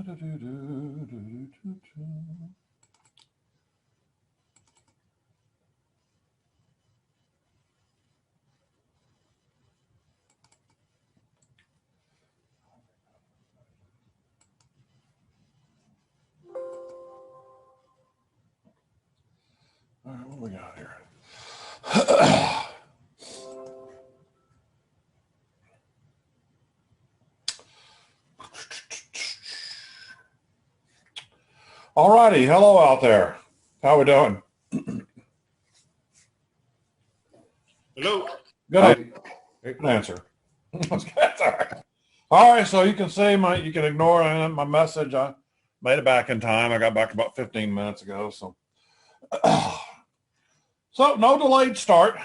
All right, what do we got here? All righty, hello out there. How we doing? Hello. Good answer. All right, so you can see you can ignore my message. I made it back in time. I got back about 15 minutes ago. So, so no delayed start.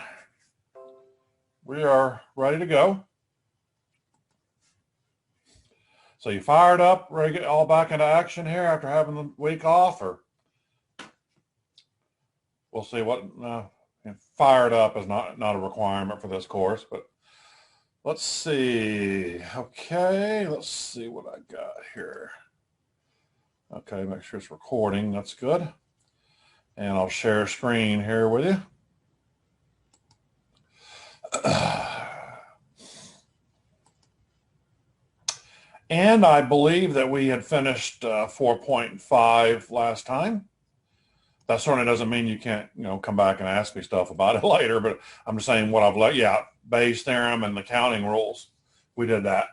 We are ready to go. So you fired up, ready to get all back into action here after having the week off, or we'll see what fired up is not a requirement for this course, but let's see. Okay, let's see what I got here. Okay, make sure it's recording. That's good. And I'll share screen here with you. And I believe that we had finished 4.5 last time. That certainly doesn't mean you can't, come back and ask me stuff about it later, but I'm just saying what I've let you out. Bayes theorem and the counting rules. We did that.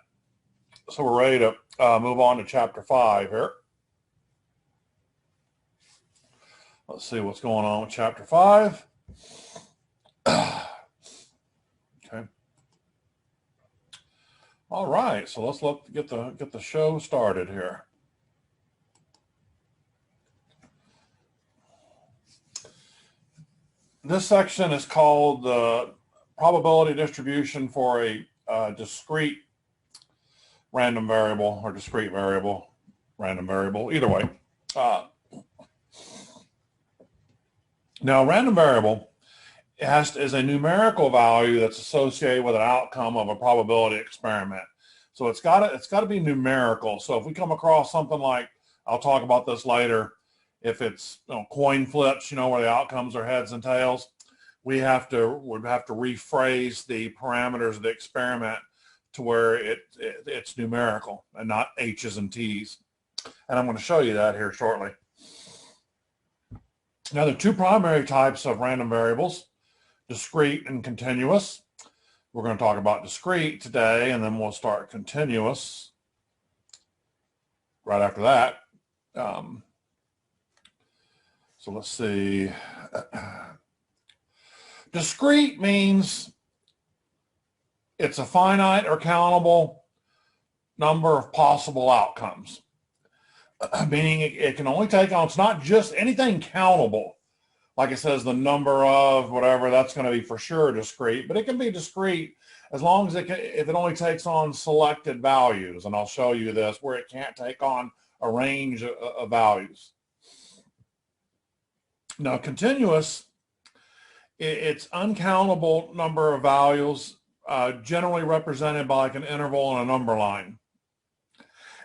So we're ready to move on to chapter 5 here. Let's see what's going on with chapter 5. Okay. All right, so let's get the show started here. This section is called the probability distribution for a discrete random variable or discrete variable, random variable, either way. Now, a random variable is a numerical value that's associated with an outcome of a probability experiment. So it's got to be numerical. So if we come across something like, I'll talk about this later, if it's coin flips, where the outcomes are heads and tails, we'd have to rephrase the parameters of the experiment to where it's numerical and not H's and T's. And I'm going to show you that here shortly. Now, there are two primary types of random variables, discrete and continuous. We're going to talk about discrete today, and then we'll start continuous right after that. So let's see. Discrete means it's a finite or countable number of possible outcomes. Meaning it can only take on, it's not just anything countable. Like it says the number of whatever, that's going to be for sure discrete, but it can be discrete as long as if it only takes on selected values. And I'll show you this, where it can't take on a range of values. Now, continuous, it's uncountable number of values, generally represented by like an interval and a number line.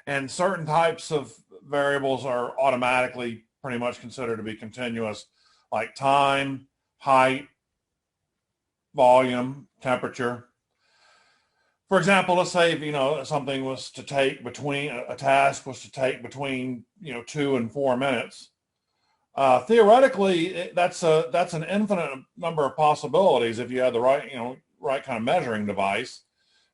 And certain types of variables are automatically pretty much considered to be continuous, like time, height, volume, temperature. For example, let's say if something was to take a task was to take between 2 and 4 minutes. Theoretically, that's an infinite number of possibilities if you had the right kind of measuring device.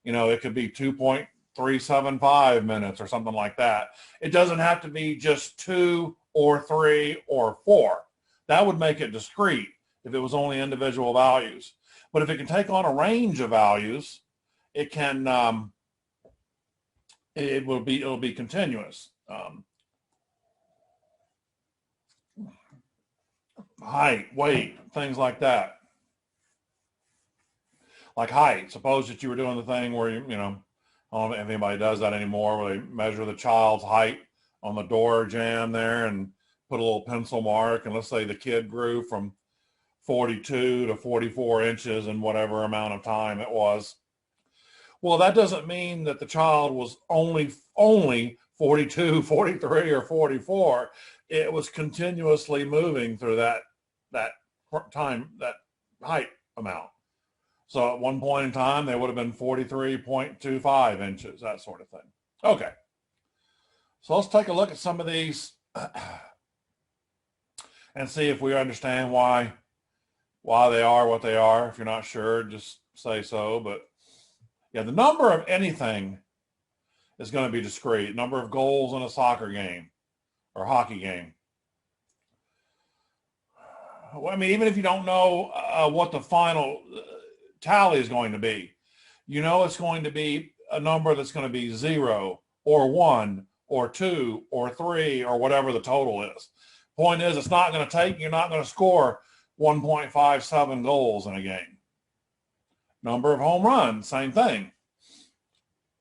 It could be 2.375 minutes or something like that. It doesn't have to be just 2 or 3 or 4. That would make it discrete if it was only individual values. But if it can take on a range of values, it can it'll be continuous. Height, weight, things like that. Like height. Suppose that you were doing the thing where I don't know if anybody does that anymore, where they measure the child's height on the door jamb there and put a little pencil mark, and let's say the kid grew from 42 to 44 inches in whatever amount of time it was. Well, that doesn't mean that the child was only 42, 43, or 44. It was continuously moving through that time, that height amount. So at one point in time, they would have been 43.25 inches, that sort of thing. Okay. So let's take a look at some of these and see if we understand why they are what they are. If you're not sure, just say so. But yeah, the number of anything is going to be discrete. Number of goals in a soccer game or hockey game. I mean, even if you don't know what the final tally is going to be, you know it's going to be a number that's going to be 0 or 1 or 2 or 3 or whatever the total is. Point is, it's not going to take, you're not going to score 1.57 goals in a game. Number of home runs, same thing.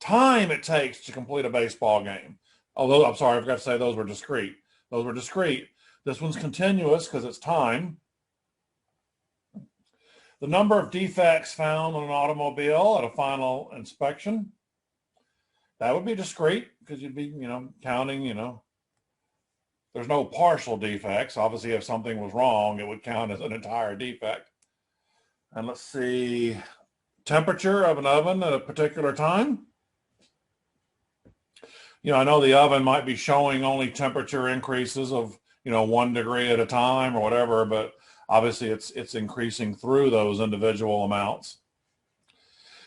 Time it takes to complete a baseball game. Although, I'm sorry, I forgot to say those were discrete. Those were discrete. This one's continuous because it's time. The number of defects found on an automobile at a final inspection. That would be discrete because you'd be, counting, there's no partial defects. Obviously, if something was wrong, it would count as an entire defect. And let's see, temperature of an oven at a particular time. I know the oven might be showing only temperature increases of, 1 degree at a time or whatever, but obviously it's increasing through those individual amounts.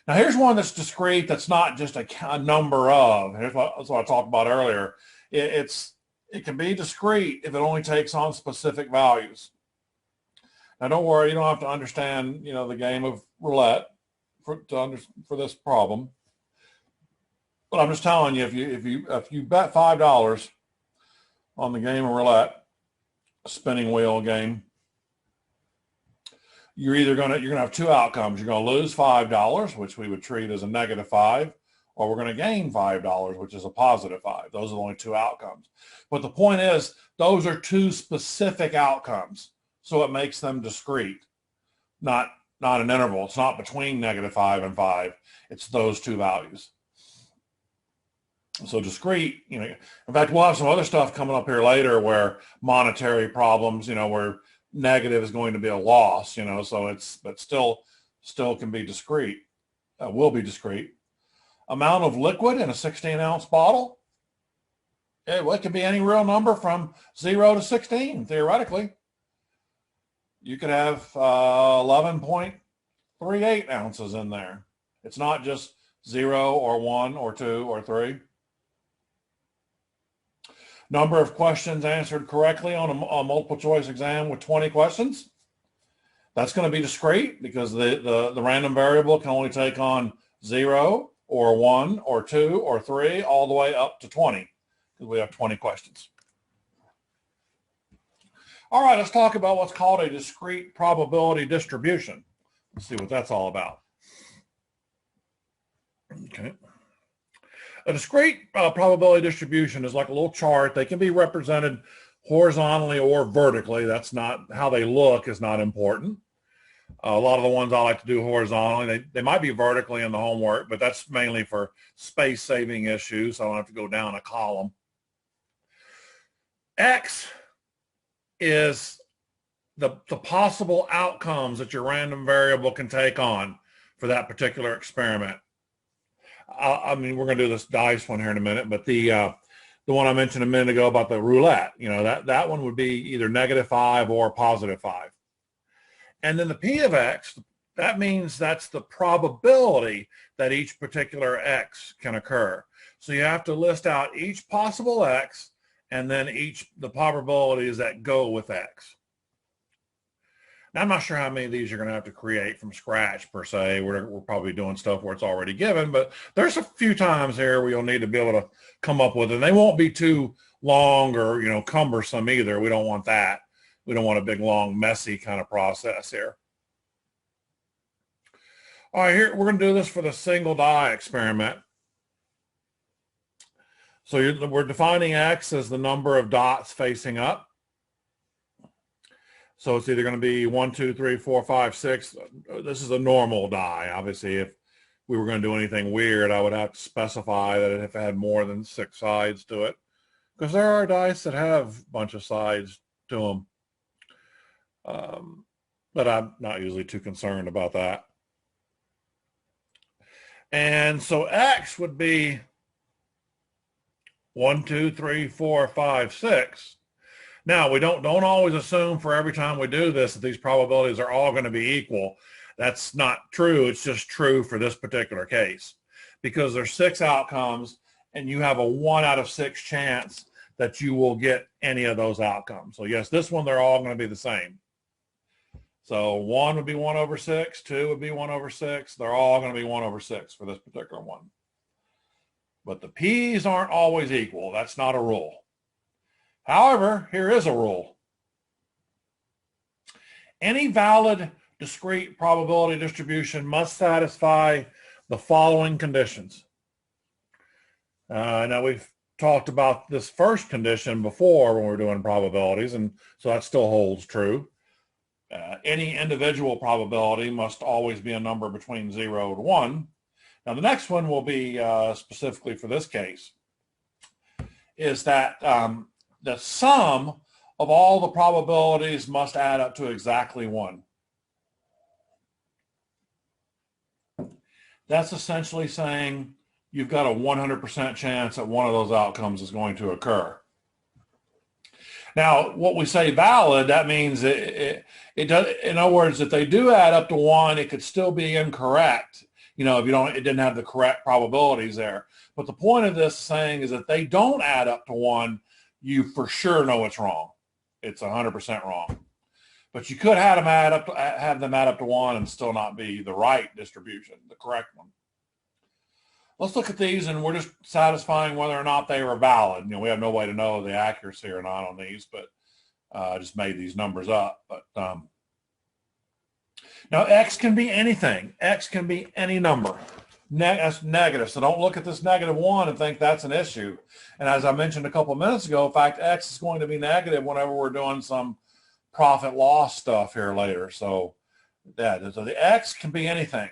Now here's one that's discrete, that's not just a number of. That's what I talked about earlier. It can be discrete if it only takes on specific values. Now don't worry, you don't have to understand, the game of roulette for this problem. But I'm just telling you, if you bet $5 on the game of roulette, a spinning wheel game, you're gonna have two outcomes. You're gonna lose $5, which we would treat as a -5, or we're gonna gain $5, which is a +5. Those are the only two outcomes. But the point is, those are two specific outcomes, so it makes them discrete, not an interval. It's not between -5 and 5. It's those two values. So discrete, in fact, we'll have some other stuff coming up here later where monetary problems, where negative is going to be a loss, so but still can be discrete, will be discrete. Amount of liquid in a 16-ounce bottle. It could be any real number from 0 to 16, theoretically. You could have 11.38 ounces in there. It's not just 0 or 1 or 2 or 3. Number of questions answered correctly on a multiple choice exam with 20 questions. That's going to be discrete because the random variable can only take on 0 or 1 or 2 or 3 all the way up to 20 because we have 20 questions. All right, let's talk about what's called a discrete probability distribution. Let's see what that's all about. Okay. A discrete probability distribution is like a little chart. They can be represented horizontally or vertically. That's not how they look is not important. A lot of the ones I like to do horizontally, they might be vertically in the homework, but that's mainly for space saving issues. So I don't have to go down a column. X is the possible outcomes that your random variable can take on for that particular experiment. I mean, we're going to do this dice one here in a minute, but the one I mentioned a minute ago about the roulette, that one would be either -5 or +5. And then the P of X, that means that's the probability that each particular X can occur. So you have to list out each possible X and then the probabilities that go with X. Now, I'm not sure how many of these you're going to have to create from scratch per se. We're probably doing stuff where it's already given, but there's a few times here where you'll need to be able to come up with it. And they won't be too long or, cumbersome either. We don't want that. We don't want a big, long, messy kind of process here. All right, here we're going to do this for the single die experiment. So we're defining X as the number of dots facing up. So it's either going to be 1, 2, 3, 4, 5, 6. This is a normal die. Obviously, if we were going to do anything weird, I would have to specify that if it had more than 6 sides to it, because there are dice that have a bunch of sides to them. But I'm not usually too concerned about that. And so X would be 1, 2, 3, 4, 5, 6. Now, we don't always assume for every time we do this that these probabilities are all going to be equal. That's not true. It's just true for this particular case, because there's 6 outcomes and you have a 1 out of 6 chance that you will get any of those outcomes. So yes, this one, they're all going to be the same. So 1 would be 1 over 6, 2 would be 1 over 6. They're all going to be 1 over 6 for this particular one. But the P's aren't always equal. That's not a rule. However, here is a rule. Any valid discrete probability distribution must satisfy the following conditions. Now, we've talked about this first condition before when we're doing probabilities, and so that still holds true. Any individual probability must always be a number between 0 and 1. Now, the next one will be specifically for this case, is that the sum of all the probabilities must add up to exactly 1. That's essentially saying you've got a 100% chance that one of those outcomes is going to occur. Now, what we say valid, that means it does. In other words, if they do add up to 1, it could still be incorrect. You know, if it didn't have the correct probabilities there. But the point of this saying is that they don't add up to 1, you for sure know it's wrong. It's 100% wrong. But you could have them add up to 1 and still not be the right distribution, the correct one. Let's look at these, and we're just satisfying whether or not they were valid. You know, we have no way to know the accuracy or not on these, but I just made these numbers up. But now X can be anything. X can be any number. That's negative. So don't look at this -1 and think that's an issue. And as I mentioned a couple of minutes ago, in fact, X is going to be negative whenever we're doing some profit loss stuff here later. So the X can be anything.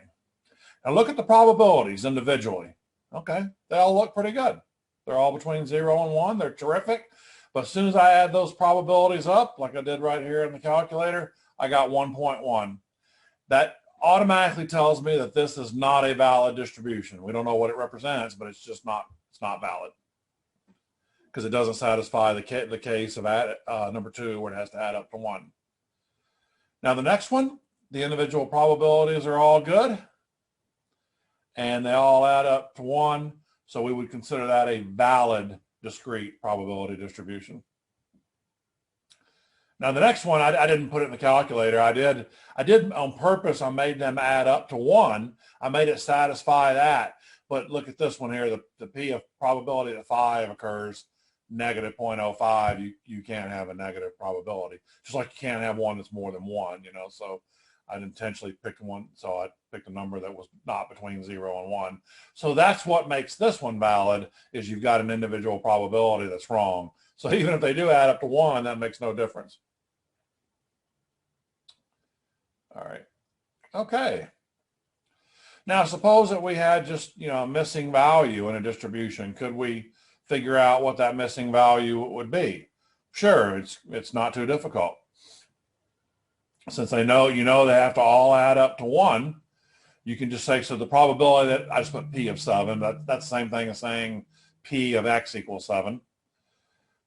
Now look at the probabilities individually. Okay, they all look pretty good. They're all between 0 and 1. They're terrific. But as soon as I add those probabilities up, like I did right here in the calculator, I got 1.1. That automatically tells me that this is not a valid distribution. We don't know what it represents, but it's just not, it's not valid, because it doesn't satisfy the case of number 2, where it has to add up to 1. Now the next one, the individual probabilities are all good, and they all add up to 1, so we would consider that a valid discrete probability distribution. Now the next one, I didn't put it in the calculator. I did on purpose. I made them add up to 1. I made it satisfy that. But look at this one here. The P of probability that 5 occurs, -0.05. You can't have a negative probability. Just like you can't have one that's more than 1. You know, so I'd intentionally pick one. So I picked a number that was not between 0 and 1. So that's what makes this one valid, is you've got an individual probability that's wrong. So even if they do add up to 1, that makes no difference. All right. Okay. Now suppose that we had just, you know, a missing value in a distribution. Could we figure out what that missing value would be? Sure, it's not too difficult. Since they know, you know, they have to all add up to 1, you can just say, so the probability that I just put P of 7, that's the same thing as saying P of X equals 7.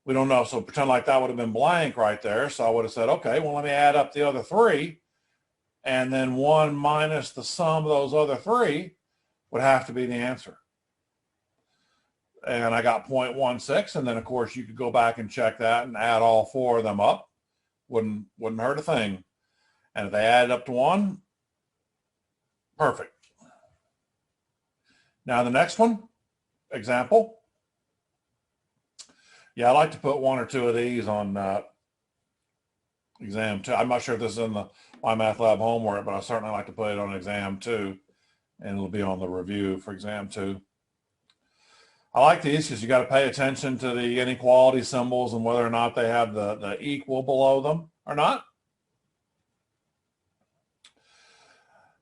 We don't know, so pretend like that would have been blank right there. So I would have said, okay, well, let me add up the other 3, and then 1 minus the sum of those other 3 would have to be the answer. And I got 0.16, and then of course you could go back and check that and add all 4 of them up. Wouldn't hurt a thing. And if they added up to 1, perfect. Now the next one, example. Yeah, I like to put 1 or 2 of these on exam 2. I'm not sure if this is in the Mymathlab homework, but I certainly like to put it on exam 2, and it'll be on the review for exam 2. I like these because you got to pay attention to the inequality symbols and whether or not they have the equal below them or not.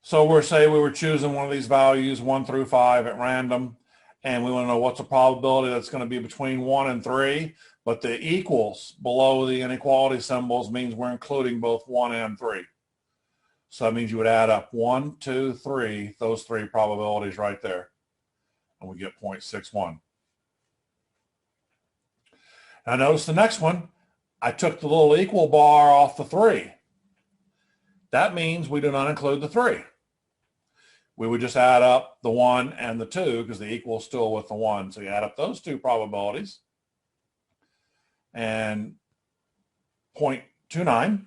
So we're saying we were choosing one of these values, 1 through 5 at random, and we want to know what's the probability that's going to be between 1 and 3, but the equals below the inequality symbols means we're including both 1 and 3. So that means you would add up 1, 2, 3, those three probabilities right there, and we get 0.61. Now notice the next one, I took the little equal bar off the 3. That means we do not include the 3. We would just add up the 1 and the 2 because the equal is still with the 1. So you add up those two probabilities and 0.29.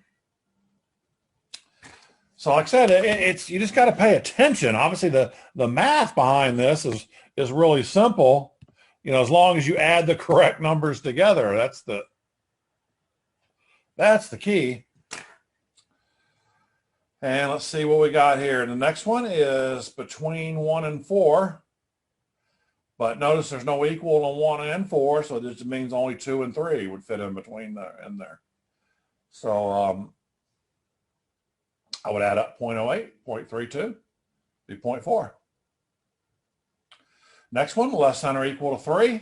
So like I said, it's you just got to pay attention. Obviously, the math behind this is really simple. You know, as long as you add the correct numbers together, that's the key. And let's see what we got here. The next one is between 1 and 4. But notice there's no equal on 1 and 4, so this means only 2 and 3 would fit in between there. So I would add up 0.08, 0.32, be 0.4. Next one, less than or equal to 3.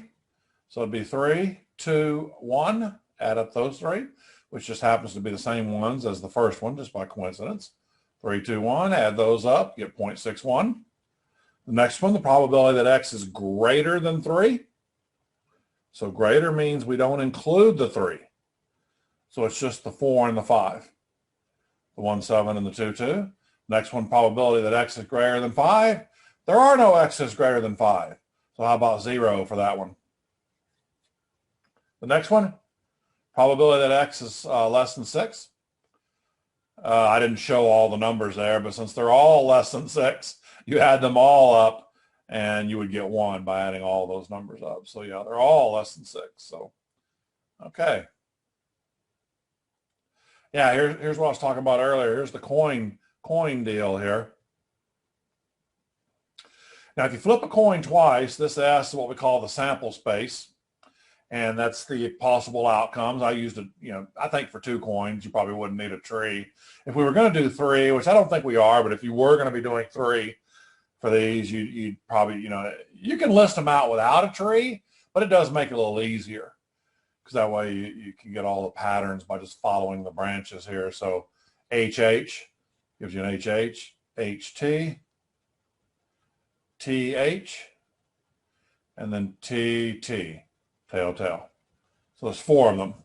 So it'd be 3, 2, 1. Add up those three, which just happens to be the same ones as the first one, just by coincidence. 3, 2, 1, add those up, get 0.61. The next one, the probability that x is greater than 3. So greater means we don't include the 3. So it's just the 4 and the 5. The 1, 7 and the 2, 2. Next one, probability that x is greater than 5. There are no x's greater than 5. So how about 0 for that one? The next one, probability that x is less than 6. I didn't show all the numbers there, but since they're all less than 6, you add them all up and you would get 1 by adding all those numbers up. So yeah, they're all less than 6. So, okay. Yeah, here's what I was talking about earlier. Here's the coin deal here. Now, if you flip a coin twice, this S is what we call the sample space. And that's the possible outcomes. I used it, I think for 2 coins, you probably wouldn't need a tree. If we were going to do 3, which I don't think we are, but if you were going to be doing 3 for these, you'd probably, you can list them out without a tree, but it does make it a little easier because that way you can get all the patterns by just following the branches here. So HH gives you an HH, HT, TH, and then TT. Tail. So there's 4 of them.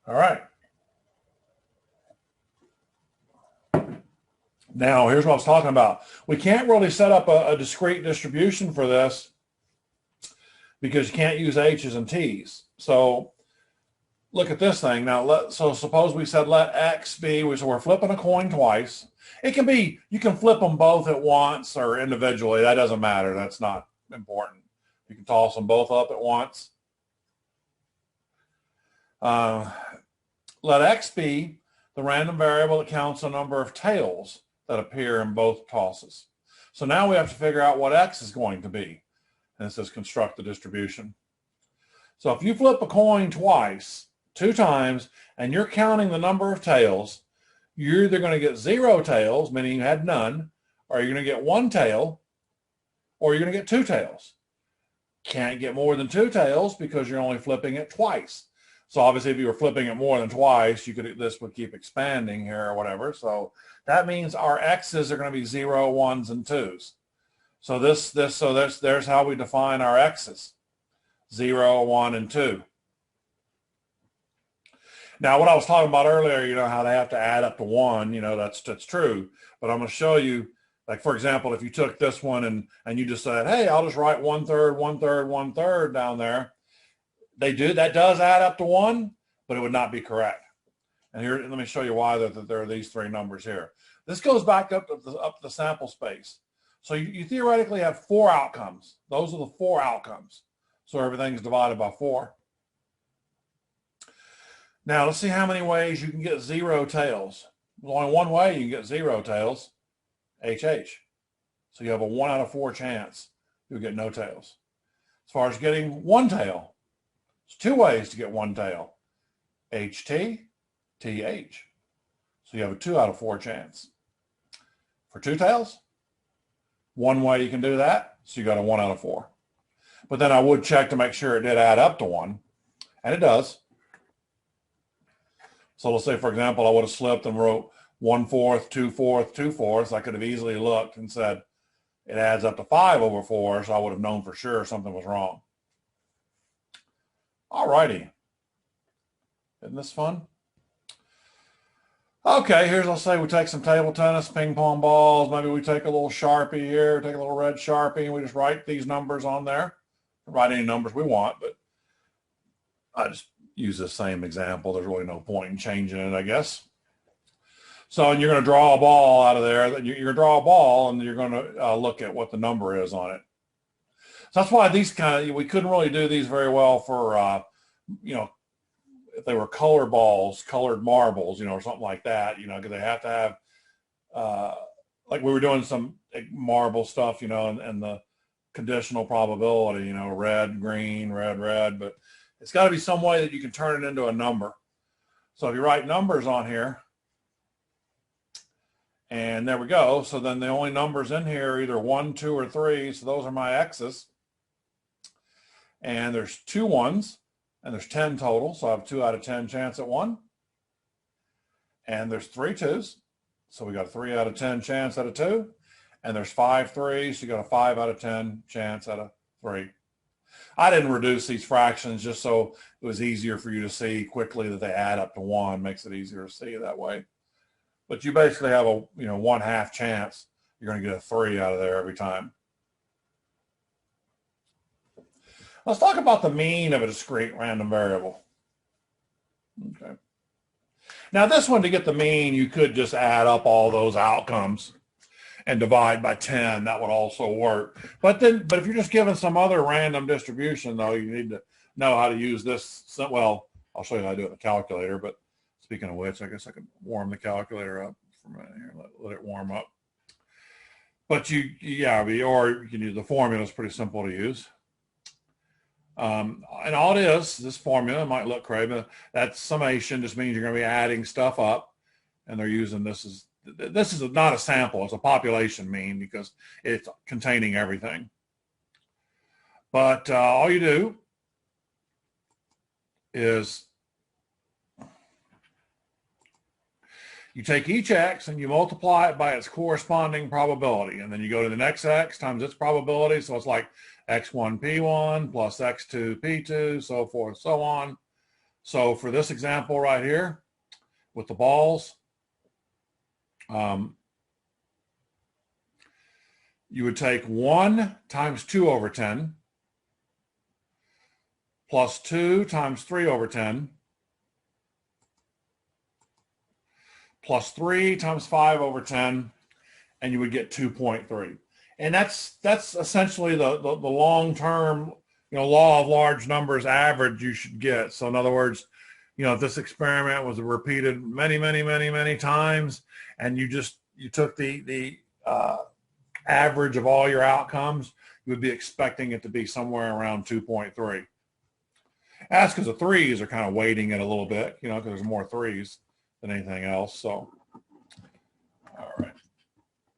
All right. Now, here's what I was talking about. We can't really set up a discrete distribution for this because you can't use H's and T's. So look at this thing. Now, so suppose we said let X be, so we're flipping a coin twice. It can be, you can flip them both at once or individually. That doesn't matter. That's not important. You can toss them both up at once. Let X be the random variable that counts the number of tails that appear in both tosses. So now we have to figure out what X is going to be. And it says construct the distribution. So if you flip a coin twice, 2 times, and you're counting the number of tails, you're either going to get 0 tails, meaning you had none, or you're going to get 1 tail, or you're going to get 2 tails. Can't get more than 2 tails because you're only flipping it twice. So obviously if you were flipping it more than twice, this would keep expanding here or whatever. So that means our X's are going to be 0, 1s, and 2s. So there's how we define our X's. 0, 1, and 2. Now what I was talking about earlier, how they have to add up to 1, that's true. But I'm going to show you, like, for example, if you took this one and you just said, hey, I'll just write 1/3, 1/3, 1/3 down there, that does add up to 1, but it would not be correct. And here, let me show you why there are these 3 numbers here. This goes back up to the sample space. So you theoretically have 4 outcomes. Those are the 4 outcomes. So everything's divided by 4. Now let's see how many ways you can get 0 tails. There's only one way you can get 0 tails. HH. So you have a 1 out of 4 chance you'll get no tails. As far as getting 1 tail, there's 2 ways to get 1 tail. HT, TH. So you have a 2 out of 4 chance. for 2 tails. One way you can do that, so you got a 1 out of 4. But then I would check to make sure it did add up to 1, and it does. So let's say, for example, I would have slipped and wrote 1/4, 2/4, 2/4. I could have easily looked and said it adds up to 5/4, so I would have known for sure something was wrong. All righty. Isn't this fun? Okay, here's, let's say we take some table tennis, ping pong balls. Maybe we take a little Sharpie here, take a little red Sharpie, and we just write these numbers on there. Write any numbers we want, but I just use the same example. There's really no point in changing it, I guess. So, and you're going to draw a ball out of there. You're going to draw a ball, and you're going to look at what the number is on it. So that's why these we couldn't really do these very well for, if they were color balls, colored marbles, or something like that, because they have to have, like we were doing some marble stuff, and the conditional probability, red, green, red, red, but it's got to be some way that you can turn it into a number. So if you write numbers on here, and there we go. So then the only numbers in here are either 1, 2, or 3. So those are my x's. And there's 2 1s. And there's 10 total, so I have 2 out of 10 chance at 1. And there's 3 2s, so we got a 3 out of 10 chance at a 2. And there's 5 3s, so you got a 5 out of 10 chance at a 3. I didn't reduce these fractions just so it was easier for you to see quickly that they add up to 1. Makes it easier to see that way. But you basically have a 1/2 chance you're going to get a 3 out of there every time. Let's talk about the mean of a discrete random variable. Okay. Now this one, to get the mean, you could just add up all those outcomes and divide by 10. That would also work. But if you're just given some other random distribution, though, you need to know how to use this. Well, I'll show you how to do it in the calculator. But speaking of which, I guess I could warm the calculator up for a minute here. Let it warm up. But or you can use the formula. It's pretty simple to use. And all it is, this formula might look crazy, but that summation just means you're going to be adding stuff up, and they're using this is not a sample, it's a population mean because it's containing everything. But all you do is you take each x and you multiply it by its corresponding probability, and then you go to the next x times its probability. So it's like x1 p1 plus x2 p2, so forth, so on. So for this example right here with the balls, you would take 1 times 2/10 plus 2 times 3/10 plus 3 times 5/10, and you would get 2.3. And that's essentially the long-term, law of large numbers average you should get. So in other words, if this experiment was repeated many, many, many, many times, and you took the average of all your outcomes, you would be expecting it to be somewhere around 2.3. That's because the 3s are kind of weighting it a little bit, because there's more 3s than anything else. So,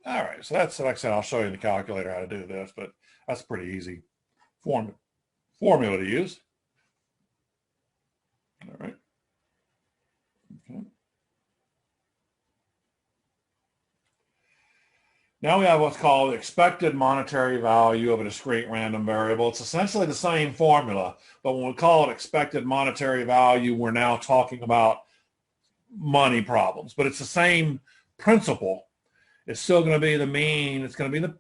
all right, so that's, like I said, I'll show you in the calculator how to do this, but that's a pretty easy formula to use. All right. Okay. Now we have what's called the expected monetary value of a discrete random variable. It's essentially the same formula, but when we call it expected monetary value, we're now talking about money problems, but it's the same principle. It's still going to be the mean. It's going to be the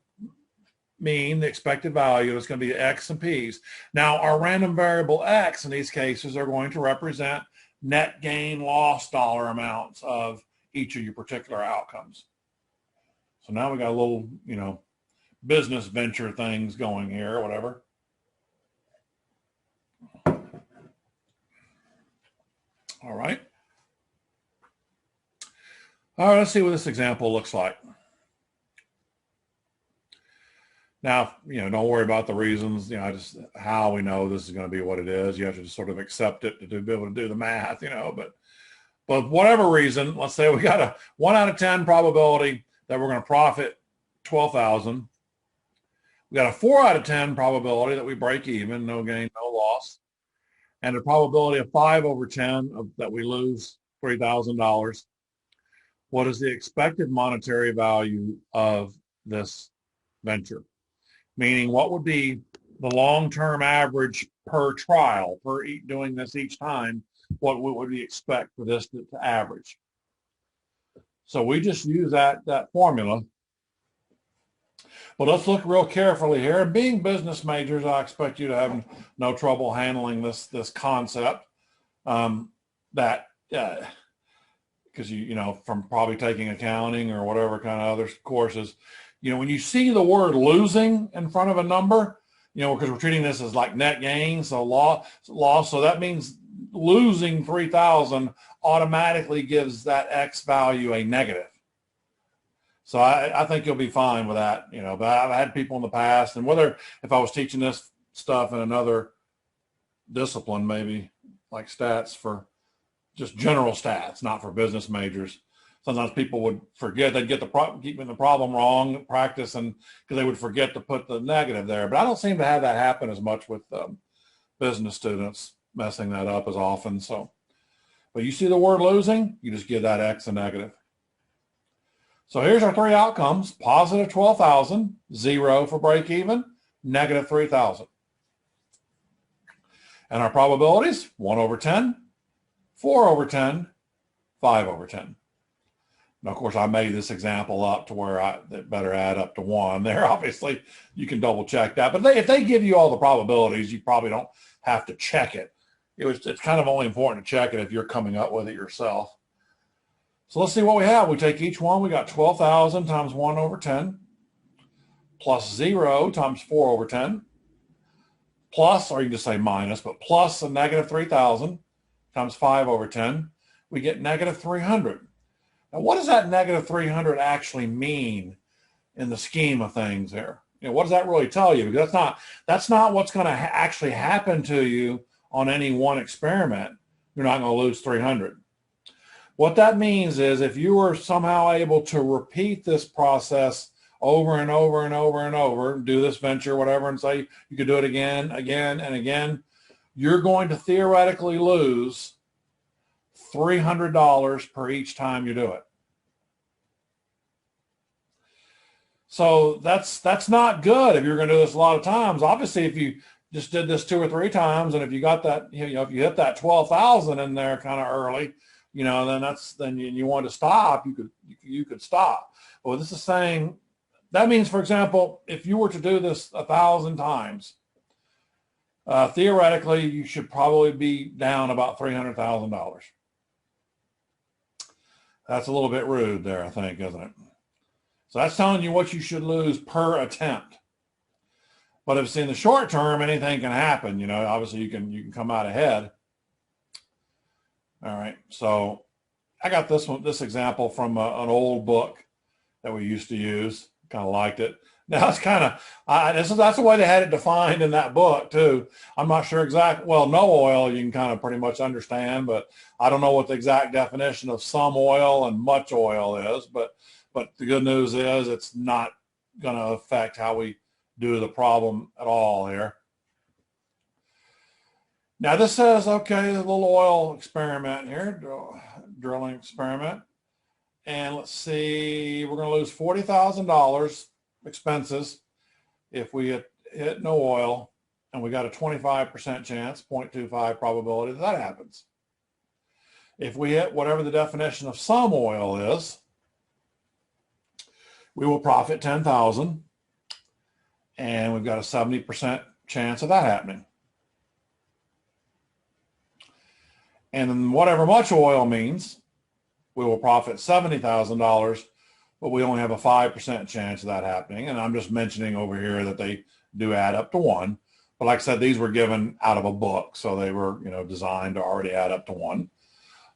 mean, the expected value. It's going to be x and p's. Now, our random variable x in these cases are going to represent net gain loss dollar amounts of each of your particular outcomes. So now we got a little, business venture things going here or whatever. All right. All right, let's see what this example looks like. Now, don't worry about the reasons, just how we know this is going to be what it is. You have to just sort of accept it to be able to do the math, but whatever reason, let's say we got a 1 out of 10 probability that we're going to profit 12,000. We got a 4 out of 10 probability that we break even, no gain, no loss, and a probability of 5 over 10 that we lose $3,000. What is the expected monetary value of this venture? Meaning, what would be the long-term average per trial, per doing this each time? What would we expect for this to average? So we just use that formula. But let's look real carefully here. And being business majors, I expect you to have no trouble handling this concept. Because you know, from probably taking accounting or whatever kind of other courses, you know, when you see the word losing in front of a number, you know, because we're treating this as like net gain, so loss. So that means losing 3,000 automatically gives that X value a negative. So I think you'll be fine with that, you know, but I've had people in the past, and whether if I was teaching this stuff in another discipline, maybe like stats for just general stats, not for business majors, sometimes people would forget, they'd get keeping the problem wrong, practice, and because they would forget to put the negative there. But I don't seem to have that happen as much with business students messing that up as often. So, but you see the word losing, you just give that X a negative. So here's our 3 outcomes: positive 12,000, 0 for break even, negative 3,000. And our probabilities: 1 over 10, 4 over 10, 5 over 10. Now, of course, I made this example up to where it better add up to 1 there. Obviously, you can double check that. But if they give you all the probabilities, you probably don't have to check it. It's kind of only important to check it if you're coming up with it yourself. So let's see what we have. We take each one. We got 12,000 times 1 over 10 plus 0 times 4 over 10 plus, or you can just say minus, but plus a negative 3,000 times 5 over 10. We get negative 300. Now, what does that negative 300 actually mean in the scheme of things here? You know, what does that really tell you? Because that's not what's going to actually happen to you on any one experiment. You're not going to lose 300. What that means is if you were somehow able to repeat this process over and over and over and over, do this venture, whatever, and say you could do it again, again, and again, you're going to theoretically lose $300 per each time you do it. So that's not good if you're going to do this a lot of times. Obviously, if you just did this 2 or 3 times, and if you got that, you know, if you hit that 12,000 in there kind of early, you know, then you want to stop, you could stop. Well, this is saying that means, for example, if you were to do this 1,000 times, theoretically, you should probably be down about $300,000. That's a little bit rude there, I think, isn't it? So that's telling you what you should lose per attempt. But if it's in the short term, anything can happen. You know, obviously you can come out ahead. All right, so I got this example from an old book that we used to use. Kind of liked it. Now it's kind of that's the way they had it defined in that book too. I'm not sure exactly. Well, no oil you can kind of pretty much understand, but I don't know what the exact definition of some oil and much oil is. But the good news is it's not going to affect how we do the problem at all here. Now this says, okay, a little oil experiment here, drilling experiment. And let's see, we're going to lose $40,000 expenses if we hit no oil, and we got a 25% chance, 0.25 probability that happens. If we hit whatever the definition of some oil is, we will profit 10,000, and we've got a 70% chance of that happening. And then whatever much oil means, we will profit $70,000, but we only have a 5% chance of that happening. And I'm just mentioning over here that they do add up to 1. But like I said, these were given out of a book, so they were, you know, designed to already add up to 1.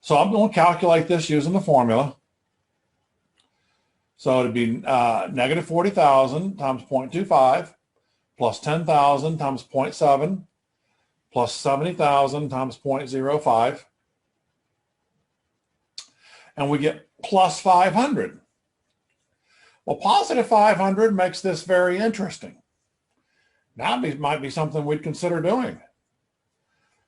So I'm going to calculate this using the formula. So it'd be negative 40,000 times 0.25 plus 10,000 times 0.7 plus 70,000 times 0.05. And we get plus 500. Well, positive 500 makes this very interesting. Now might be something we'd consider doing.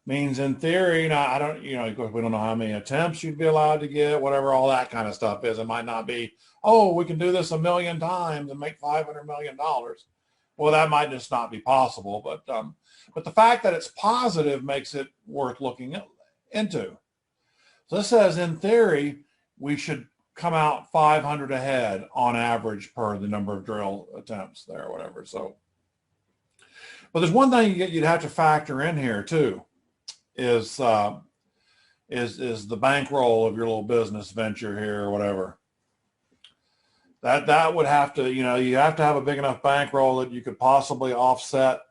Means in theory, now I don't, of course we don't know how many attempts you'd be allowed to get, whatever all that kind of stuff is. It might not be, oh, we can do this 1,000,000 times and make $500 million. Well, that might just not be possible. But the fact that it's positive makes it worth looking into. So this says, in theory, we should come out 500 ahead on average per the number of drill attempts there or whatever. So, but there's one thing you'd have to factor in here too. Is the bankroll of your little business venture here or whatever. That would have to, you have to have a big enough bankroll that you could possibly offset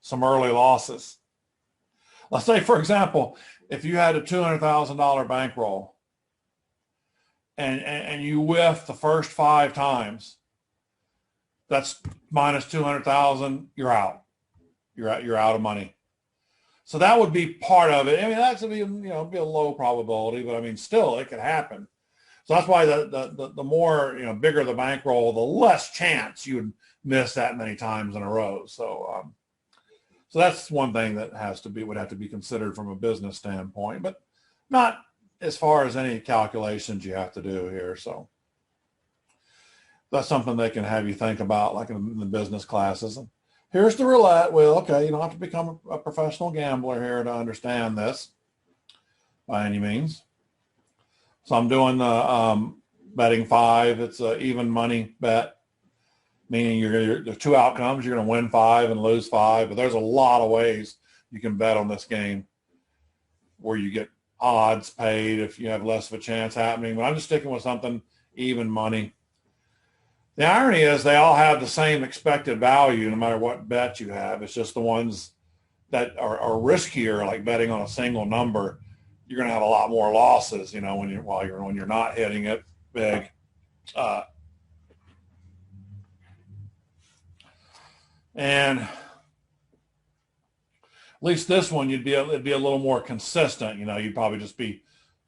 some early losses. Let's say, for example, if you had a $200,000 bankroll and you whiff the first 5 times, that's minus 200,000, you're out. You're out of money. So that would be part of it. I mean, that's be be a low probability, but I mean, still it could happen. So that's why the more bigger the bankroll, the less chance you would miss that many times in a row. So so that's one thing that would have to be considered from a business standpoint, but not as far as any calculations you have to do here. So that's something they can have you think about, like in the business classes. Here's the roulette wheel. Okay, you don't have to become a professional gambler here to understand this by any means. So I'm doing the betting 5. It's an even money bet, meaning there's 2 outcomes. You're going to win 5 and lose 5, but there's a lot of ways you can bet on this game where you get odds paid if you have less of a chance happening. But I'm just sticking with something even money. The irony is they all have the same expected value no matter what bet you have. It's just the ones that are riskier, like betting on a single number, you're going to have a lot more losses, when you're not hitting it big. And at least this one, it'd be a little more consistent. You'd probably just be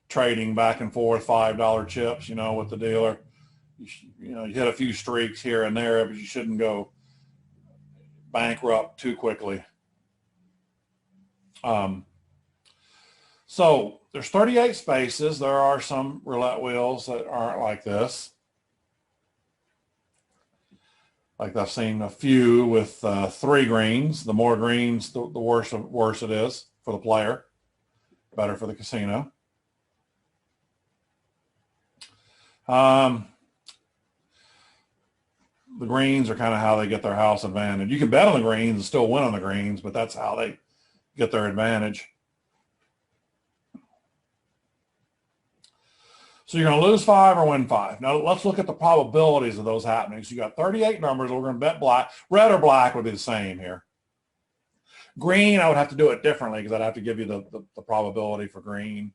trading back and forth $5 chips, with the dealer. You hit a few streaks here and there, but you shouldn't go bankrupt too quickly. So there's 38 spaces. There are some roulette wheels that aren't like this. Like I've seen a few with 3 greens. The more greens, the worse it is for the player. Better for the casino. The greens are kind of how they get their house advantage. You can bet on the greens and still win on the greens, but that's how they get their advantage. So you're going to lose 5 or win 5. Now let's look at the probabilities of those happening. So you got 38 numbers. We're going to bet black. Red or black would be the same here. Green, I would have to do it differently because I'd have to give you the probability for green.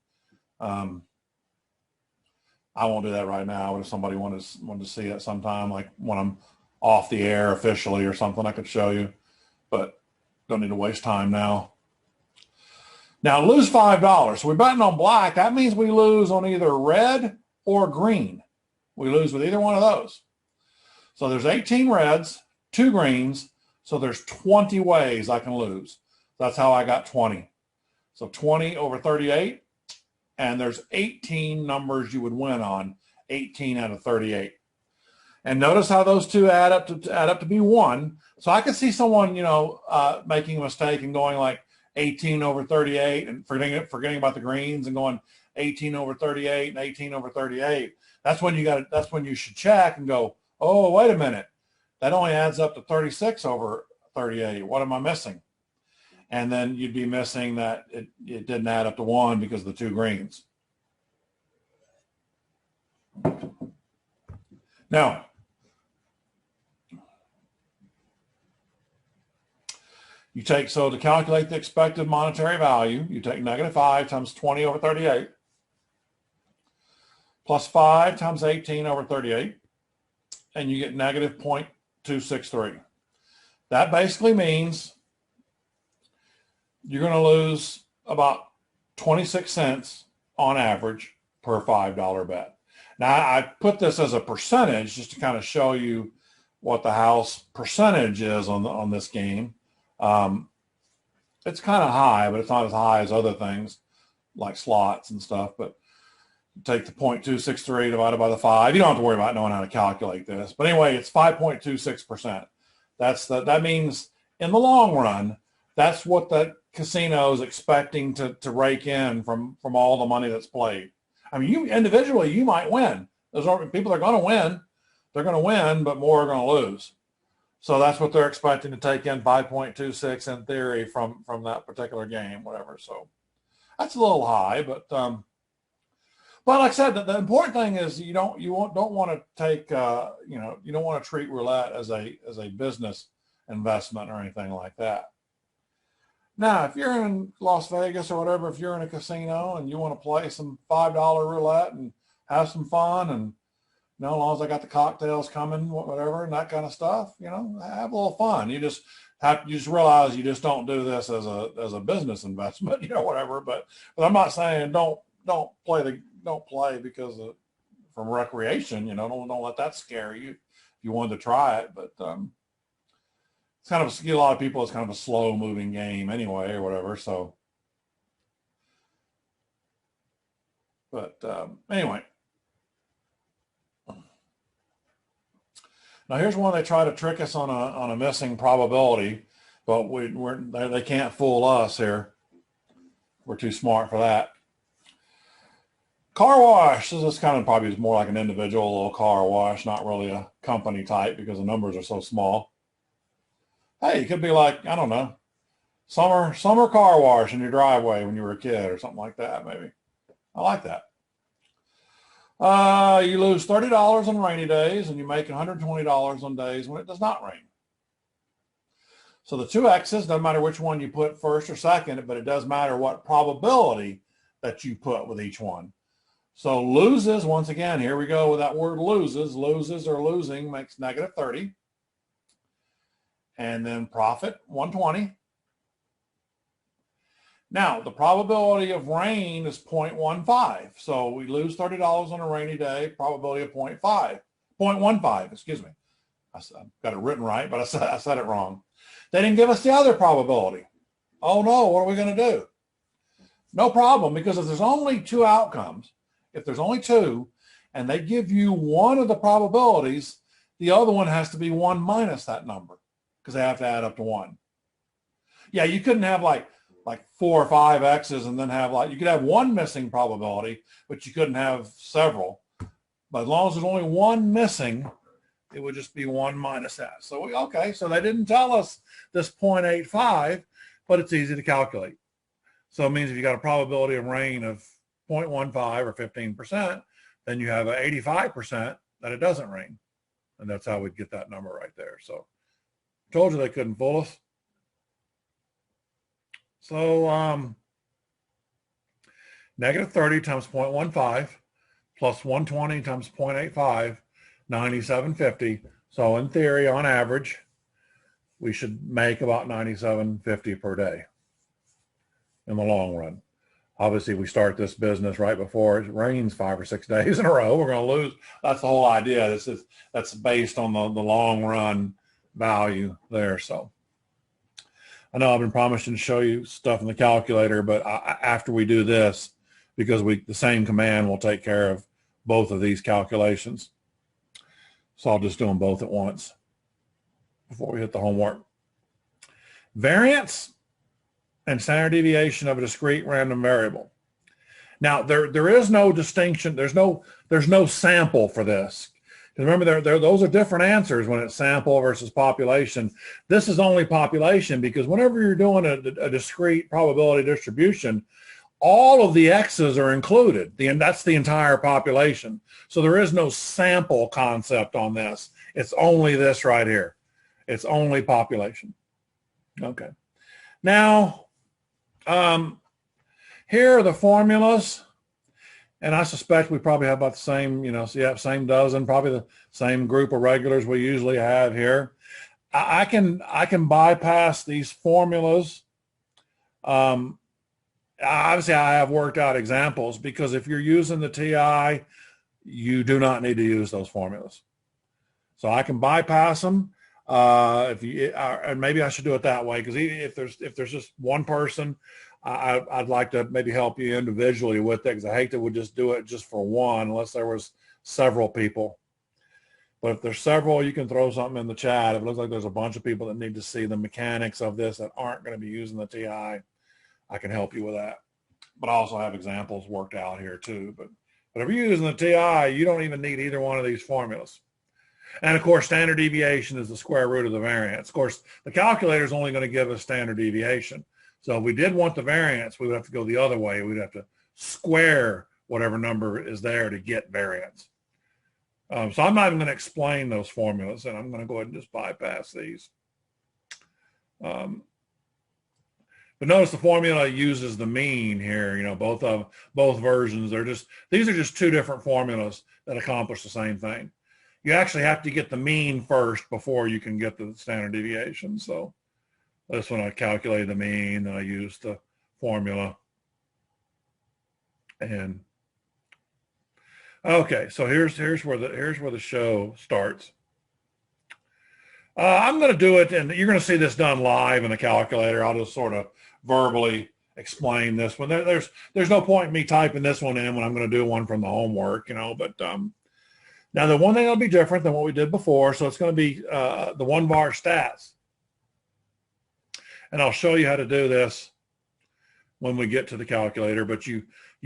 I won't do that right now, but if somebody wanted to see it sometime, like when I'm off the air officially or something, I could show you, but don't need to waste time now. Now lose $5. So we're betting on black. That means we lose on either red or green. We lose with either one of those. So there's 18 reds, 2 greens. So there's 20 ways I can lose. That's how I got 20. So 20 over 38. And there's 18 numbers you would win on, 18 out of 38. And notice how those two add up to be 1. So I could see someone, making a mistake and going like 18 over 38 and forgetting about the greens and going 18 over 38 and 18 over 38. That's when you should check and go, oh, wait a minute. That only adds up to 36 over 38. What am I missing? And then you'd be missing that it didn't add up to 1 because of the 2 greens. Now, to calculate the expected monetary value, you take -5 times 20 over 38 plus 5 times 18 over 38, and you get -0.263. That basically means you're going to lose about 26 cents on average per $5 bet. Now, I put this as a percentage just to kind of show you what the house percentage is on this game. It's kind of high, but it's not as high as other things like slots and stuff. But take the 0.263 divided by the 5. You don't have to worry about knowing how to calculate this. But anyway, it's 5.26%. That means in the long run, that's what the casino is expecting to rake in from all the money that's played. I mean, you individually, you might win. Those are people are going to win. They're going to win, but more are going to lose. So that's what they're expecting to take in 5.26 in theory from that particular game, whatever. So that's a little high, but like I said, the important thing is you don't want to take you don't want to treat roulette as a business investment or anything like that. Now, if you're in Las Vegas or whatever, if you're in a casino and you want to play some $5 roulette and have some fun, and as long as I got the cocktails coming, whatever, and that kind of stuff, have a little fun. You just realize you just don't do this as a business investment, whatever. But I'm not saying don't play because from recreation, don't let that scare you if you wanted to try it. But it's kind of a lot of people. It's kind of a slow moving game anyway, or whatever. So, but anyway, now here's one they try to trick us on a missing probability, but they can't fool us here. We're too smart for that. Car wash. This is kind of probably more like an individual little car wash, not really a company type because the numbers are so small. Hey, it could be like, I don't know, summer car wash in your driveway when you were a kid or something like that, maybe. I like that. You lose $30 on rainy days and you make $120 on days when it does not rain. So the two X's, doesn't matter which one you put first or second, but it does matter what probability that you put with each one. So loses, once again, here we go with that word loses. Loses or losing makes negative 30. And then profit, 120. Now, the probability of rain is 0.15. So we lose $30 on a rainy day, probability of 0.15, excuse me. I've got it written right, but I said it wrong. They didn't give us the other probability. Oh no, what are we going to do? No problem, because if there's only two outcomes, if there's only two, and they give you one of the probabilities, the other one has to be 1 minus that number, because they have to add up to 1. Yeah, you couldn't have like 4 or 5 X's and then have you could have one missing probability, but you couldn't have several. But as long as there's only one missing, it would just be 1 minus that. So so they didn't tell us this 0.85, but it's easy to calculate. So it means if you got a probability of rain of 0.15 or 15%, then you have an 85% that it doesn't rain. And that's how we'd get that number right there. So told you they couldn't fool us. So negative 30 times 0.15 plus 120 times 0.85, 97.50. So in theory, on average, we should make about 97.50 per day in the long run. Obviously, we start this business right before it rains 5 or 6 days in a row. We're going to lose. That's the whole idea. That's based on the long run value there. So I know I've been promising to show you stuff in the calculator, but after we do this, because the same command will take care of both of these calculations. So I'll just do them both at once before we hit the homework. Variance and standard deviation of a discrete random variable. Now there is no distinction. There's no sample for this. Remember, those are different answers when it's sample versus population. This is only population because whenever you're doing a discrete probability distribution, all of the X's are included. That's the entire population. So there is no sample concept on this. It's only this right here. It's only population. Okay. Now, here are the formulas. And I suspect we probably have about the same, same dozen, probably the same group of regulars we usually have here. I can bypass these formulas. Obviously, I have worked out examples because if you're using the TI you do not need to use those formulas. So I can bypass them. And maybe I should do it that way, because if there's just one person, I'd like to maybe help you individually with it, because I hate that we just do it just for one, unless there was several people. But if there's several, you can throw something in the chat. If it looks like there's a bunch of people that need to see the mechanics of this that aren't going to be using the TI, I can help you with that. But I also have examples worked out here too. But if you're using the TI, you don't even need either one of these formulas. And of course, standard deviation is the square root of the variance. Of course, the calculator is only going to give us standard deviation. So if we did want the variance, we would have to go the other way. We'd have to square whatever number is there to get variance. So I'm not even going to explain those formulas, and I'm going to go ahead and just bypass these. But notice the formula uses the mean here. You know, both versions. These are just two different formulas that accomplish the same thing. You actually have to get the mean first before you can get the standard deviation. So this one, I calculated the mean, and I used the formula. And okay, so here's where the show starts. I'm going to do it, and you're going to see this done live in the calculator. I'll just sort of verbally explain this one. There's no point in me typing this one in when I'm going to do one from the homework, you know. But now the one thing that'll be different than what we did before, so it's going to be the one bar stats, and I'll show you how to do this when we get to the calculator. But you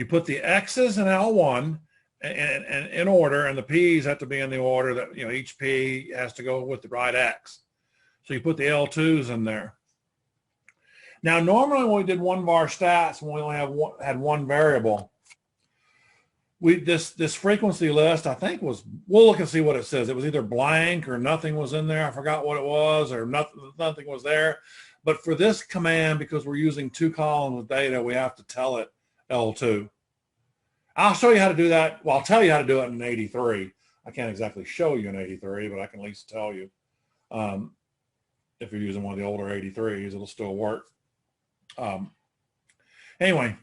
put the x's in L1 and in order, and the p's have to be in the order that, you know, each p has to go with the right x. So you put the L2s in there. Now, normally when we did one bar stats, when we only had one variable, this frequency list, I think we'll look and see what it says. It was either blank or nothing was in there. I forgot what it was, or nothing was there. But for this command, because we're using two columns of data, we have to tell it L2. I'll show you how to do that. Well, I'll tell you how to do it in 83. I can't exactly show you in 83, but I can at least tell you. If you're using one of the older 83s, it'll still work. Anyway,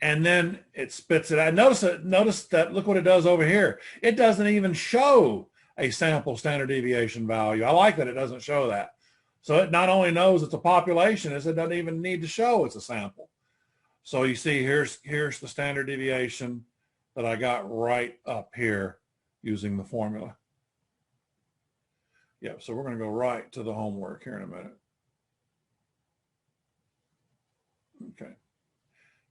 and then it spits it out. Notice that, look what it does over here. It doesn't even show a sample standard deviation value. I like that it doesn't show that. So it not only knows it's a population, as it doesn't even need to show it's a sample. So you see, here's the standard deviation that I got right up here using the formula. Yeah, so we're going to go right to the homework here in a minute. Okay,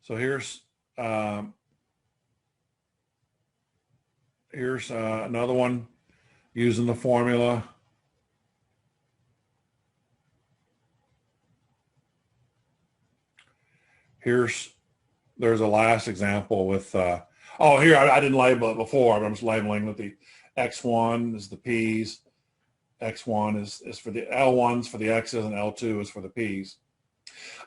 so here's another one using the formula. There's a last example with, here, I didn't label it before, but I'm just labeling with the X1 is the P's, X1 is for the L1's for the X's, and L2 is for the P's.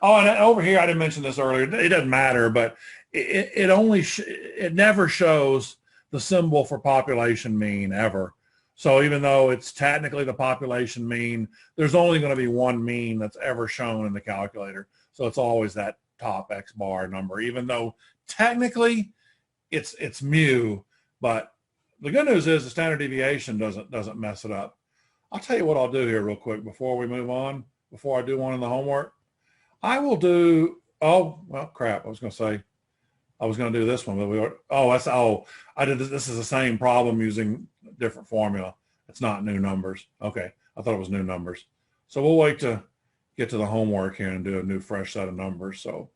Oh, and over here, I didn't mention this earlier. It doesn't matter, but it never shows the symbol for population mean ever. So even though it's technically the population mean, there's only going to be one mean that's ever shown in the calculator. So it's always that top X bar number, even though technically it's mu. But the good news is the standard deviation doesn't mess it up. I'll tell you what I'll do here real quick before we move on, before I do one in the homework. I will do, oh, well, crap. I was going to do this one, but I did this. This is the same problem using a different formula. It's not new numbers. Okay. I thought it was new numbers. So we'll wait to get to the homework here and do a new fresh set of numbers. So,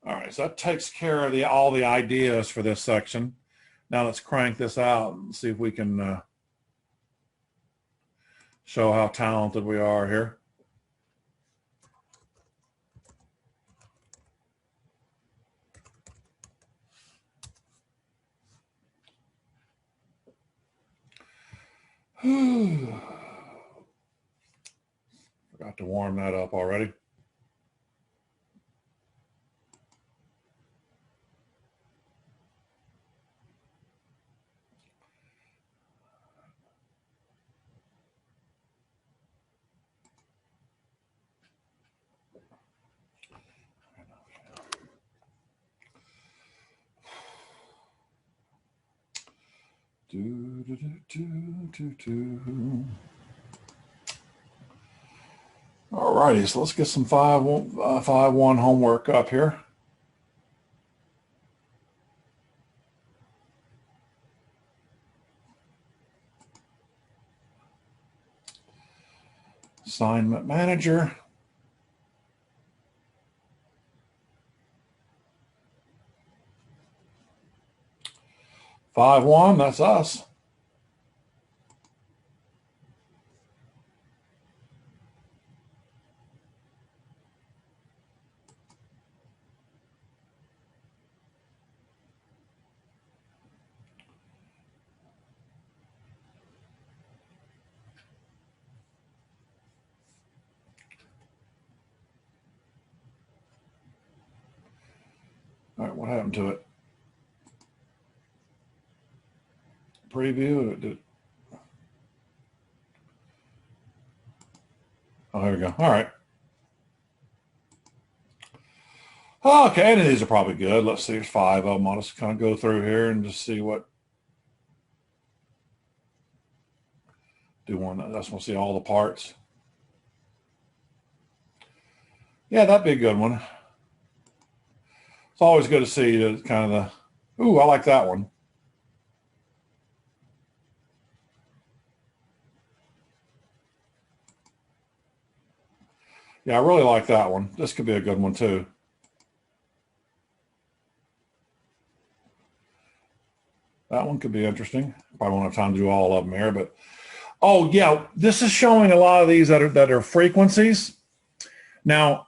all right. So that takes care of all the ideas for this section. Now let's crank this out and see if we can show how talented we are here. Forgot to warm that up already. All righty, so let's get some 5-1 homework up here. Assignment manager. Five one, that's us. All right, what happened to it? Preview. Oh, here we go. All right. Okay, any of these are probably good. Let's see, there's 5 of them. I'll just kind of go through here and just see what. Do one. That's we'll see all the parts. Yeah, that'd be a good one. It's always good to see the kind of the. Ooh, I like that one. Yeah, I really like that one. This could be a good one too. That one could be interesting. Probably won't have time to do all of them here, but oh yeah, this is showing a lot of these that are frequencies. Now,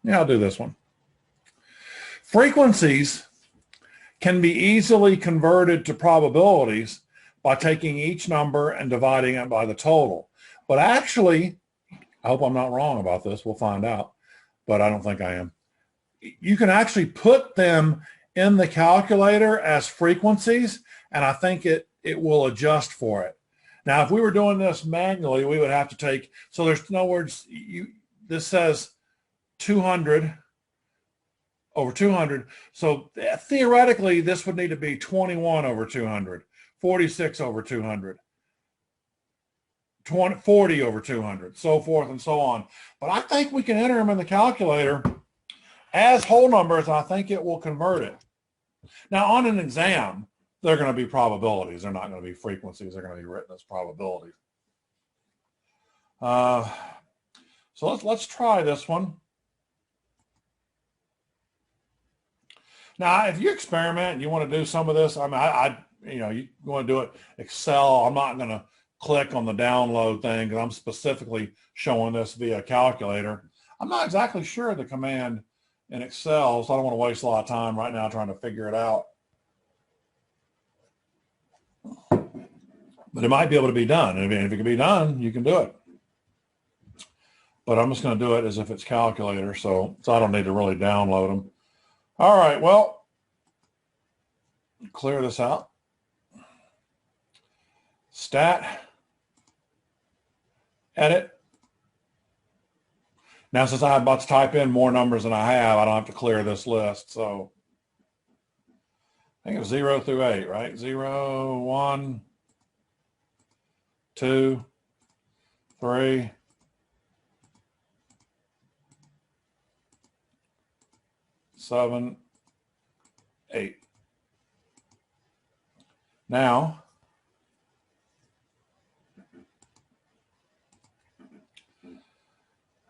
yeah, I'll do this one. Frequencies can be easily converted to probabilities by taking each number and dividing it by the total. But actually, I hope I'm not wrong about this. We'll find out, but I don't think I am. You can actually put them in the calculator as frequencies, and I think it will adjust for it. Now, if we were doing this manually, we would have to take, so there's no words, this says 200 over 200. So theoretically, this would need to be 21 over 200, 46 over 200. 40 over 200, so forth and so on. But I think we can enter them in the calculator as whole numbers, and I think it will convert it. Now, on an exam, they're going to be probabilities. They're not going to be frequencies. They're going to be written as probabilities. So let's try this one. Now, if you experiment and you want to do some of this, I mean, you want to do it Excel. I'm not going to click on the download thing because I'm specifically showing this via calculator. I'm not exactly sure of the command in Excel, so I don't want to waste a lot of time right now trying to figure it out. But it might be able to be done. And if it can be done, you can do it. But I'm just going to do it as if it's calculator, so I don't need to really download them. All right, well, clear this out. Stat. Edit. Now, since I'm about to type in more numbers than I have, I don't have to clear this list. So I think it's 0 through 8, right? 0, 1, 2, 3, 7, 8. Now,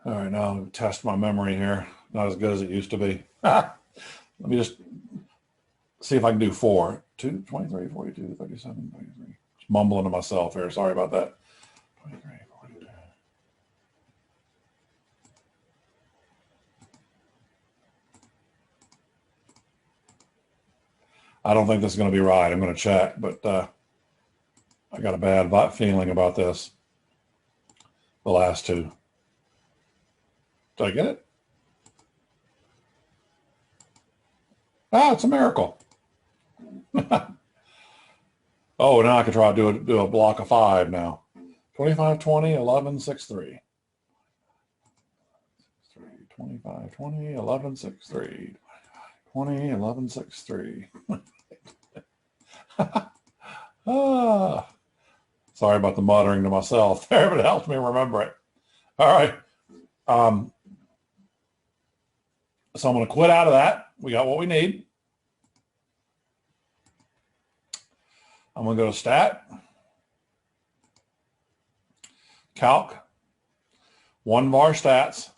all right, now I'll test my memory here. Not as good as it used to be. Let me just see if I can do 4. 2, 23, 42, 37, 33. Just mumbling to myself here. Sorry about that. 23, 42. I don't think this is going to be right. I'm going to check, but I got a bad feeling about this. The last two. Did I get it? Ah, it's a miracle. Oh, now I can try to do a block of 5 now. 25, 20, 11, 6, 3. 25, 20, 11, 6, 3. 201163. Sorry about the muttering to myself there, but it helps me remember it. All right. So I'm going to quit out of that. We got what we need. I'm going to go to Stat, Calc, 1var Stats.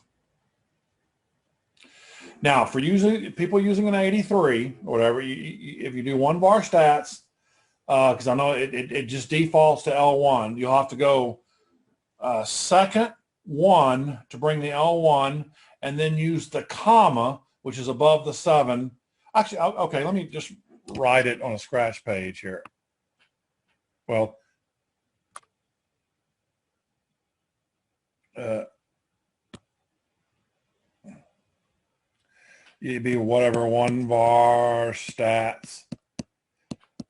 Now, for people using an 83 or whatever, if you do 1var Stats, because I know it just defaults to L1, you'll have to go second 1 to bring the L1, and then use the comma, which is above the 7. Actually, okay, let me just write it on a scratch page here. Well, it'd be whatever 1var Stats,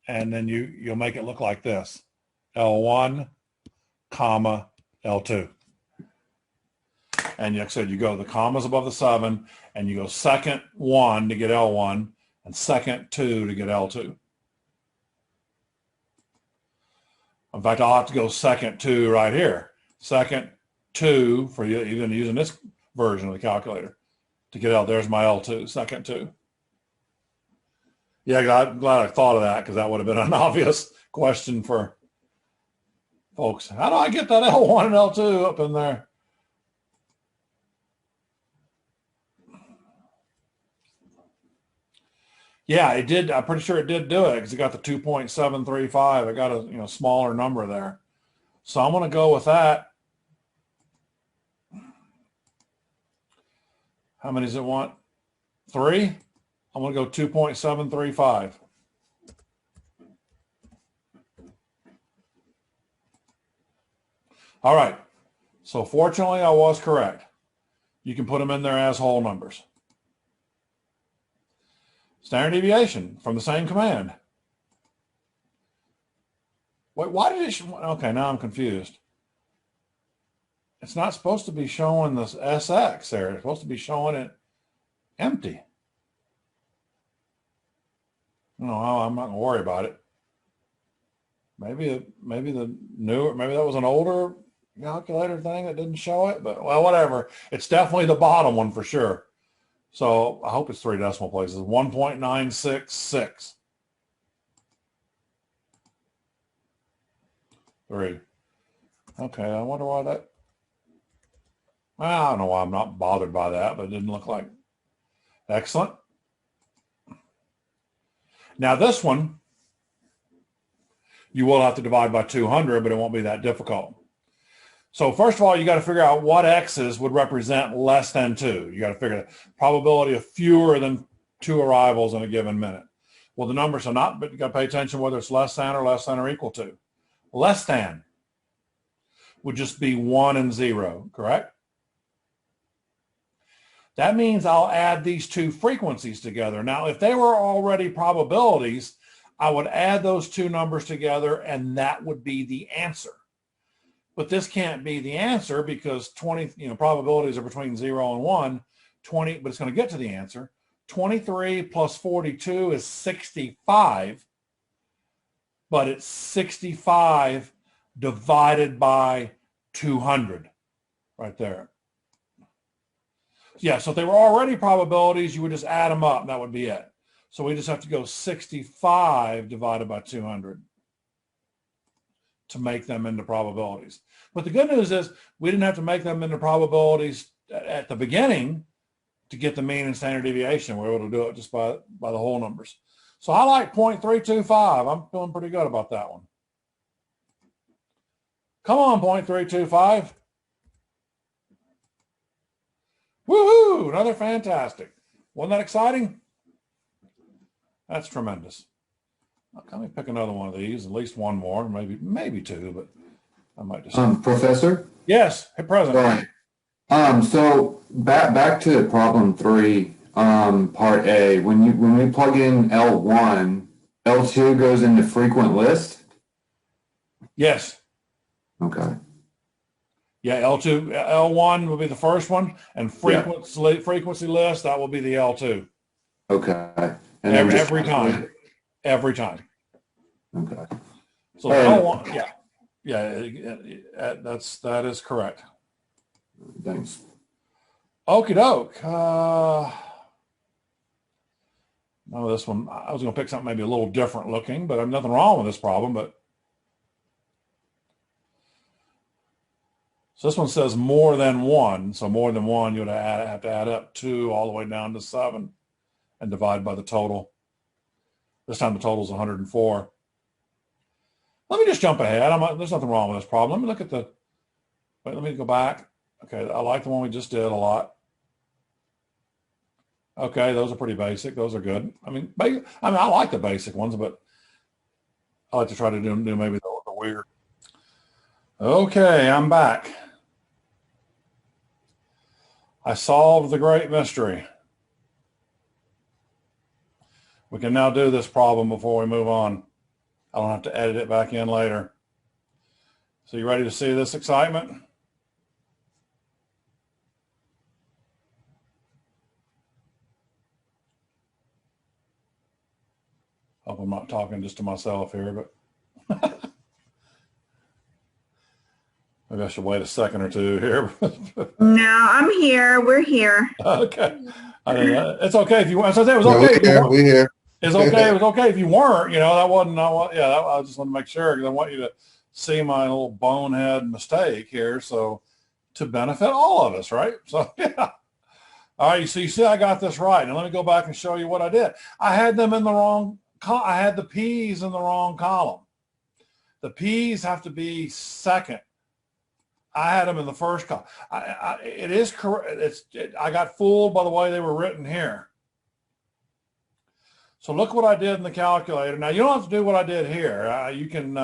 and then you'll make it look like this: L1, comma, L2. And like I said, you go the commas above the 7, and you go second 1 to get L1, and second 2 to get L2. In fact, I'll have to go second 2 right here. Second 2 for you, even using this version of the calculator to get L. There's my L2, second 2. Yeah, I'm glad I thought of that, because that would have been an obvious question for folks. How do I get that L1 and L2 up in there? Yeah, it did. I'm pretty sure it did do it, because it got the 2.735. It got a smaller number there. So I'm going to go with that. How many does it want? 3. I'm going to go 2.735. All right. So fortunately, I was correct. You can put them in there as whole numbers. Standard deviation from the same command. Wait, why did it? Okay, now I'm confused. It's not supposed to be showing this SX there. It's supposed to be showing it empty. No, I'm not going to worry about it. Maybe the newer, maybe that was an older calculator thing that didn't show it, but well, whatever. It's definitely the bottom one for sure. So I hope it's 3 decimal places. 1.966. 3. Okay, I wonder why that. Well, I don't know why I'm not bothered by that, but it didn't look like. Excellent. Now this one, you will have to divide by 200, but it won't be that difficult. So first of all, you got to figure out what x's would represent less than 2. You got to figure the probability of fewer than 2 arrivals in a given minute. Well, the numbers are not, but you got to pay attention whether it's less than or equal to. Less than would just be 1 and 0, correct? That means I'll add these two frequencies together. Now, if they were already probabilities, I would add those two numbers together, and that would be the answer. But this can't be the answer because 20, probabilities are between 0 and 1, 20, but it's going to get to the answer. 23 plus 42 is 65, but it's 65 divided by 200 right there. Yeah, so if they were already probabilities, you would just add them up, and that would be it. So we just have to go 65 divided by 200 to make them into probabilities. But the good news is we didn't have to make them into probabilities at the beginning to get the mean and standard deviation. We're able to do it just by the whole numbers. So I like 0.325. I'm feeling pretty good about that one. Come on, 0.325. Woohoo! Another fantastic. Wasn't that exciting? That's tremendous. Let me pick another one of these, at least one more, maybe two, but I might just. Professor? Yes, present. Right. So back to problem 3, part A. When we plug in L1, L2 goes into frequent list? Yes. Okay. Yeah, L1 will be the first one, and frequency list, that will be the L2. Okay. And then Every time. Every time. Okay. So L1, that is correct. Thanks. Okie doke. No, this one, I was going to pick something maybe a little different looking, but nothing wrong with this problem. But so this one says more than one. So more than one, you would have to add up 2 all the way down to 7 and divide by the total. This time the total is 104. Let me just jump ahead. There's nothing wrong with this problem. Let me look at let me go back. Okay, I like the one we just did a lot. Okay, those are pretty basic. Those are good. I mean, I like the basic ones, but I like to try to do maybe the weird. Okay, I'm back. I solved the great mystery. We can now do this problem before we move on. I don't have to edit it back in later. So you ready to see this excitement? Hope I'm not talking just to myself here, but maybe I should wait a second or two here. No, I'm here. We're here. Okay. It's okay if you want. So it was okay if you weren't. We're here. It's okay. It was okay if you weren't. That wasn't. I just want to make sure because I want you to see my little bonehead mistake here. So to benefit all of us, right? So yeah. All right. So you see, I got this right. Now let me go back and show you what I did. I had them in the wrong. I had the P's in the wrong column. The P's have to be second. I had them in the first column. It is correct. I got fooled by the way they were written here. So look what I did in the calculator. Now you don't have to do what I did here. You can.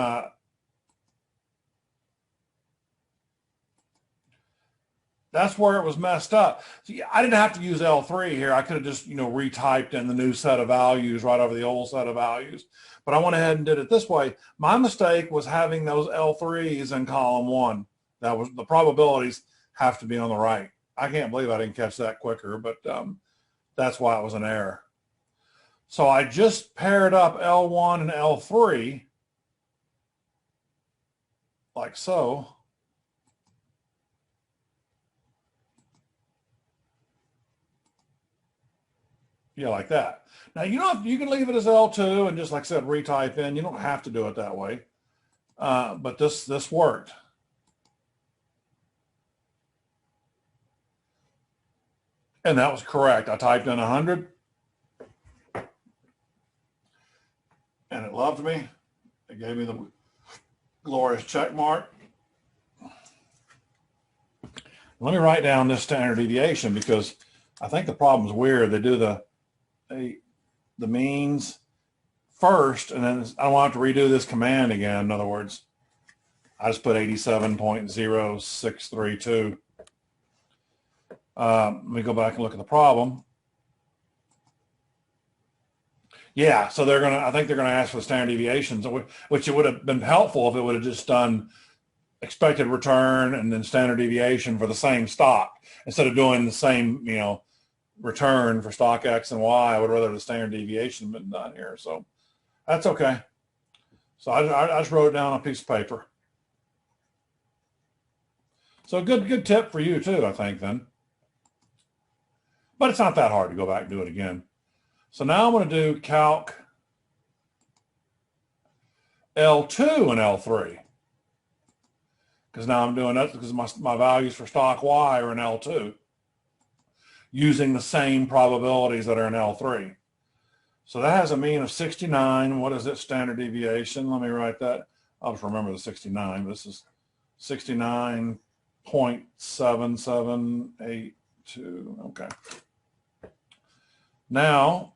That's where it was messed up. See, I didn't have to use L3 here. I could have just, retyped in the new set of values right over the old set of values. But I went ahead and did it this way. My mistake was having those L3s in column 1. That was the probabilities have to be on the right. I can't believe I didn't catch that quicker, but that's why it was an error. So I just paired up L1 and L3 like so. Yeah, like that. Now you can leave it as L2 and just like I said, retype in. You don't have to do it that way. But this worked. And that was correct. I typed in 100 and it loved me. It gave me the glorious check mark. Let me write down this standard deviation because I think the problem's weird. They do the means first, and then I don't want to have to redo this command again. In other words, I just put 87.0632. Let me go back and look at the problem. Yeah, so I think they're gonna ask for the standard deviations, which it would have been helpful if it would have just done expected return and then standard deviation for the same stock instead of doing the same, return for stock X and Y. I would rather the standard deviation been done here. So that's okay. So I just wrote it down on a piece of paper. So good tip for you too, I think then. But it's not that hard to go back and do it again. So now I'm going to do Calc L2 and L3. Because now I'm doing that because my values for stock Y are in L2 using the same probabilities that are in L3. So that has a mean of 69. What is its standard deviation? Let me write that. I'll just remember the 69. This is 69.7782. Okay. Now,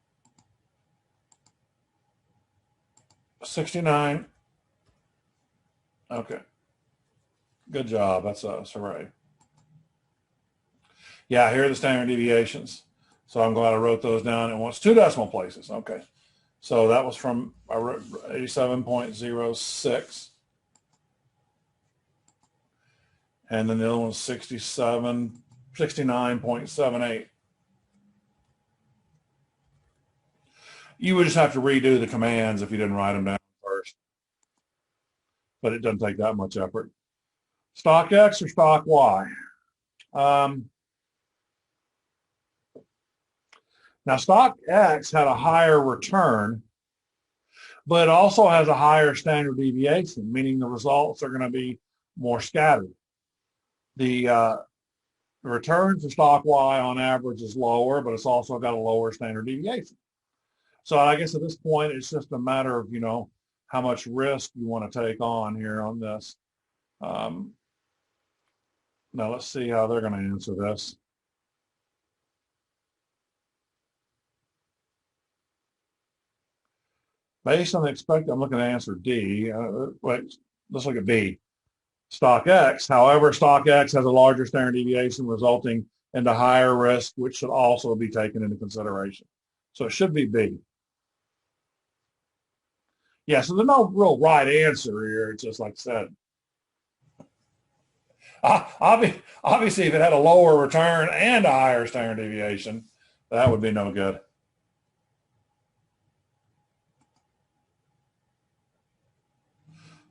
69. Okay. Good job. That's us. Hooray. Yeah, here are the standard deviations. So I'm glad I wrote those down. It wants 2 decimal places. Okay. So that was from, I wrote 87.06. And then the other one's 69.78. You would just have to redo the commands if you didn't write them down first. But it doesn't take that much effort. Stock X or stock Y? Now, stock X had a higher return, but it also has a higher standard deviation, meaning the results are going to be more scattered. The return for stock Y on average is lower, but it's also got a lower standard deviation. So I guess at this point, it's just a matter of, how much risk you want to take on here on this. Now let's see how they're going to answer this. Based on the expected, I'm looking at answer D. Wait, let's look at B. Stock X. However, stock X has a larger standard deviation resulting in the higher risk, which should also be taken into consideration. So it should be B. Yeah, so there's no real right answer here. It's just like I said. Obviously, if it had a lower return and a higher standard deviation, that would be no good.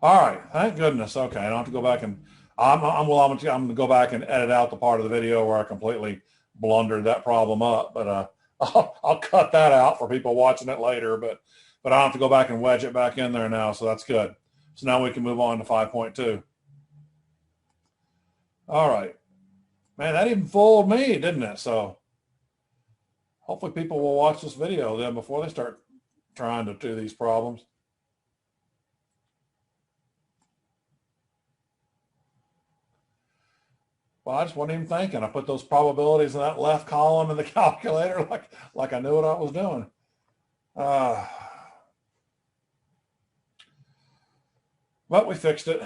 All right, thank goodness. Okay, I don't have to go back and I'm going to go back and edit out the part of the video where I completely blundered that problem up. But I'll cut that out for people watching it later. But I don't have to go back and wedge it back in there now, so that's good. So now we can move on to 5.2. All right, man, that even fooled me, didn't it? So hopefully people will watch this video then before they start trying to do these problems. Well, I just wasn't even thinking. I put those probabilities in that left column in the calculator like I knew what I was doing. But we fixed it.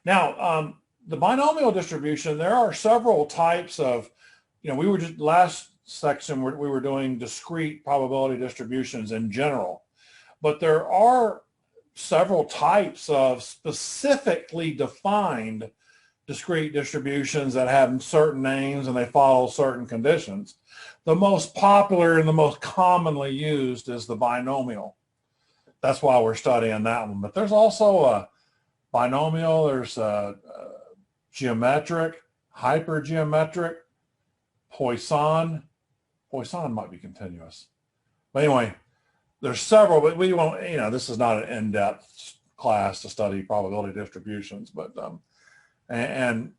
Now, the binomial distribution, there are several types of, we were just last section we were doing discrete probability distributions in general, but there are several types of specifically defined discrete distributions that have certain names and they follow certain conditions. The most popular and the most commonly used is the binomial. That's why we're studying that one. But there's also a binomial, there's a geometric, hypergeometric, Poisson. Poisson might be continuous. But anyway, there's several, but we won't, this is not an in-depth class to study probability distributions, but and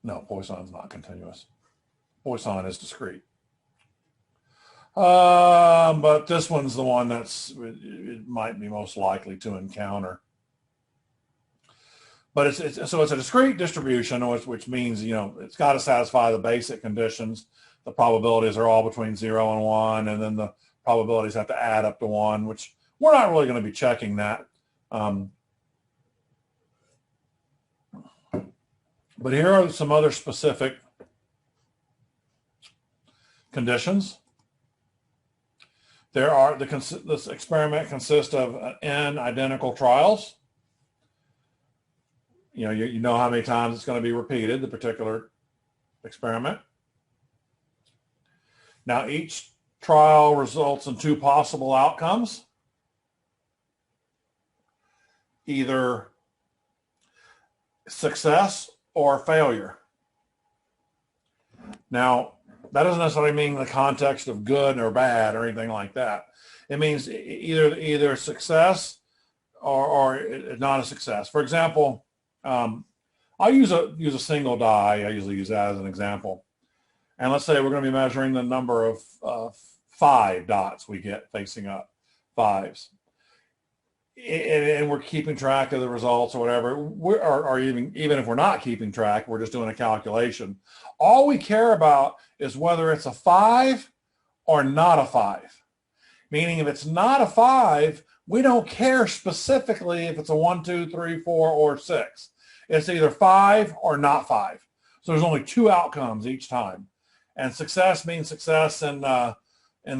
no, Poisson's not continuous. Poisson is discrete. But this one's the one it might be most likely to encounter. But it's a discrete distribution, which means, it's got to satisfy the basic conditions. The probabilities are all between 0 and 1, and then the probabilities have to add up to 1, which we're not really going to be checking that. But here are some other specific conditions. This experiment consists of n identical trials. You know how many times it's going to be repeated, the particular experiment. Now, each trial results in 2 possible outcomes. Either success or failure. Now, that doesn't necessarily mean the context of good or bad or anything like that. It means either success or not a success. For example, I'll use a single die. I usually use that as an example. And let's say we're going to be measuring the number of 5 dots we get facing up, 5s. And we're keeping track of the results or whatever, or even if we're not keeping track, we're just doing a calculation. All we care about is whether it's a 5 or not a 5. Meaning if it's not a 5, we don't care specifically if it's a 1, 2, 3, 4, or 6. It's either 5 or not 5. So there's only 2 outcomes each time. And success means success in the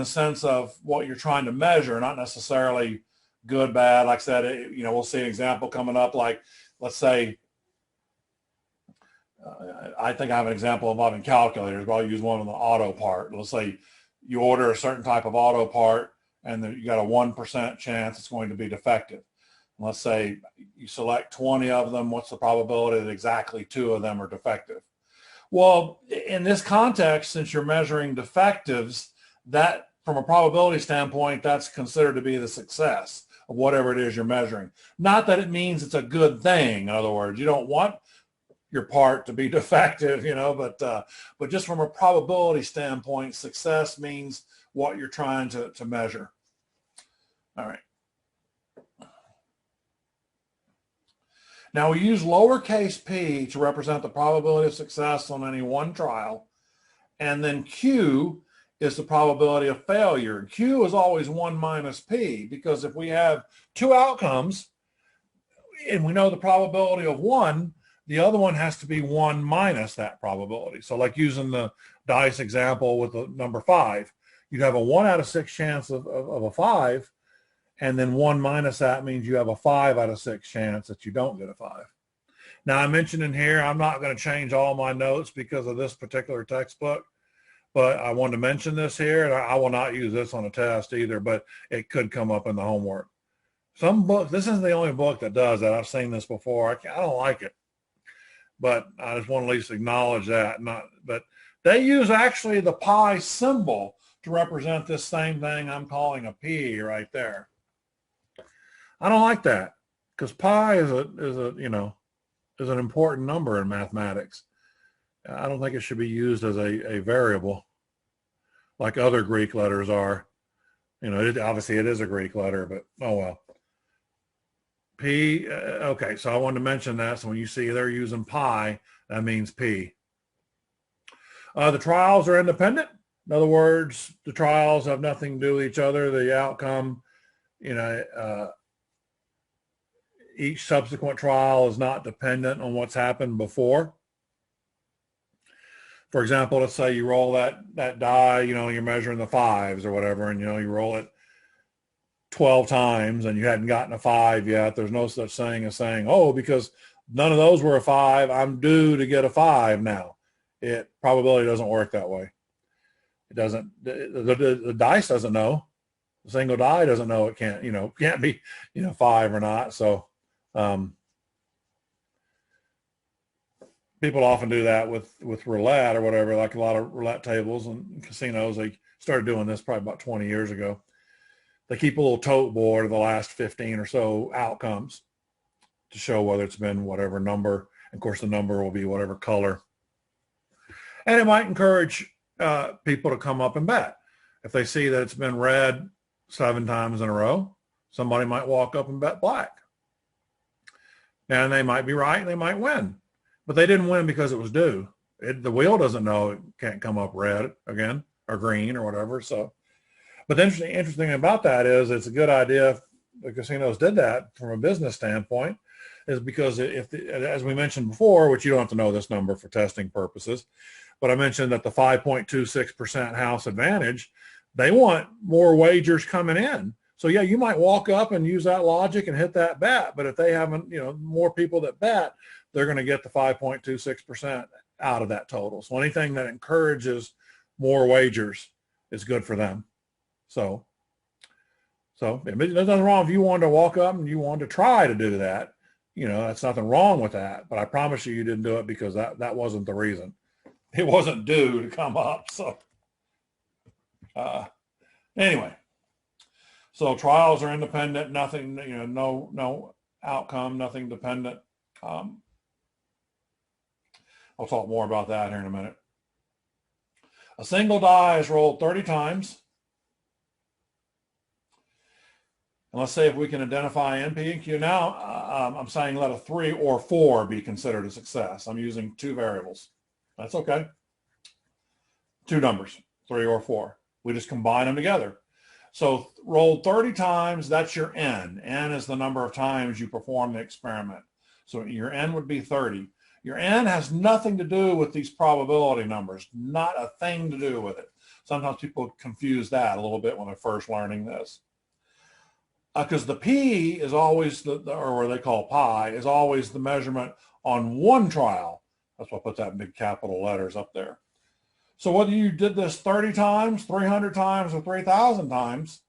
sense of what you're trying to measure, not necessarily good, bad. Like I said, we'll see an example coming up. Like, let's say I think I have an example involving calculators, but I'll use one on the auto part. Let's say you order a certain type of auto part and you got a 1% chance it's going to be defective. And let's say you select 20 of them. What's the probability that exactly 2 of them are defective? Well, in this context, since you're measuring defectives, that from a probability standpoint, that's considered to be the success of whatever it is you're measuring. Not that it means it's a good thing. In other words, you don't want your part to be defective, but just from a probability standpoint, success means what you're trying to measure. All right. Now we use lowercase p to represent the probability of success on any one trial, and then q is the probability of failure. Q is always 1 minus p, because if we have 2 outcomes and we know the probability of 1, the other one has to be 1 minus that probability. So like using the dice example with the number 5, you'd have a 1 out of 6 chance of a 5, and then 1 minus that means you have a 5 out of 6 chance that you don't get a 5. Now I mentioned in here, I'm not going to change all my notes because of this particular textbook, but I wanted to mention this here, and I will not use this on a test either, but it could come up in the homework. Some books, this isn't the only book that does that. I've seen this before. I don't like it, but I just want to at least acknowledge that. But they use actually the pi symbol to represent this same thing I'm calling a p right there. I don't like that, because pi is an important number in mathematics. I don't think it should be used as a variable like other Greek letters are. Obviously it is a Greek letter, but oh well. P, okay, so I wanted to mention that. So when you see they're using pi, that means p. The trials are independent. In other words, the trials have nothing to do with each other. The outcome, each subsequent trial is not dependent on what's happened before. For example, let's say you roll that die, you're measuring the 5s or whatever, and you roll it 12 times and you hadn't gotten a 5 yet. There's no such thing as saying, oh, because none of those were a 5, I'm due to get a 5 now. Probability doesn't work that way. It doesn't. The dice doesn't know. The single die doesn't know it can't be 5 or not. So people often do that with roulette or whatever, like a lot of roulette tables and casinos. They started doing this probably about 20 years ago. They keep a little tote board of the last 15 or so outcomes to show whether it's been whatever number. And of course, the number will be whatever color. And it might encourage people to come up and bet. If they see that it's been red 7 times in a row, somebody might walk up and bet black. And they might be right and they might win. But they didn't win because it was due. The wheel doesn't know it can't come up red again or green or whatever. So, but the interesting thing about that is it's a good idea if the casinos did that from a business standpoint, is because as we mentioned before, which you don't have to know this number for testing purposes, but I mentioned that the 5.26% house advantage, they want more wagers coming in. So yeah, you might walk up and use that logic and hit that bet, but if they haven't, more people that bet, they're going to get the 5.26% out of that total. So anything that encourages more wagers is good for them. So there's nothing wrong if you wanted to walk up and you wanted to try to do that. That's nothing wrong with that. But I promise you didn't do it because that wasn't the reason. It wasn't due to come up. So anyway, so trials are independent, nothing, no outcome, nothing dependent. I'll talk more about that here in a minute. A single die is rolled 30 times. And let's say if we can identify NP and Q now, I'm saying let a 3 or 4 be considered a success. I'm using 2 variables. That's okay. 2 numbers, 3 or 4. We just combine them together. So roll 30 times, that's your N. N is the number of times you perform the experiment. So your N would be 30. Your N has nothing to do with these probability numbers, not a thing to do with it. Sometimes people confuse that a little bit when they're first learning this. Because the P is always, or what they call pi, is always the measurement on one trial. That's why I put that in big capital letters up there. So whether you did this 30 times, 300 times, or 3,000 times,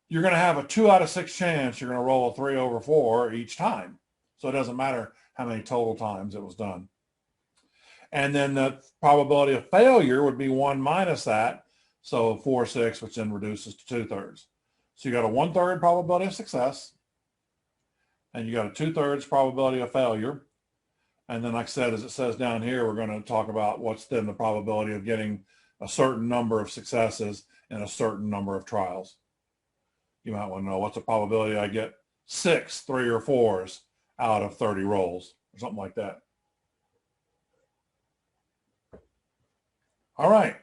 you're going to have a 2 out of 6 chance you're going to roll a 3 over 4 each time. So it doesn't matter how many total times it was done. And then the probability of failure would be 1 minus that. So 4/6, which then reduces to 2/3. So you got a 1/3 probability of success, and you got a 2/3 probability of failure. And then, like I said, as it says down here, we're going to talk about what's then the probability of getting a certain number of successes in a certain number of trials. You might want to know what's the probability I get 6 3 or 4s out of 30 rolls or something like that. All right.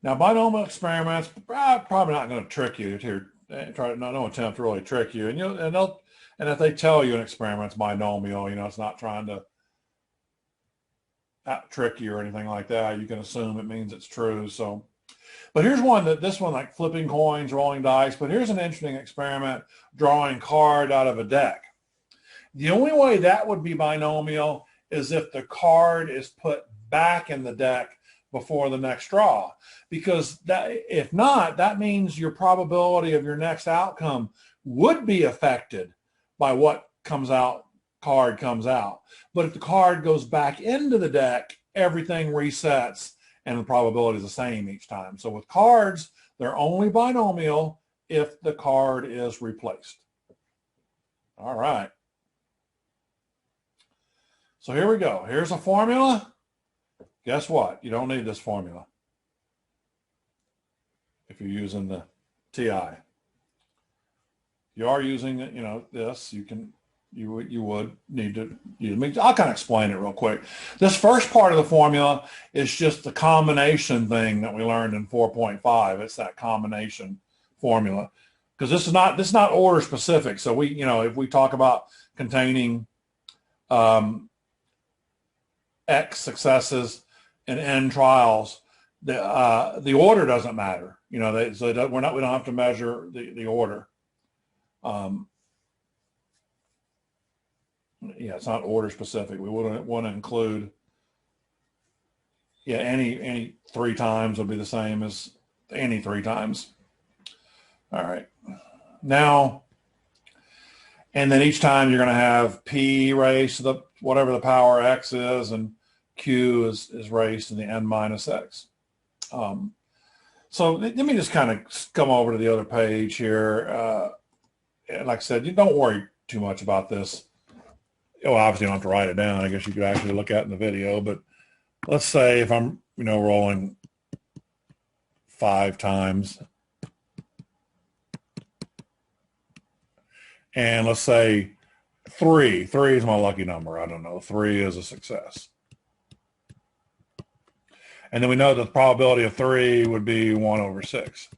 Now, binomial experiments probably not going to trick you here. No attempt to really trick you, and if they tell you an experiment's binomial, it's not trying to trick you or anything like that. You can assume it means it's true. So, but here's this one like flipping coins, rolling dice. But here's an interesting experiment: drawing card out of a deck. The only way that would be binomial is if the card is put back in the deck before the next draw, because if not, that means your probability of your next outcome would be affected by what card comes out. But if the card goes back into the deck, everything resets and the probability is the same each time. So with cards, they're only binomial if the card is replaced. All right. So here we go. Here's a formula. Guess what? You don't need this formula if you're using the TI. If you are using this, you would need to use me. I'll kind of explain it real quick. This first part of the formula is just the combination thing that we learned in 4.5. It's that combination formula, because this is not order specific. So if we talk about containing X successes and N trials, the order doesn't matter. We don't have to measure the order. It's not order specific. We wouldn't want to include. Any 3 times would be the same as any 3 times. All right. Now, and then each time you're going to have P raised to the whatever the power X is, and Q is raised to the N minus X. So let me just kind of come over to the other page here. Like I said, you don't worry too much about this. Well, obviously you don't have to write it down. I guess you could actually look at it in the video, but let's say if I'm, rolling 5 times, and let's say 3 is my lucky number. I don't know. 3 is a success. And then we know that the probability of 3 would be 1 over 6.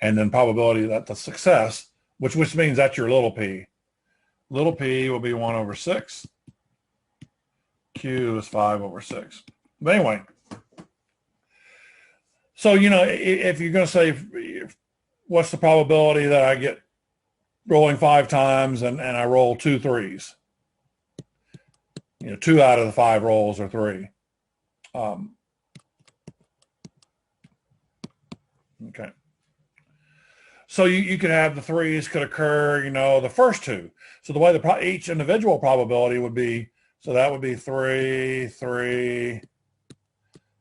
And then probability that the success, which means that's your little p. Little p will be 1 over 6. Q is 5 over 6. But anyway, so, if you're going to say, what's the probability that I get rolling 5 times and I roll 2 3s? 2 out of the 5 rolls are 3. Okay. So you could have the 3s could occur, the first 2. So the way each individual probability would be, so that would be 3, 3,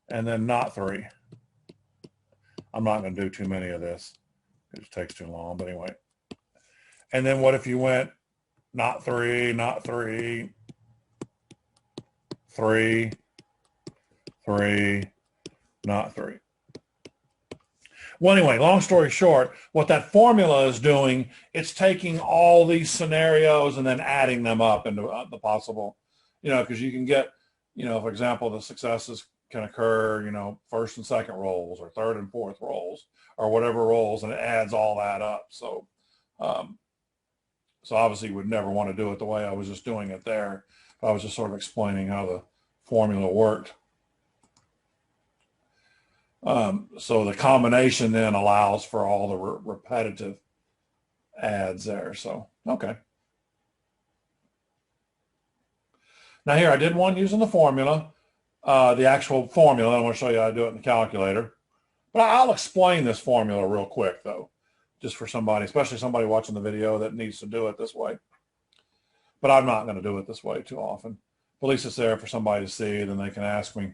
and then not 3. I'm not going to do too many of this. It just takes too long, but anyway. And then what if you went not 3, not 3, 3, 3, not 3. Well, anyway, long story short, what that formula is doing, it's taking all these scenarios and then adding them up into the possible, because you can get, for example, the successes can occur, first and second rolls or third and fourth rolls or whatever rolls, and it adds all that up. So, so obviously you would never want to do it the way I was just doing it there. I was just sort of explaining how the formula worked. So the combination then allows for all the repetitive adds there. So, okay. Now here, I did one using the formula, the actual formula. I want to show you how to do it in the calculator. But I'll explain this formula real quick, though, just for somebody, especially somebody watching the video that needs to do it this way. But I'm not going to do it this way too often. But at least it's there for somebody to see, and then they can ask me.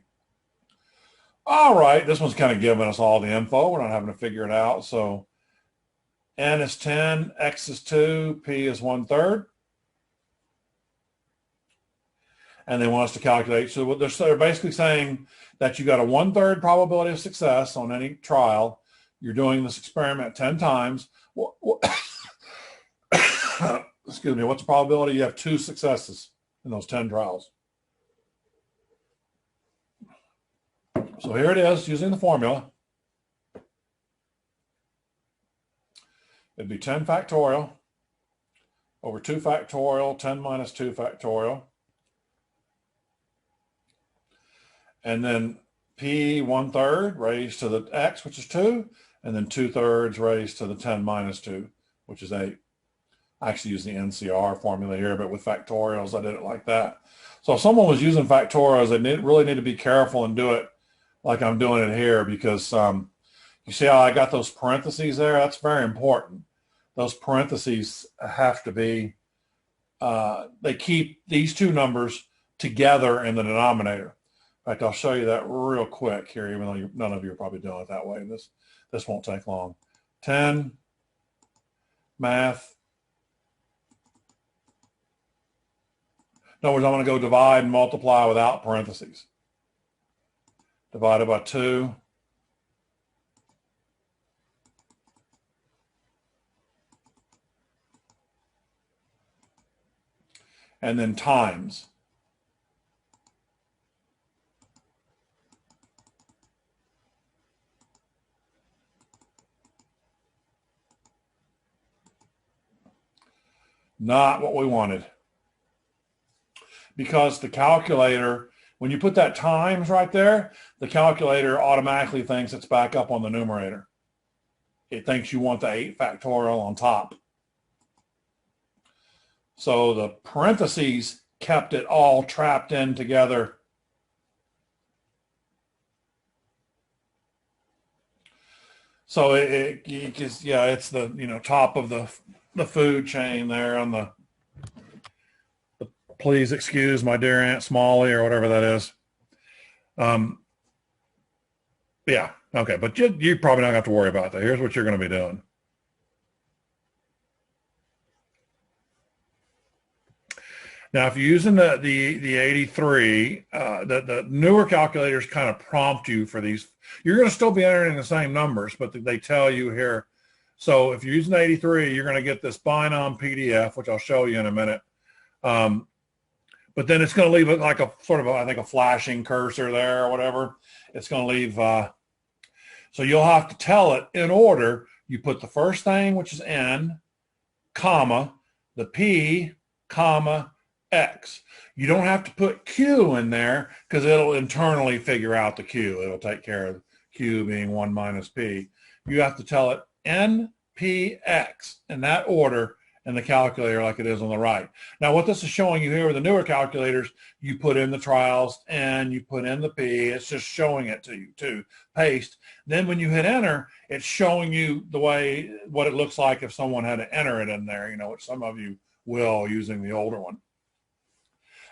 All right, this one's kind of giving us all the info. We're not having to figure it out. So n is 10, x is 2, p is 1/3. And they want us to calculate. So what they're basically saying that you got a 1/3 probability of success on any trial. You're doing this experiment 10 times. Excuse me, what's the probability you have 2 successes in those 10 trials? So here it is using the formula. It'd be 10 factorial over 2 factorial, 10 minus 2 factorial. And then p 1/3 raised to the x, which is 2, and then 2/3 raised to the 10 minus 2, which is 8. I actually use the NCR formula here, but with factorials, I did it like that. So if someone was using factorials, they really need to be careful and do it like I'm doing it here, because you see how I got those parentheses there? That's very important. Those parentheses have to be, they keep these two numbers together in the denominator. In fact, I'll show you that real quick here, even though none of you are probably doing it that way. This won't take long. 10 math. In other words, I'm going to go divide and multiply without parentheses. Divided by 2. And then times. Not what we wanted. Because the calculator, when you put that times right there, the calculator automatically thinks it's back up on the numerator. It thinks you want the 8 factorial on top. So the parentheses kept it all trapped in together. So it's the top of the food chain there on the please excuse my dear Aunt Smalley or whatever that is. Yeah, okay, but you probably don't have to worry about that. Here's what you're going to be doing. Now, if you're using the 83, the newer calculators kind of prompt you for these. You're going to still be entering the same numbers, but they tell you here. So if you're using 83, you're going to get this Binomial PDF, which I'll show you in a minute. But then it's going to leave it like a sort of, I think, a flashing cursor there or whatever. It's going to leave. So you'll have to tell it in order. You put the first thing, which is n, comma, the p, comma, x. You don't have to put q in there because it'll internally figure out the q. It'll take care of q being 1 minus p. You have to tell it n, p, x in that order in the calculator like it is on the right. Now, what this is showing you here with the newer calculators, you put in the trials and you put in the p. It's just showing it to you to paste. Then when you hit enter, it's showing you what it looks like if someone had to enter it in there, which some of you will using the older one.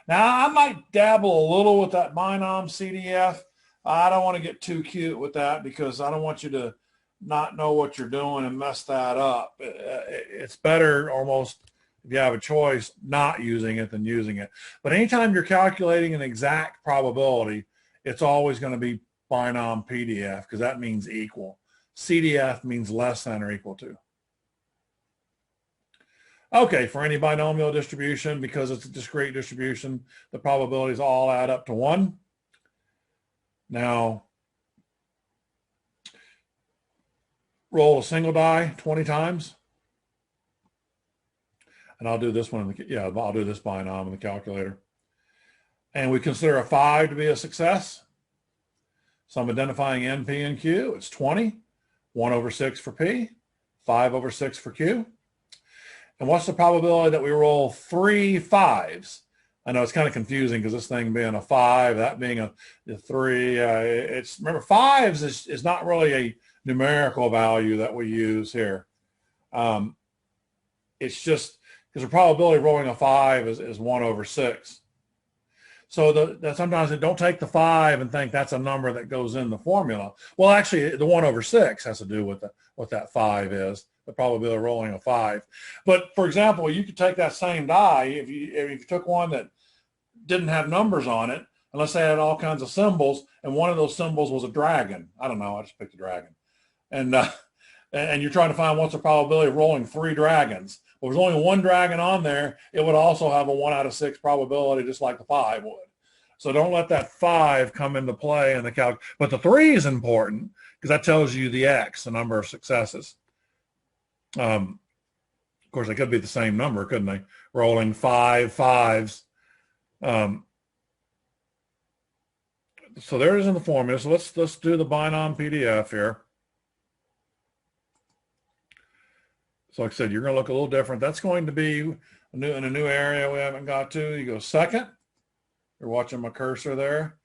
Now, I might dabble a little with that Binomial CDF. I don't want to get too cute with that because I don't want you to not know what you're doing and mess that up. It's better almost, if you have a choice, not using it than using it. But anytime you're calculating an exact probability, it's always going to be Binomial PDF because that means equal. CDF means less than or equal to. Okay, for any binomial distribution, because it's a discrete distribution, the probabilities all add up to 1. Now, roll a single die 20 times. And I'll do this one, I'll do this binomial in the calculator. And we consider a 5 to be a success. So I'm identifying n, p, and q. It's 20, 1 over 6 for p, 5 over 6 for q. And what's the probability that we roll 3 5s? I know it's kind of confusing because this thing being a 5, that being a 3. It's, remember, 5s is not really a numerical value that we use here. It's just because the probability of rolling a 5 is 1 over 6. So that sometimes they don't take the 5 and think that's a number that goes in the formula. Well, actually, the 1 over 6 has to do with what that 5 is, the probability of rolling a 5. But for example, you could take that same die if you took one that didn't have numbers on it, and let's say it had all kinds of symbols, and one of those symbols was a dragon. I don't know. I just picked a dragon, and you're trying to find what's the probability of rolling 3 dragons. Well, there's only 1 dragon on there. It would also have a 1 out of 6 probability, just like the 5 would. So don't let that 5 come into play in the calc. But the 3 is important because that tells you the X, the number of successes. Of course, they could be the same number, couldn't they? Rolling 5 5s. So there it is in the formula. So let's do the Binom PDF here. So like I said, you're going to look a little different. That's going to be in a new area we haven't got to. You go second. You're watching my cursor there.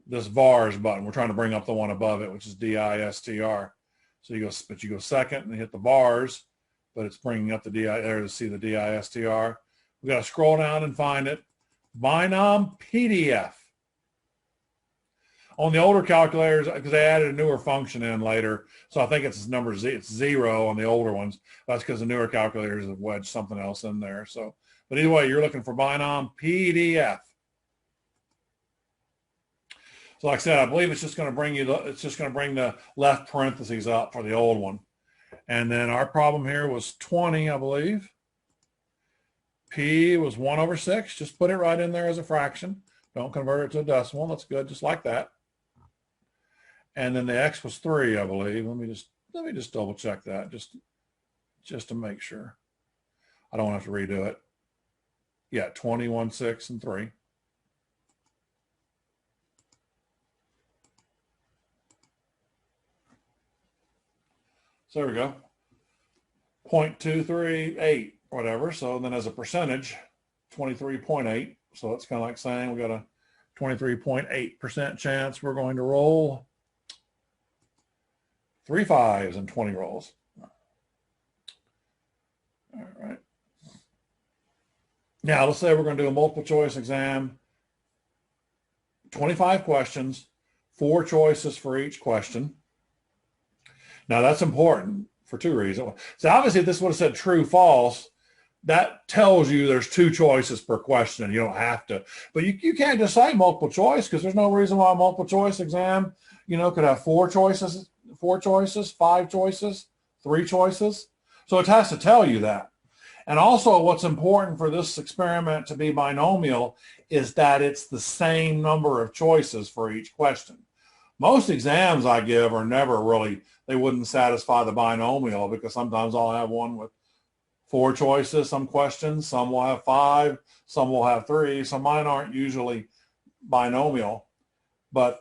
This vars button. We're trying to bring up the one above it, which is DISTR. So you go second and hit the vars, but it's bringing up the DI there to see the DISTR. We got to scroll down and find it. Binom PDF. On the older calculators, because they added a newer function in later, so I think it's number it's 0 on the older ones. That's because the newer calculators have wedged something else in there. So, but either way, you're looking for Binom PDF. So, like I said, I believe it's just going to bring the left parentheses up for the old one, and then our problem here was 20, I believe. P was 1 over 6. Just put it right in there as a fraction. Don't convert it to a decimal. That's good, just like that. And then the X was 3, I believe. Let me just double check that just to make sure. I don't have to redo it. Yeah, 21, 6, and 3. So there we go. 0.238, whatever. So then as a percentage, 23.8. So it's kind of like saying we got a 23.8% chance we're going to roll 3 5s and 20 rolls. All right. Now let's say we're going to do a multiple choice exam. 25 questions, 4 choices for each question. Now that's important for 2 reasons. So obviously if this would have said true, false, that tells you there's 2 choices per question. You don't have to, but you can't just say multiple choice because there's no reason why a multiple choice exam, could have 4 choices, 5 choices, 3 choices. So it has to tell you that. And also what's important for this experiment to be binomial is that it's the same number of choices for each question. Most exams I give are never really, they wouldn't satisfy the binomial because sometimes I'll have one with 4 choices, some questions, some will have 5, some will have 3. So mine aren't usually binomial, but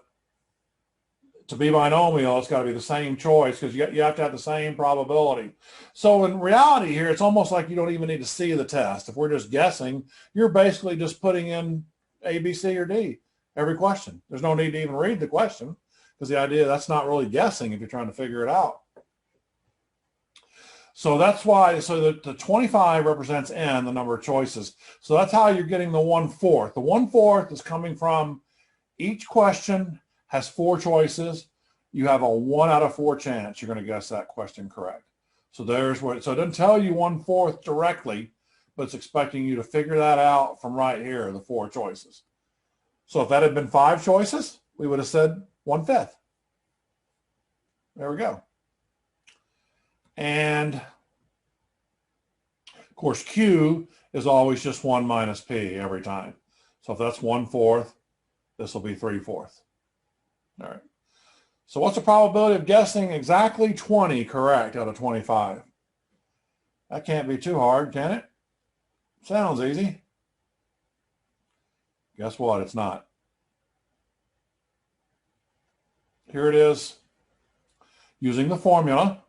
to be binomial, it's got to be the same choice because you have to have the same probability. So in reality here, it's almost like you don't even need to see the test. If we're just guessing, you're basically just putting in A, B, C, or D every question. There's no need to even read the question because the idea that's not really guessing if you're trying to figure it out. So that's why, so the 25 represents n, the number of choices. So that's how you're getting the 1/4. The 1/4 is coming from each question has 4 choices. You have a 1 out of 4 chance you're going to guess that question correct. So there's what, so it doesn't tell you 1/4 directly, but it's expecting you to figure that out from right here, the 4 choices. So if that had been 5 choices, we would have said 1/5. There we go. And of course, Q is always just 1 minus P every time. So if that's 1/4, this will be 3/4. All right. So what's the probability of guessing exactly 20 correct out of 25? That can't be too hard, can it? Sounds easy. Guess what? It's not. Here it is using the formula.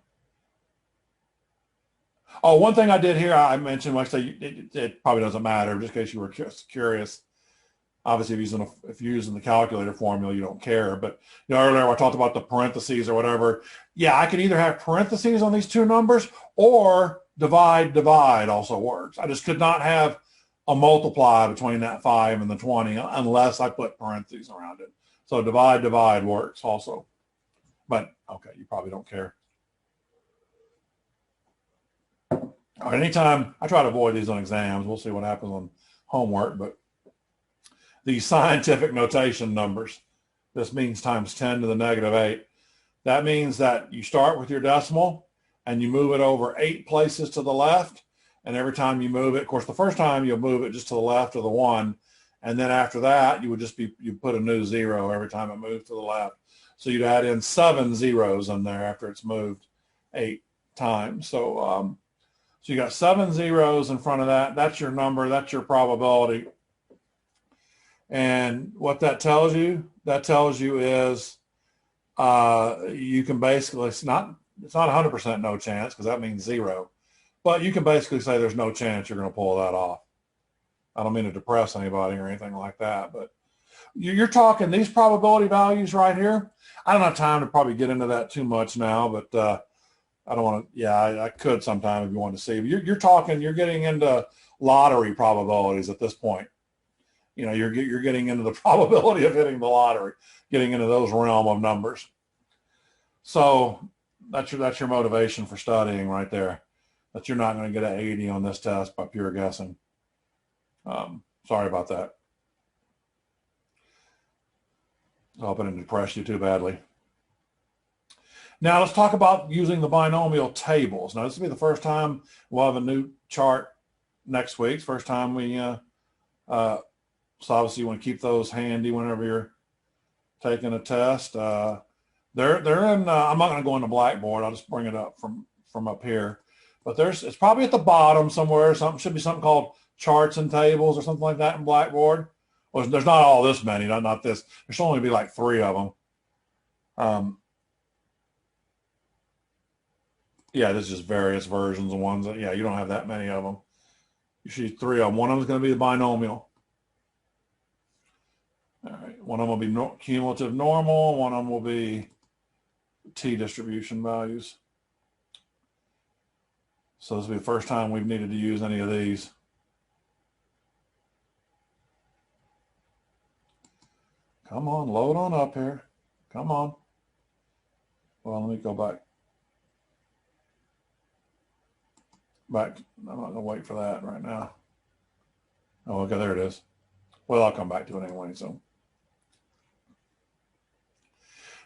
Oh, one thing I did here, I mentioned, like I say, it probably doesn't matter, just in case you were curious. Obviously, if you're using the calculator formula, you don't care. But earlier I talked about the parentheses or whatever. Yeah, I could either have parentheses on these two numbers or divide also works. I just could not have a multiply between that 5 and the 20 unless I put parentheses around it. So divide works also. But okay, you probably don't care. All right, anytime I try to avoid these on exams, we'll see what happens on homework, but these scientific notation numbers, this means times 10 to the negative 8. That means that you start with your decimal and you move it over 8 places to the left. And every time you move it, of course, the first time you'll move it just to the left of the 1. And then after that, you put a new 0 every time it moves to the left. So you'd add in 7 zeros in there after it's moved 8 times. So you got 7 zeros in front of that. That's your number. That's your probability. And what that tells you is you can basically, it's not 100% no chance because that means 0. But you can basically say there's no chance you're going to pull that off. I don't mean to depress anybody or anything like that, but you're talking these probability values right here. I don't have time to probably get into that too much now, but I don't want to, yeah, I could sometime if you want to see. But you're getting into lottery probabilities at this point. You're getting into the probability of hitting the lottery, getting into those realm of numbers. So that's your motivation for studying right there, that you're not going to get an 80 on this test by pure guessing. Sorry about that. I hope I didn't depress you too badly. Now let's talk about using the binomial tables. Now this will be the first time we'll have a new chart next week. It's the first time we so obviously you want to keep those handy whenever you're taking a test. They're in, I'm not going to go into Blackboard. I'll just bring it up from up here. But it's probably at the bottom somewhere. Should be something called charts and tables or something like that in Blackboard. Well, there's not all this many, not this. There should only be like 3 of them. Yeah, this is just various versions of ones. Yeah, you don't have that many of them. You see 3 of them. One of them is going to be the binomial. All right, one of them will be cumulative normal. One of them will be t-distribution values. So this will be the first time we've needed to use any of these. Come on, load on up here. Come on. Well, let me go back. I'm not going to wait for that right now. Oh, okay, there it is. Well, I'll come back to it anyway. So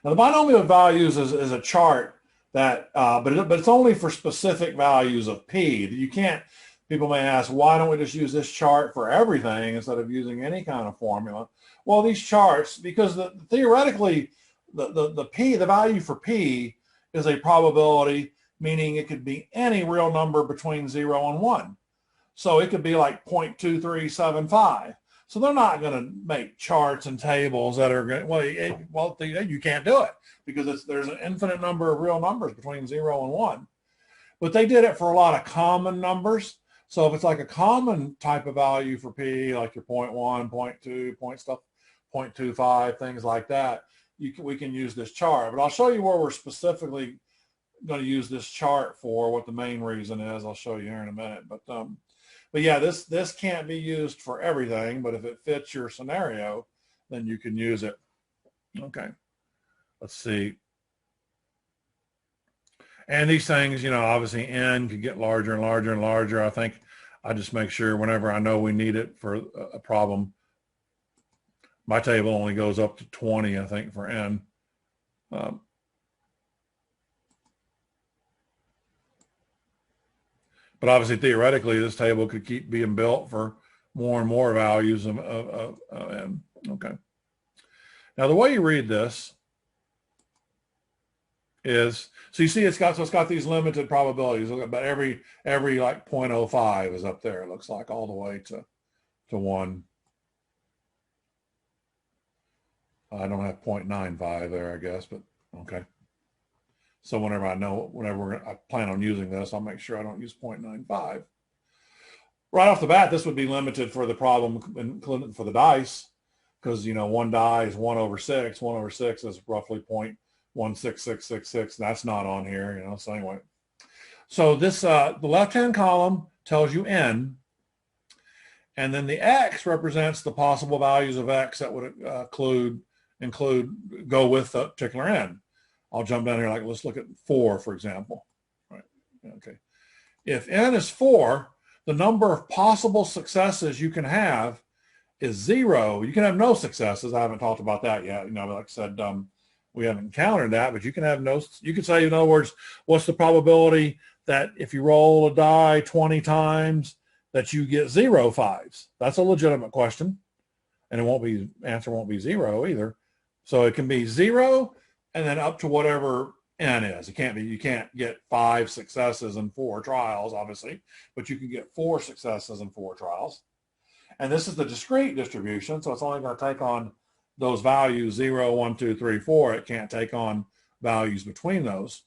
now the binomial values is a chart that, but it's only for specific values of p. You can't. People may ask, why don't we just use this chart for everything instead of using any kind of formula? Well, these charts, because theoretically, the value for p is a probability, meaning it could be any real number between 0 and 1. So it could be like 0.2375. So they're not going to make charts and tables that are going to, you can't do it because there's an infinite number of real numbers between 0 and 1. But they did it for a lot of common numbers. So if it's like a common type of value for p, like your 0.1, 0.2, 0.25, things like that, we can use this chart. But I'll show you where we're specifically going to use this chart for, what the main reason is. I'll show you here in a minute. But yeah, this can't be used for everything, but if it fits your scenario, then you can use it. Okay, let's see. And these things, obviously n could get larger and larger and larger. I think I just make sure whenever I know we need it for a problem, my table only goes up to 20, I think, for n. But obviously, theoretically, this table could keep being built for more and more values of n. Okay. Now, the way you read this is, so you see it's got these limited probabilities, but every like 0.05 is up there, it looks like, all the way to 1. I don't have 0.95 there, I guess, but okay. So whenever I plan on using this, I'll make sure I don't use 0.95. Right off the bat, this would be limited for the problem, including for the dice, because, you know, one die is 1 over 6. 1 over 6 is roughly 0.16666. That's not on here, you know, so anyway. So this, the left-hand column tells you n, and then the x represents the possible values of x that would go with the particular n. I'll jump down here, like, let's look at 4, for example. Right. Okay. If n is 4, the number of possible successes you can have is 0. You can have no successes. I haven't talked about that yet. You know, like I said, we haven't encountered that, but you can have no, you could say, in other words, what's the probability that if you roll a die 20 times that you get 0 5s? That's a legitimate question. And it won't be, answer won't be 0 either. So it can be 0 and then up to whatever n is. It can't be, you can't get 5 successes in 4 trials, obviously, but you can get 4 successes in 4 trials. And this is the discrete distribution, so it's only going to take on those values 0, 1, 2, 3, 4. It can't take on values between those.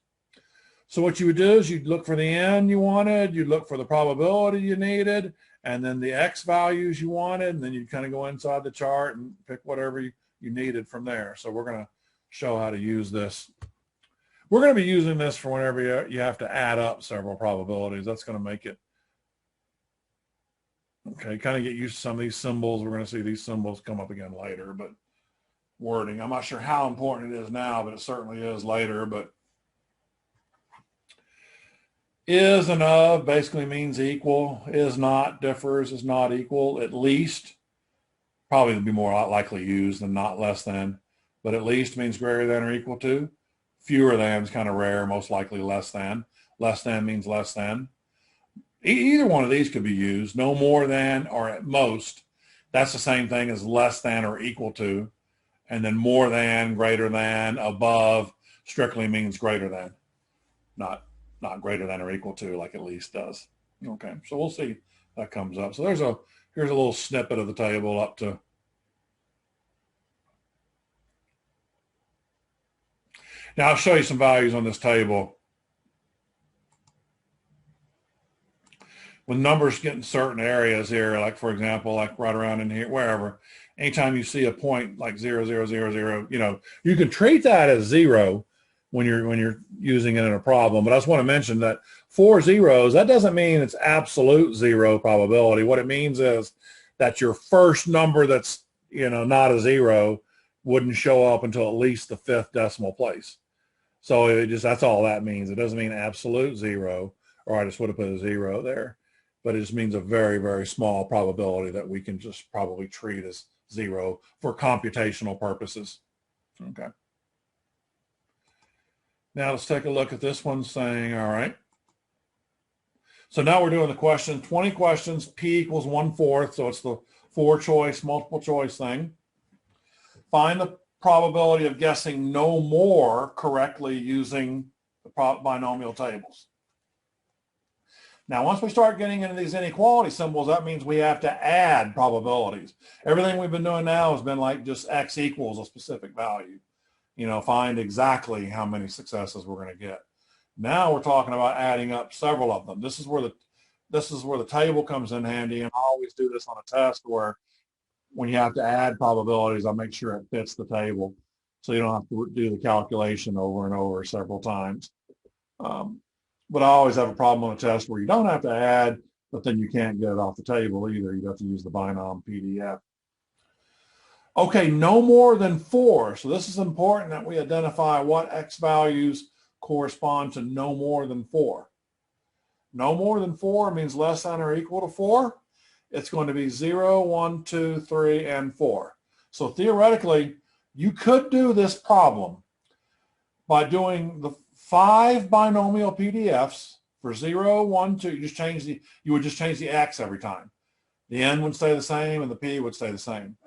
So what you would do is you'd look for the n you wanted, you'd look for the probability you needed, and then the x values you wanted, and then you'd kind of go inside the chart and pick whatever you needed from there. So we're going to show how to use this. We're going to be using this for whenever you have to add up several probabilities. That's going to make it, okay, kind of get used to some of these symbols. We're going to see these symbols come up again later, but wording, I'm not sure how important it is now, but it certainly is later. But is and of basically means equal. Is not differs, is not equal. At least, probably would be more likely used than not less than, but at least means greater than or equal to. Fewer than is kind of rare, most likely less than. Less than means less than. Either one of these could be used. No more than or at most. That's the same thing as less than or equal to. And then more than, greater than, above strictly means greater than. Not greater than or equal to like at least does. Okay, so we'll see if that comes up. So here's a little snippet of the table up to. Now I'll show you some values on this table. With numbers getting certain areas here, like for example, like right around in here, wherever, anytime you see a point like 0, 0, 0, 0, you know, you can treat that as 0 when you're using it in a problem. But I just want to mention that 4 zeros, that doesn't mean it's absolute 0 probability. What it means is that your first number that's, you know, not a 0 wouldn't show up until at least the 5th decimal place. So it just, that's all that means. It doesn't mean absolute 0, or I just would have put a 0 there, but it just means a very, very small probability that we can just probably treat as 0 for computational purposes. Okay. Now let's take a look at this one saying, all right. So now we're doing the question, 20 questions, P equals 1/4. So it's the 4 choice, multiple choice thing. Find the probability of guessing no more correctly using the binomial tables. Now, once we start getting into these inequality symbols, that means we have to add probabilities. Everything we've been doing now has been like just x equals a specific value. You know, find exactly how many successes we're going to get. Now we're talking about adding up several of them. This is where the table comes in handy, and I always do this on a test where when you have to add probabilities, I make sure it fits the table, so you don't have to do the calculation over and over several times. But I always have a problem on a test where you don't have to add, but then you can't get it off the table either. You have to use the binom PDF. Okay, no more than 4. So this is important that we identify what x values correspond to no more than 4. No more than 4 means less than or equal to 4. It's going to be 0, 1, 2, 3, and 4. So theoretically, you could do this problem by doing the 5 binomial PDFs for 0, 1, 2. You would just change the x every time. The n would stay the same and the p would stay the same.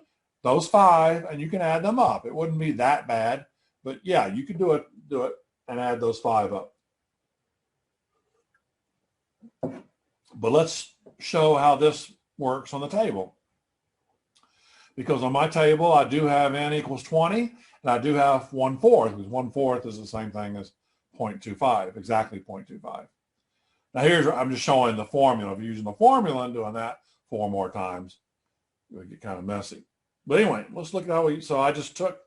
Those 5, and you can add them up. It wouldn't be that bad, but yeah, you could do it and add those 5 up. But let's show how this works on the table. Because on my table, I do have n equals 20, and I do have 1/4, because 1/4 is the same thing as 0.25, exactly 0.25. Now I'm just showing the formula. If you're using the formula and doing that 4 more times, it would get kind of messy. But anyway, let's look at how so I just took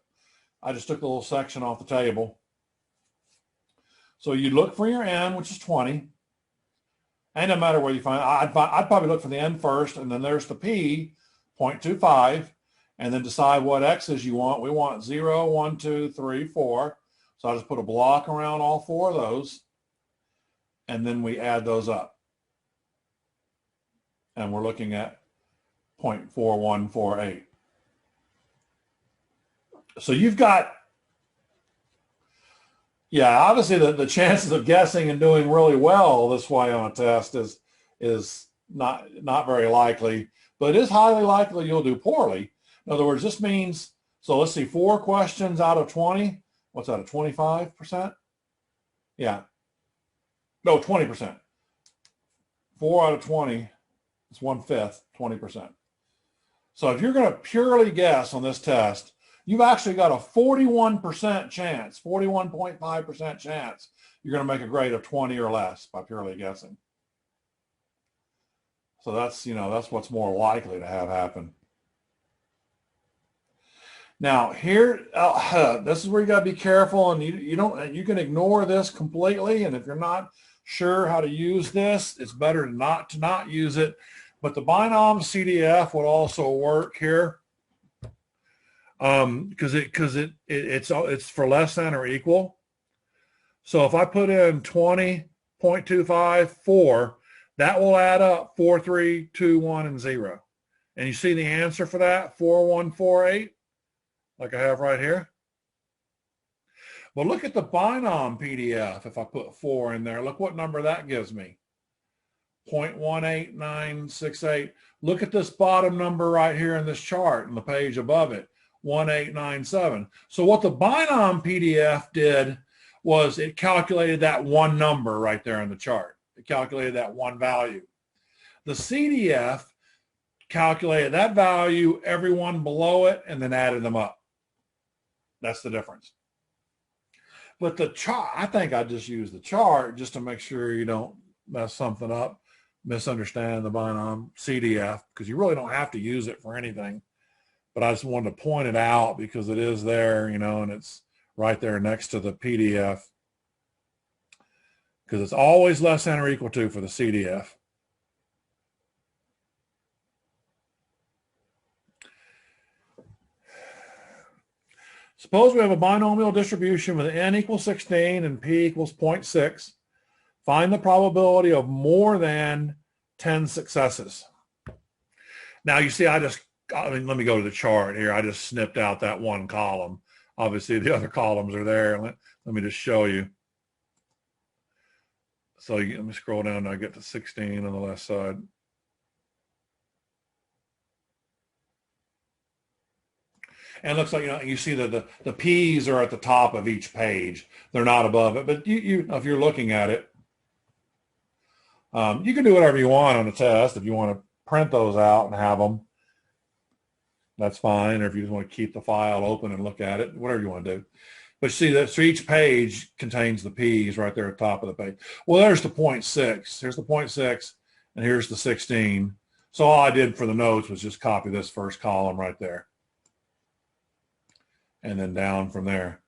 the little section off the table. So you look for your n, which is 20. And no matter where you find it, I'd probably look for the n first, and then there's the p, 0.25, and then decide what x's you want. We want 0, 1, 2, 3, 4. So I just put a block around all 4 of those, and then we add those up. And we're looking at 0.4148. So you've got, yeah, obviously the chances of guessing and doing really well this way on a test is not very likely, but it is highly likely you'll do poorly. In other words, this means, so let's see, 4 questions out of 20. What's that, a 25%? Yeah. No, 20%. 4 out of 20 is 1/5, 20%. So if you're going to purely guess on this test, you've actually got a 41% chance, 41.5% chance you're going to make a grade of 20 or less by purely guessing. So that's, that's what's more likely to have happen. Now here, this is where you got to be careful, and you can ignore this completely. And if you're not sure how to use this, it's better to not use it. But the binom CDF would also work here, because it's for less than or equal. So if I put in 20.254, that will add up 4, 3, 2, 1, and 0. And you see the answer for that, 4148, like I have right here. Well, look at the binom PDF. If I put 4 in there, look what number that gives me. 0.18968. Look at this bottom number right here in this chart and the page above it, 1897. So what the binom PDF did was it calculated that one number right there in the chart. It calculated that one value. The CDF calculated that value, every one below it, and then added them up. That's the difference. But the chart, I think I just use the chart just to make sure you don't mess something up, misunderstand the binom CDF, because you really don't have to use it for anything. But I just wanted to point it out because it is there, and it's right there next to the PDF, because it's always less than or equal to for the CDF. Suppose we have a binomial distribution with n equals 16 and p equals 0.6. Find the probability of more than 10 successes. Now you see, let me go to the chart here. I just snipped out that one column. Obviously the other columns are there. Let me just show you. So let me scroll down and I get to 16 on the left side. And it looks like, you see that the P's are at the top of each page. They're not above it, but if you're looking at it, you can do whatever you want on the test. If you want to print those out and have them, that's fine. Or if you just want to keep the file open and look at it, whatever you want to do. But see that, so each page contains the P's right there at the top of the page. Well, there's the 0.6. Here's the 0.6, and here's the 16. So all I did for the notes was just copy this first column right there, and then down from there.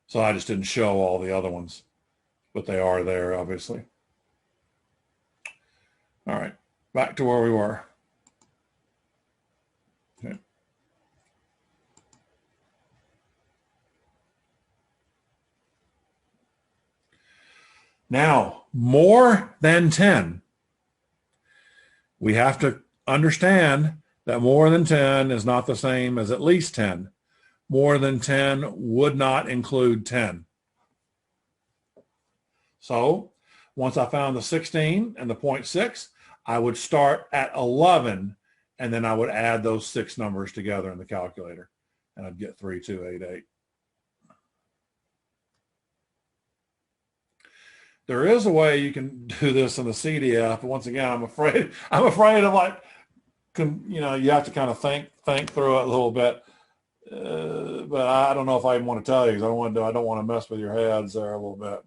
So I just didn't show all the other ones, but they are there, obviously. All right, back to where we were. Okay. Now, more than 10. We have to understand that more than 10 is not the same as at least 10. More than 10 would not include 10. So once I found the 16 and the 0.6, I would start at 11, and then I would add those 6 numbers together in the calculator, and I'd get 3288. There is a way you can do this in the CDF, but once again, I'm afraid of you have to kind of think through it a little bit. but I don't know if I even want to tell you because I don't want to mess with your heads there a little bit.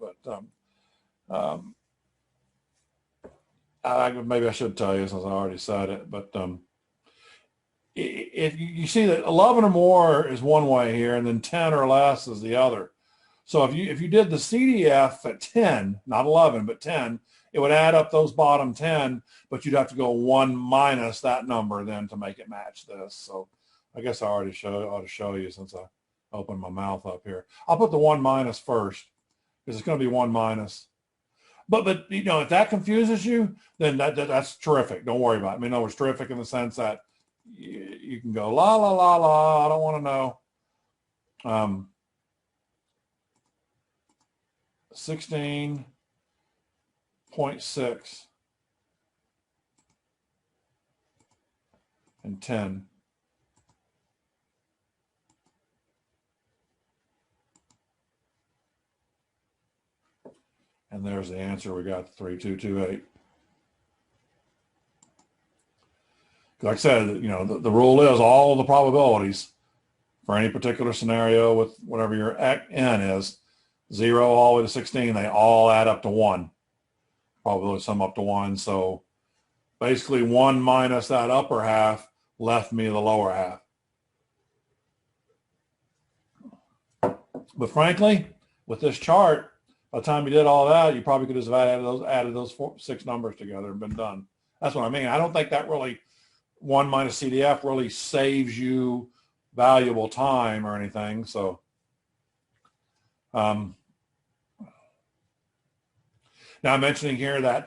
But maybe I should tell you since I already said it. But if you see that 11 or more is one way here, and then 10 or less is the other. So if you did the CDF at 10, not 11, but 10, it would add up those bottom 10, but you'd have to go 1 minus that number then to make it match this. So I guess I already ought to show you since I opened my mouth up here. I'll put the 1 minus first because it's going to be 1 minus. But you know, if that confuses you, then that's terrific. Don't worry about it. I mean, no, it's terrific in the sense that you can go la la la la. I don't want to know. 16.6 and 10. And there's the answer. We got 3228. Like I said, you know, the rule is all the probabilities for any particular scenario with whatever your n is, 0 all the way to 16, they all add up to 1. Probability sum up to 1. So basically 1 minus that upper half left me the lower half. But frankly, with this chart, by the time you did all that, you probably could have added those 6 numbers together and been done. That's what I mean. I don't think that really 1 minus CDF really saves you valuable time or anything. So now I'm mentioning here that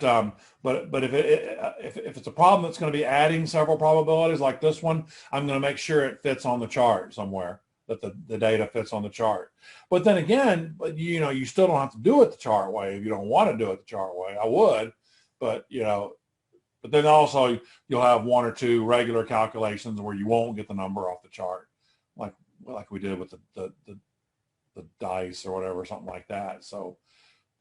but if it's a problem that's going to be adding several probabilities like this one, I'm going to make sure it fits on the chart somewhere, that the data fits on the chart. But then again, you know, you still don't have to do it the chart way if you don't want to do it the chart way. I would, but you know, but then also you'll have 1 or 2 regular calculations where you won't get the number off the chart, like we did with the dice or whatever, something like that. So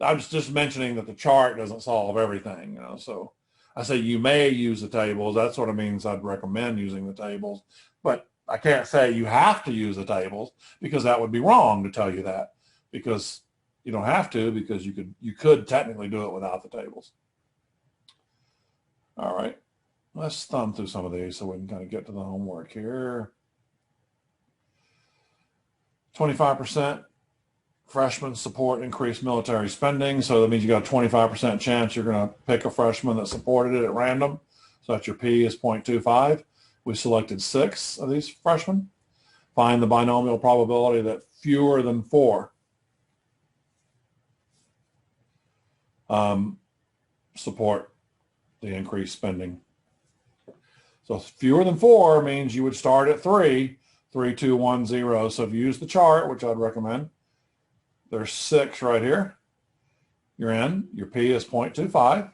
I was just mentioning that the chart doesn't solve everything, you know. So I say you may use the tables. That sort of means I'd recommend using the tables, but I can't say you have to use the tables because that would be wrong to tell you that, because you don't have to, because you could technically do it without the tables. All right, let's thumb through some of these so we can kind of get to the homework here. 25% freshmen support increased military spending. So that means you got a 25% chance you're going to pick a freshman that supported it at random. So that's your P is 0.25. We selected 6 of these freshmen. Find the binomial probability that fewer than 4 support the increased spending. So fewer than 4 means you would start at 3, 3, 2, 1, 0. So if you use the chart, which I'd recommend, there's 6 right here. You're in. Your P is 0.25.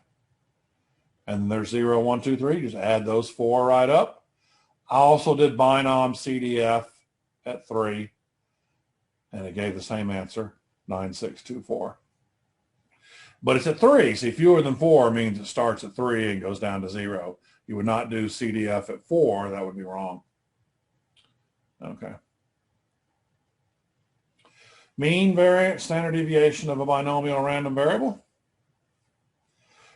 And there's 0, 1, 2, 3. Just add those 4 right up. I also did binom CDF at 3. And it gave the same answer, 9624. But it's at 3. See, fewer than 4 means it starts at 3 and goes down to 0. You would not do CDF at 4. That would be wrong. Okay. Mean, variance, standard deviation of a binomial random variable.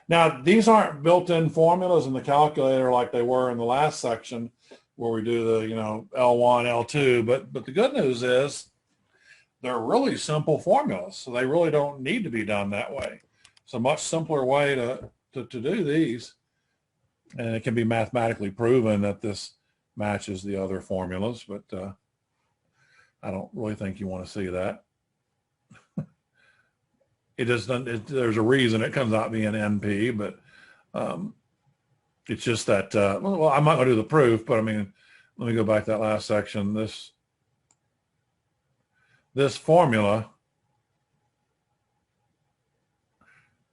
Now, these aren't built-in formulas in the calculator like they were in the last section where we do the, you know, L1, L2. But the good news is they're really simple formulas, so they really don't need to be done that way. It's a much simpler way to do these, and it can be mathematically proven that this matches the other formulas, but I don't really think you want to see that. It doesn't. There's a reason it comes out being NP, but it's just that. Well, I'm not going to do the proof, but I mean, let me go back to that last section. This formula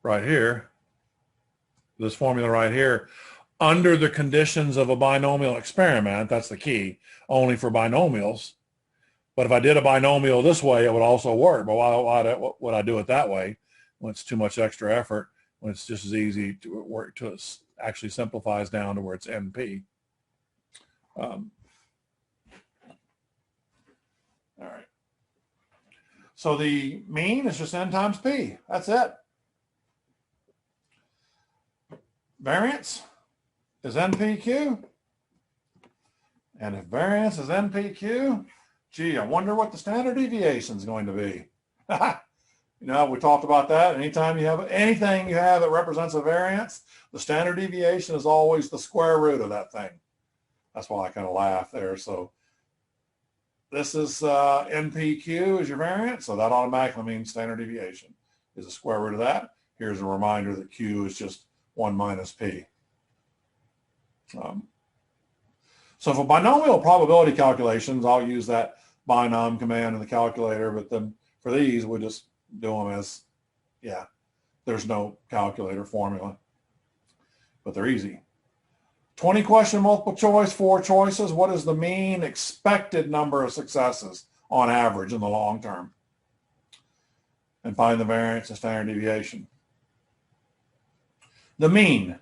right here, this formula right here, under the conditions of a binomial experiment, that's the key, only for binomials. But if I did a binomial this way, it would also work. But why would I do it that way when it's too much extra effort, when it's just as easy to work to actually simplifies down to where it's NP? All right. So the mean is just n times p. That's it. Variance is NPQ. And if variance is NPQ, gee, I wonder what the standard deviation is going to be. You know, we talked about that. Anytime you have anything you have that represents a variance, the standard deviation is always the square root of that thing. That's why I kind of laugh there. So this is NPQ is your variance, so that automatically means standard deviation is the square root of that. Here's a reminder that Q is just 1 minus P. So for binomial probability calculations, I'll use that binom command in the calculator, but then for these, we just do them as, yeah, there's no calculator formula, but they're easy. 20 question multiple choice, 4 choices. What is the mean expected number of successes on average in the long term? And find the variance and standard deviation. The mean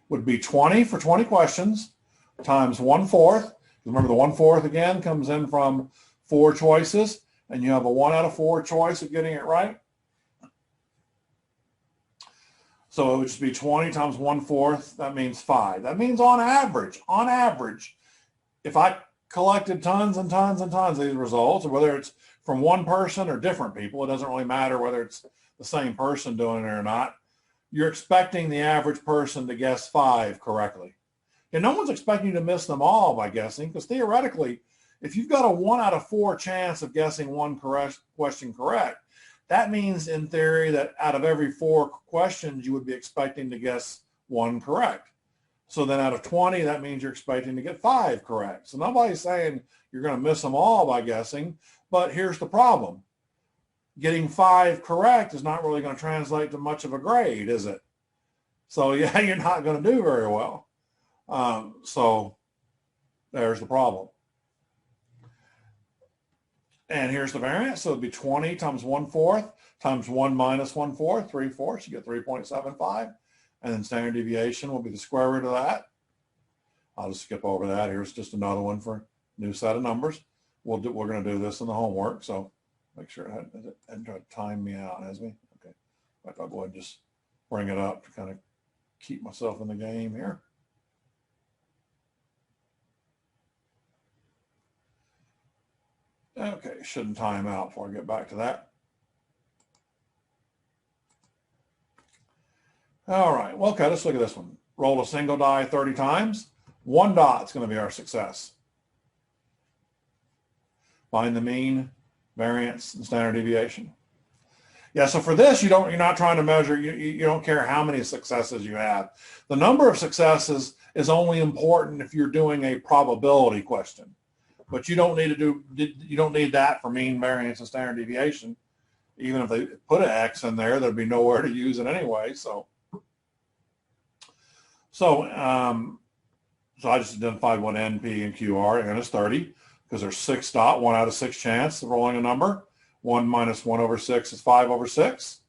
would be 20 for 20 questions times 1/4. Remember the 1/4 again comes in from 4 choices, and you have a 1 out of 4 choice of getting it right. So it would just be 20 times 1/4. That means 5. That means on average, if I collected tons and tons and tons of these results, or whether it's from one person or different people, it doesn't really matter whether it's the same person doing it or not, you're expecting the average person to guess 5 correctly. And no one's expecting you to miss them all by guessing, because theoretically, if you've got a 1 out of 4 chance of guessing one question correct, that means in theory that out of every 4 questions, you would be expecting to guess 1 correct. So then out of 20, that means you're expecting to get 5 correct. So nobody's saying you're going to miss them all by guessing, but here's the problem. Getting 5 correct is not really going to translate to much of a grade, is it? So yeah, you're not going to do very well. So there's the problem. And here's the variance. So it'd be 20 times 1/4 times 1 minus 1/4, 3/4. You get 3.75. And then standard deviation will be the square root of that. I'll just skip over that. Here's just another one for a new set of numbers. We're going to do this in the homework. So make sure it hadn't tried to time me out, has me? Okay. I'll go ahead and just bring it up to kind of keep myself in the game here. Okay, shouldn't time out before I get back to that. All right, well, okay, let's look at this one. Roll a single die 30 times. 1 dot's going to be our success. Find the mean, variance, and standard deviation. Yeah, so for this, you're not trying to measure, you don't care how many successes you have. The number of successes is only important if you're doing a probability question. But you don't need that for mean, variance, and standard deviation. Even if they put an X in there, there'd be nowhere to use it anyway. So I just identified what N, P, and Q are. N is 30 because there's 6 dot, 1 out of 6 chance of rolling a number. 1 minus 1 over 6 is 5 over 6.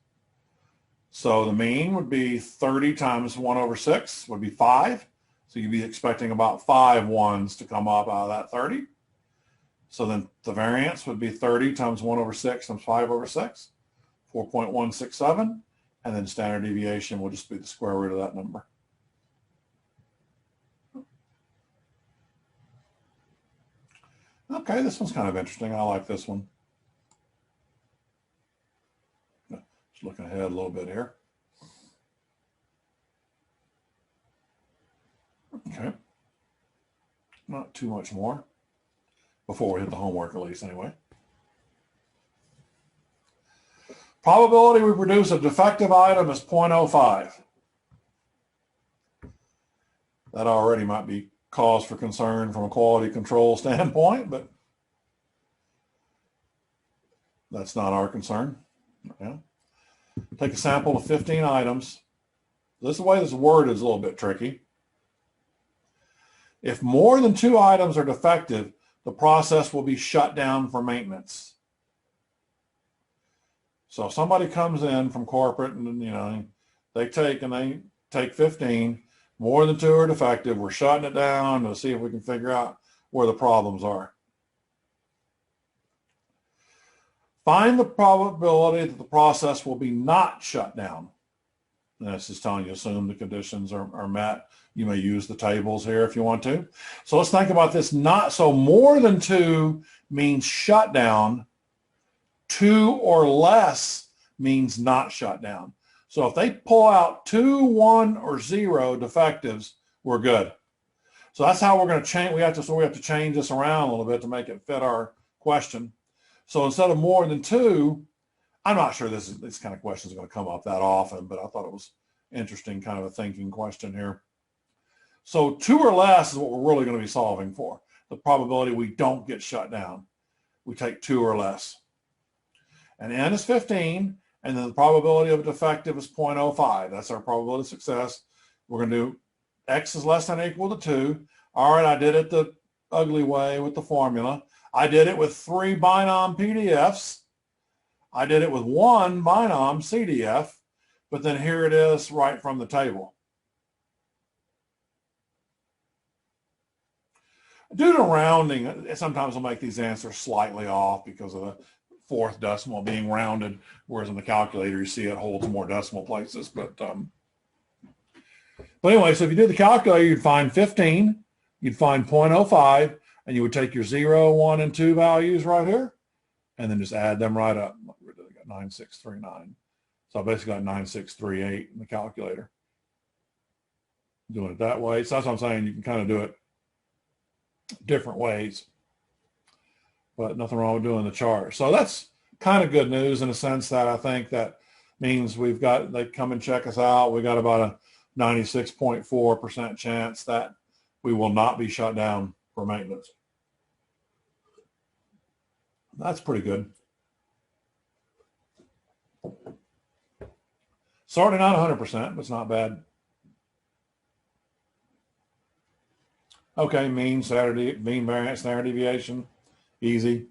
So the mean would be 30 times 1 over 6 would be 5. So you'd be expecting about 5 ones to come up out of that 30. So then the variance would be 30 times 1 over 6 times 5 over 6, 4.167. And then standard deviation will just be the square root of that number. Okay, this one's kind of interesting. I like this one. Just looking ahead a little bit here. Okay. Not too much more. Before we hit the homework, at least, anyway. Probability we produce a defective item is 0.05. That already might be cause for concern from a quality control standpoint, but that's not our concern. Yeah. Take a sample of 15 items. This way this word is a little bit tricky. If more than 2 items are defective, the process will be shut down for maintenance. So if somebody comes in from corporate and they take 15, more than 2 are defective, we're shutting it down to see if we can figure out where the problems are. Find the probability that the process will be not shut down. And this is telling you assume the conditions are met. You may use the tables here if you want to. So let's think about this. Not so more than 2 means shut down. 2 or less means not shut down. So if they pull out 2, 1, or 0 defectives, we're good. So that's how we're going to change. We have to change this around a little bit to make it fit our question. So instead of more than 2, I'm not sure this kind of question is going to come up that often, but I thought it was interesting, kind of a thinking question here. So 2 or less is what we're really going to be solving for. The probability we don't get shut down. We take 2 or less. And n is 15, and then the probability of a defective is 0.05. That's our probability of success. We're going to do x is less than or equal to 2. All right, I did it the ugly way with the formula. I did it with 3 binom PDFs. I did it with 1 binom CDF, but then here it is right from the table. Due to rounding, sometimes I'll make these answers slightly off because of the 4th decimal being rounded, whereas in the calculator you see it holds more decimal places. But anyway, so if you did the calculator, you'd find 15, you'd find 0.05, and you would take your 0, 1, and 2 values right here, and then just add them right up. We got 9639. So I basically got 9638 in the calculator. Doing it that way. So that's what I'm saying. You can kind of do it different ways, but nothing wrong with doing the chart. So that's kind of good news in a sense that I think that means they come and check us out. We got about a 96.4% chance that we will not be shut down for maintenance. That's pretty good. Certainly not 100%, but it's not bad. Okay, mean variance, standard deviation, easy.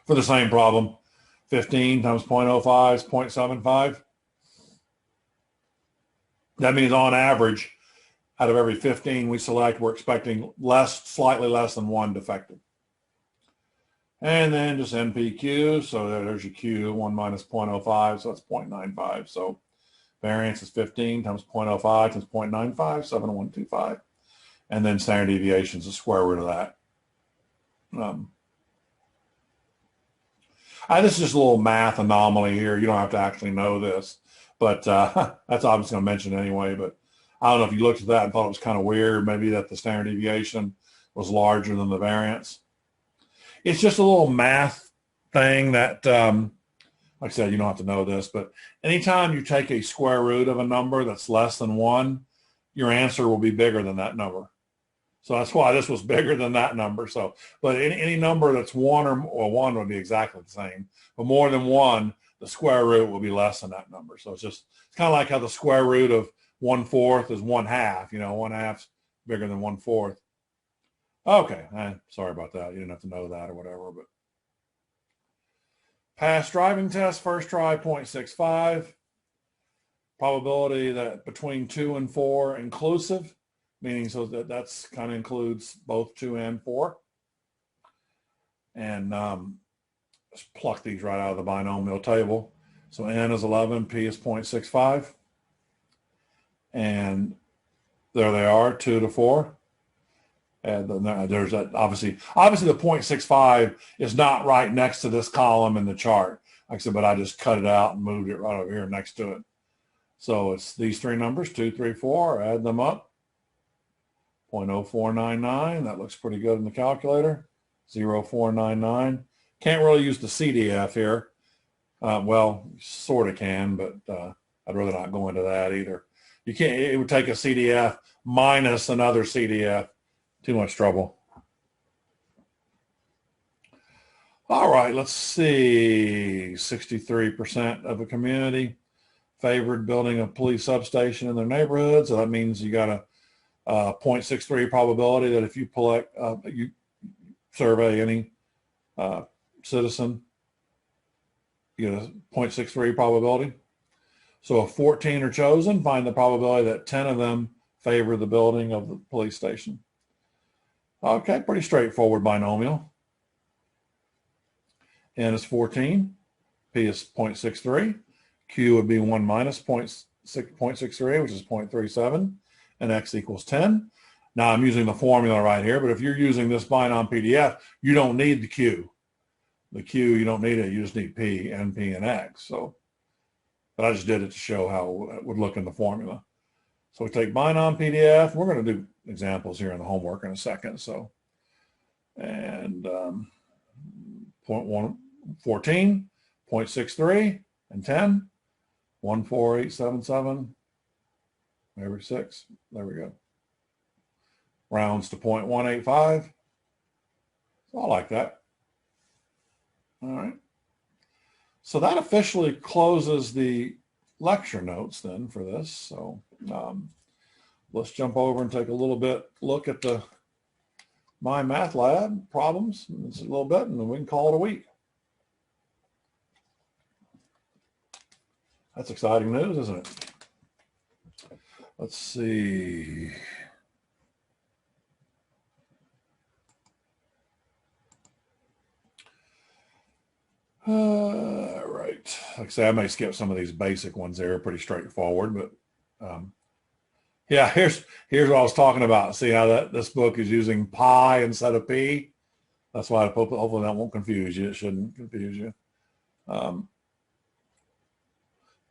For the same problem, 15 times 0.05 is 0.75. That means on average, out of every 15 we select, we're expecting slightly less than 1 defective. And then just NPQ, so there's your Q, 1 minus 0.05, so that's 0.95. So variance is 15 times 0.05 times 0.95, 70125. And then standard deviation is the square root of that. This is just a little math anomaly here. You don't have to actually know this, but that's obviously going to mention it anyway. But I don't know if you looked at that and thought it was kind of weird, maybe that the standard deviation was larger than the variance. It's just a little math thing that, like I said, you don't have to know this, but anytime you take a square root of a number that's less than 1, your answer will be bigger than that number. So that's why this was bigger than that number. So, but any number that's 1 or 1 would be exactly the same. But more than 1, the square root will be less than that number. So it's kind of like how the square root of 1/4 is 1/2. 1/2 bigger than 1/4. Okay, sorry about that. You didn't have to know that or whatever. But pass driving test, first try, 0.65. Probability that between 2 and 4 inclusive, meaning so that's kind of includes both 2 and 4. And just pluck these right out of the binomial table. So n is 11, p is 0.65. And there they are, 2 to 4. And then there's that, obviously the 0.65 is not right next to this column in the chart. Like I said, but I just cut it out and moved it right over here next to it. So it's these 3 numbers, 2, 3, 4, add them up. 0.0499, that looks pretty good in the calculator. 0.0499. Can't really use the CDF here. Well, sort of can, but I'd rather not go into that either. You can't, it would take a CDF minus another CDF. Too much trouble. All right, let's see. 63% of a community favored building a police substation in their neighborhood. So that means you got a 0.63 probability that if you you survey any citizen, you get a 0.63 probability. So if 14 are chosen, find the probability that 10 of them favor the building of the police station. Okay, pretty straightforward binomial. N is 14, P is 0.63, Q would be 1 minus 0.63, which is 0.37, and X equals 10. Now I'm using the formula right here, but if you're using this Binomial PDF, you don't need the Q. The Q, you don't need it. You just need P, NP, and X. So, but I just did it to show how it would look in the formula. So we take Binomial PDF. We're going to do examples here in the homework in a second. So, and 0.14, 0.63, and 10, 14877, maybe 6. There we go. Rounds to 0.185. So I like that. All right. So that officially closes the lecture notes then for this. So let's jump over and take a little bit look at the Mymathlab problems. It's a little bit, and then we can call it a week. That's exciting news, isn't it? Let's see. Right. Like I say, I may skip some of these basic ones. They're pretty straightforward, but yeah, here's what I was talking about. See how this book is using pi instead of p? That's why hopefully that won't confuse you. It shouldn't confuse you.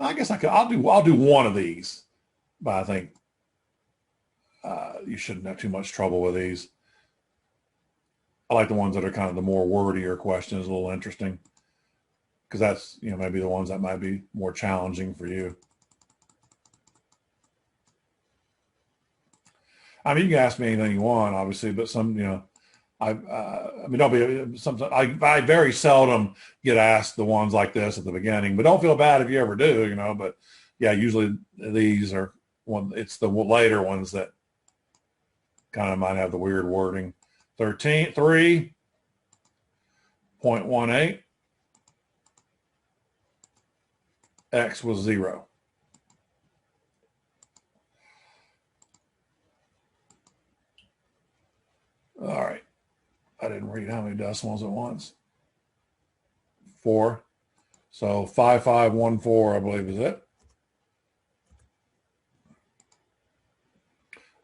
I guess I'll do one of these, but I think you shouldn't have too much trouble with these. I like the ones that are kind of the more wordier questions, a little interesting, because that's, maybe the ones that might be more challenging for you. I mean, you can ask me anything you want, obviously, but some, I mean, don't be something. I very seldom get asked the ones like this at the beginning, but don't feel bad if you ever do, But yeah, usually these are it's the later ones that kind of might have the weird wording. 3.18. X was 0. All right. I didn't read how many decimals at once. 4. So 5514, I believe, is it.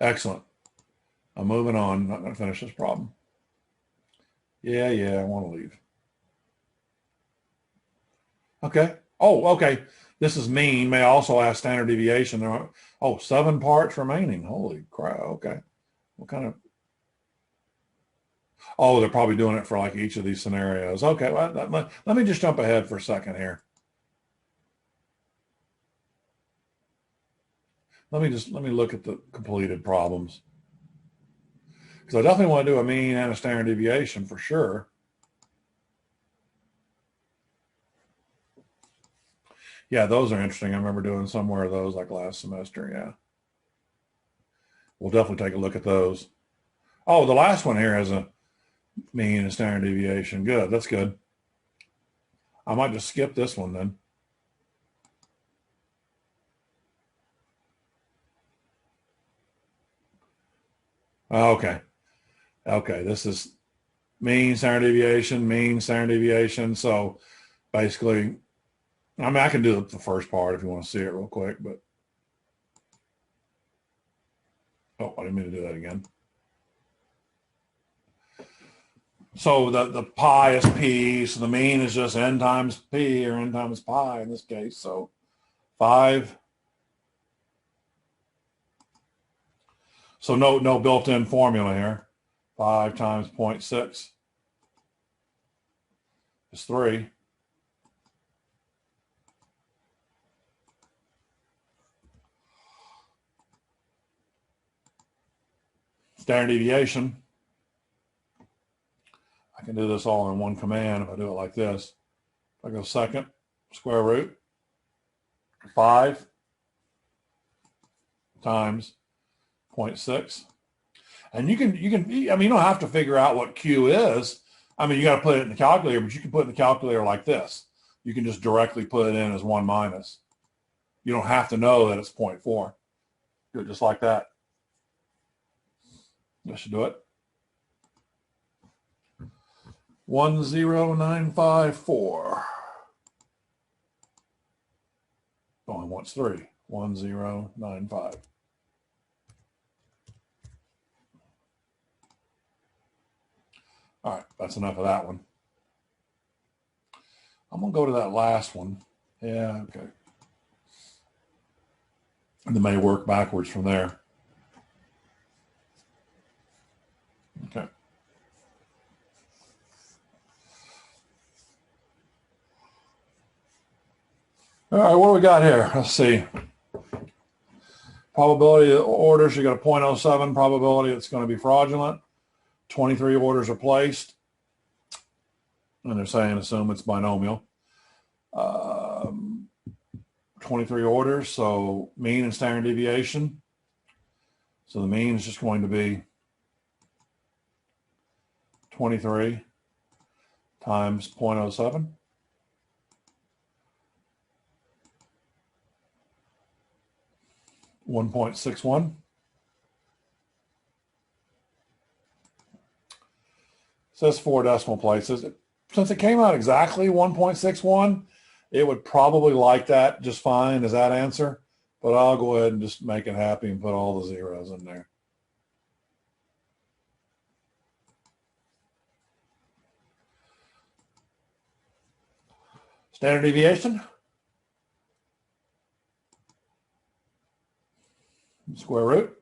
Excellent. I'm moving on. I'm not going to finish this problem. Yeah, I want to leave. Okay. Oh, okay. This is mean. May also ask standard deviation. Oh, 7 parts remaining. Holy crap. Okay. What kind of... Oh, they're probably doing it for like each of these scenarios. Okay. Well, let me just jump ahead for a second here. Let me look at the completed problems. Because I definitely want to do a mean and a standard deviation for sure. Yeah, those are interesting. I remember doing some more of those like last semester. Yeah. We'll definitely take a look at those. Oh, the last one here has a mean and standard deviation. Good. That's good. I might just skip this one then. Okay. Okay. This is mean, standard deviation, mean, standard deviation. So basically, I mean, I can do the first part if you want to see it real quick, but oh, I didn't mean to do that again. So the pi is p, so the mean is just n times p or n times pi in this case. So 5. So no built-in formula here. 5 times 0.6 is 3. Standard deviation. I can do this all in one command if I do it like this. If I go second, square root, 5 times 0.6. And you can, I mean, you don't have to figure out what Q is. I mean, you got to put it in the calculator, but you can put it in the calculator like this. You can just directly put it in as 1 minus. You don't have to know that it's 0.4. Do it just like that. That should do it. 10954. Going once 3. 1095. All right, that's enough of that one. I'm going to go to that last one. Yeah, okay. And then may work backwards from there. Okay. All right, what do we got here? Let's see. Probability of orders, you got a 0.07 probability it's going to be fraudulent. 23 orders are placed. And they're saying assume it's binomial. 23 orders, so mean and standard deviation. So the mean is just going to be 23 times 0.07. $1.61. Says 4 decimal places. Since it came out exactly 1.61, it would probably like that just fine as that answer. But I'll go ahead and just make it happy and put all the zeros in there. Standard deviation. Square root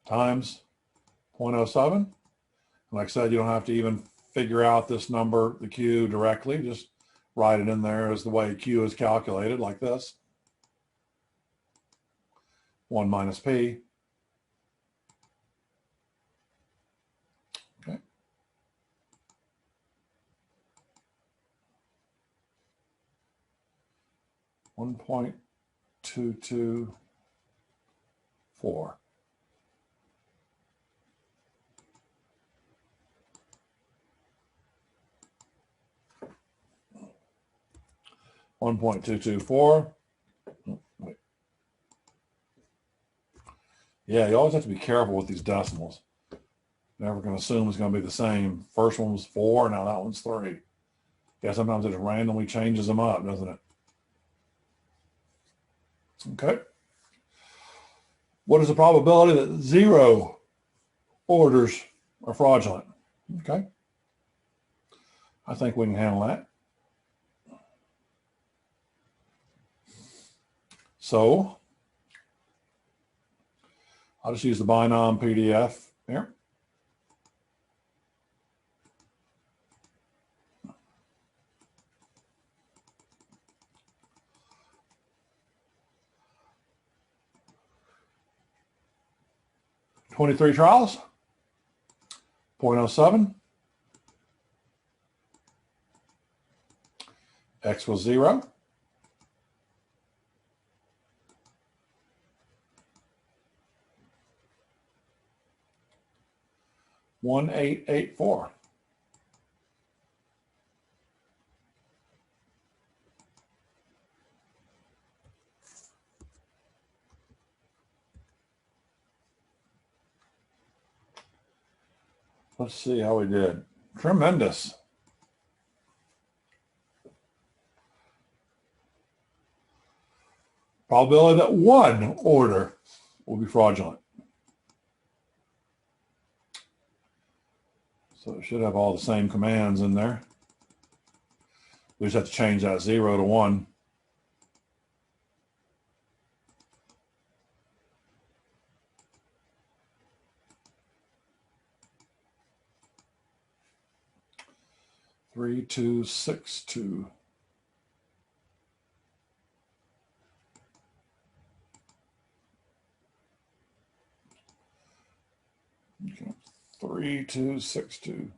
times 0.07. Like I said, you don't have to even figure out this number, the Q, directly. Just write it in there as the way Q is calculated, like this. 1 minus P. Okay. $1.224. $1.224. Wait. Yeah, you always have to be careful with these decimals. Never going to assume it's going to be the same. First one was 4, now that one's 3. Yeah, sometimes it just randomly changes them up, doesn't it? Okay. What is the probability that 0 orders are fraudulent? Okay. I think we can handle that. So I'll just use the Binom PDF here. $23 trials, 0.07. X was 0. $1,884. Let's see how we did. Tremendous. Probability that 1 order will be fraudulent. So it should have all the same commands in there. We just have to change that 0 to 1. Three, 2, 6, 2. Okay. 3, 2, 6, 2.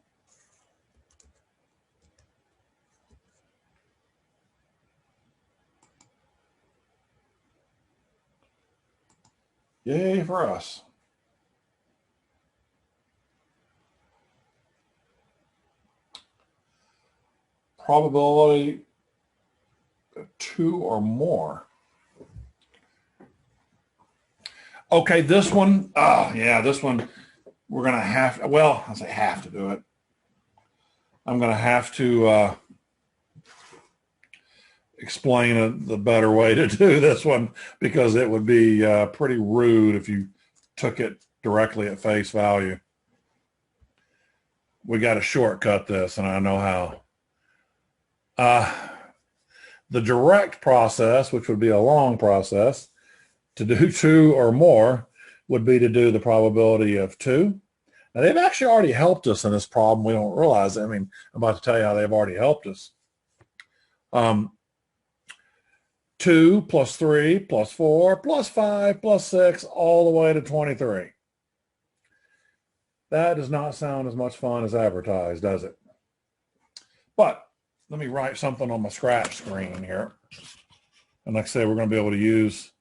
Yay for us. Probability 2 or more. Okay, this one, yeah, this one, we're going to have, well, I say have to do it. I'm going to have to explain the better way to do this one, because it would be pretty rude if you took it directly at face value. We got to shortcut this, and I know how. The direct process, which would be a long process, to do 2 or more would be to do the probability of 2. Now, they've actually already helped us in this problem. We don't realize it. I mean, I'm about to tell you how they've already helped us. 2 plus 3 plus 4 plus 5 plus 6 all the way to 23. That does not sound as much fun as advertised, does it? But let me write something on my scratch screen here. And like I say, we're going to be able to use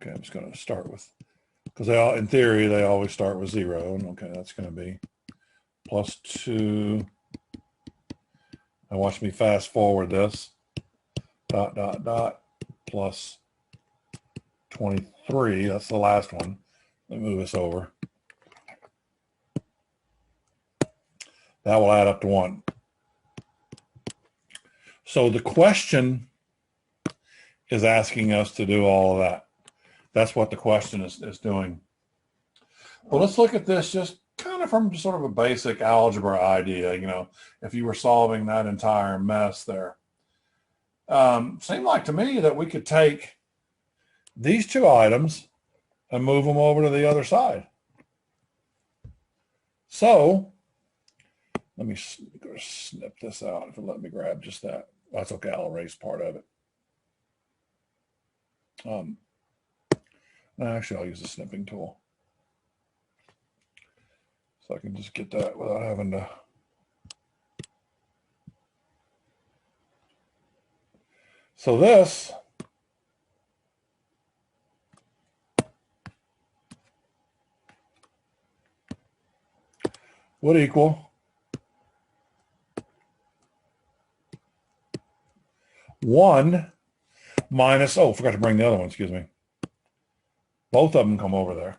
okay, I'm just going to start with, because they all, in theory, they always start with 0. And okay, that's going to be plus 2. Now watch me fast forward this. Dot, dot, dot, plus 23. That's the last one. Let me move this over. That will add up to 1. So the question is asking us to do all of that. That's what the question is doing. But let's look at this just kind of from sort of a basic algebra idea. You know, if you were solving that entire mess there. Seemed like to me that we could take these 2 items and move them over to the other side. So let me snip this out. If it let me grab just that. That's okay. I'll erase part of it. Actually, I'll use the snipping tool. So I can just get that without having to. So this would equal 1 minus, oh, forgot to bring the other one, excuse me. Both of them come over there.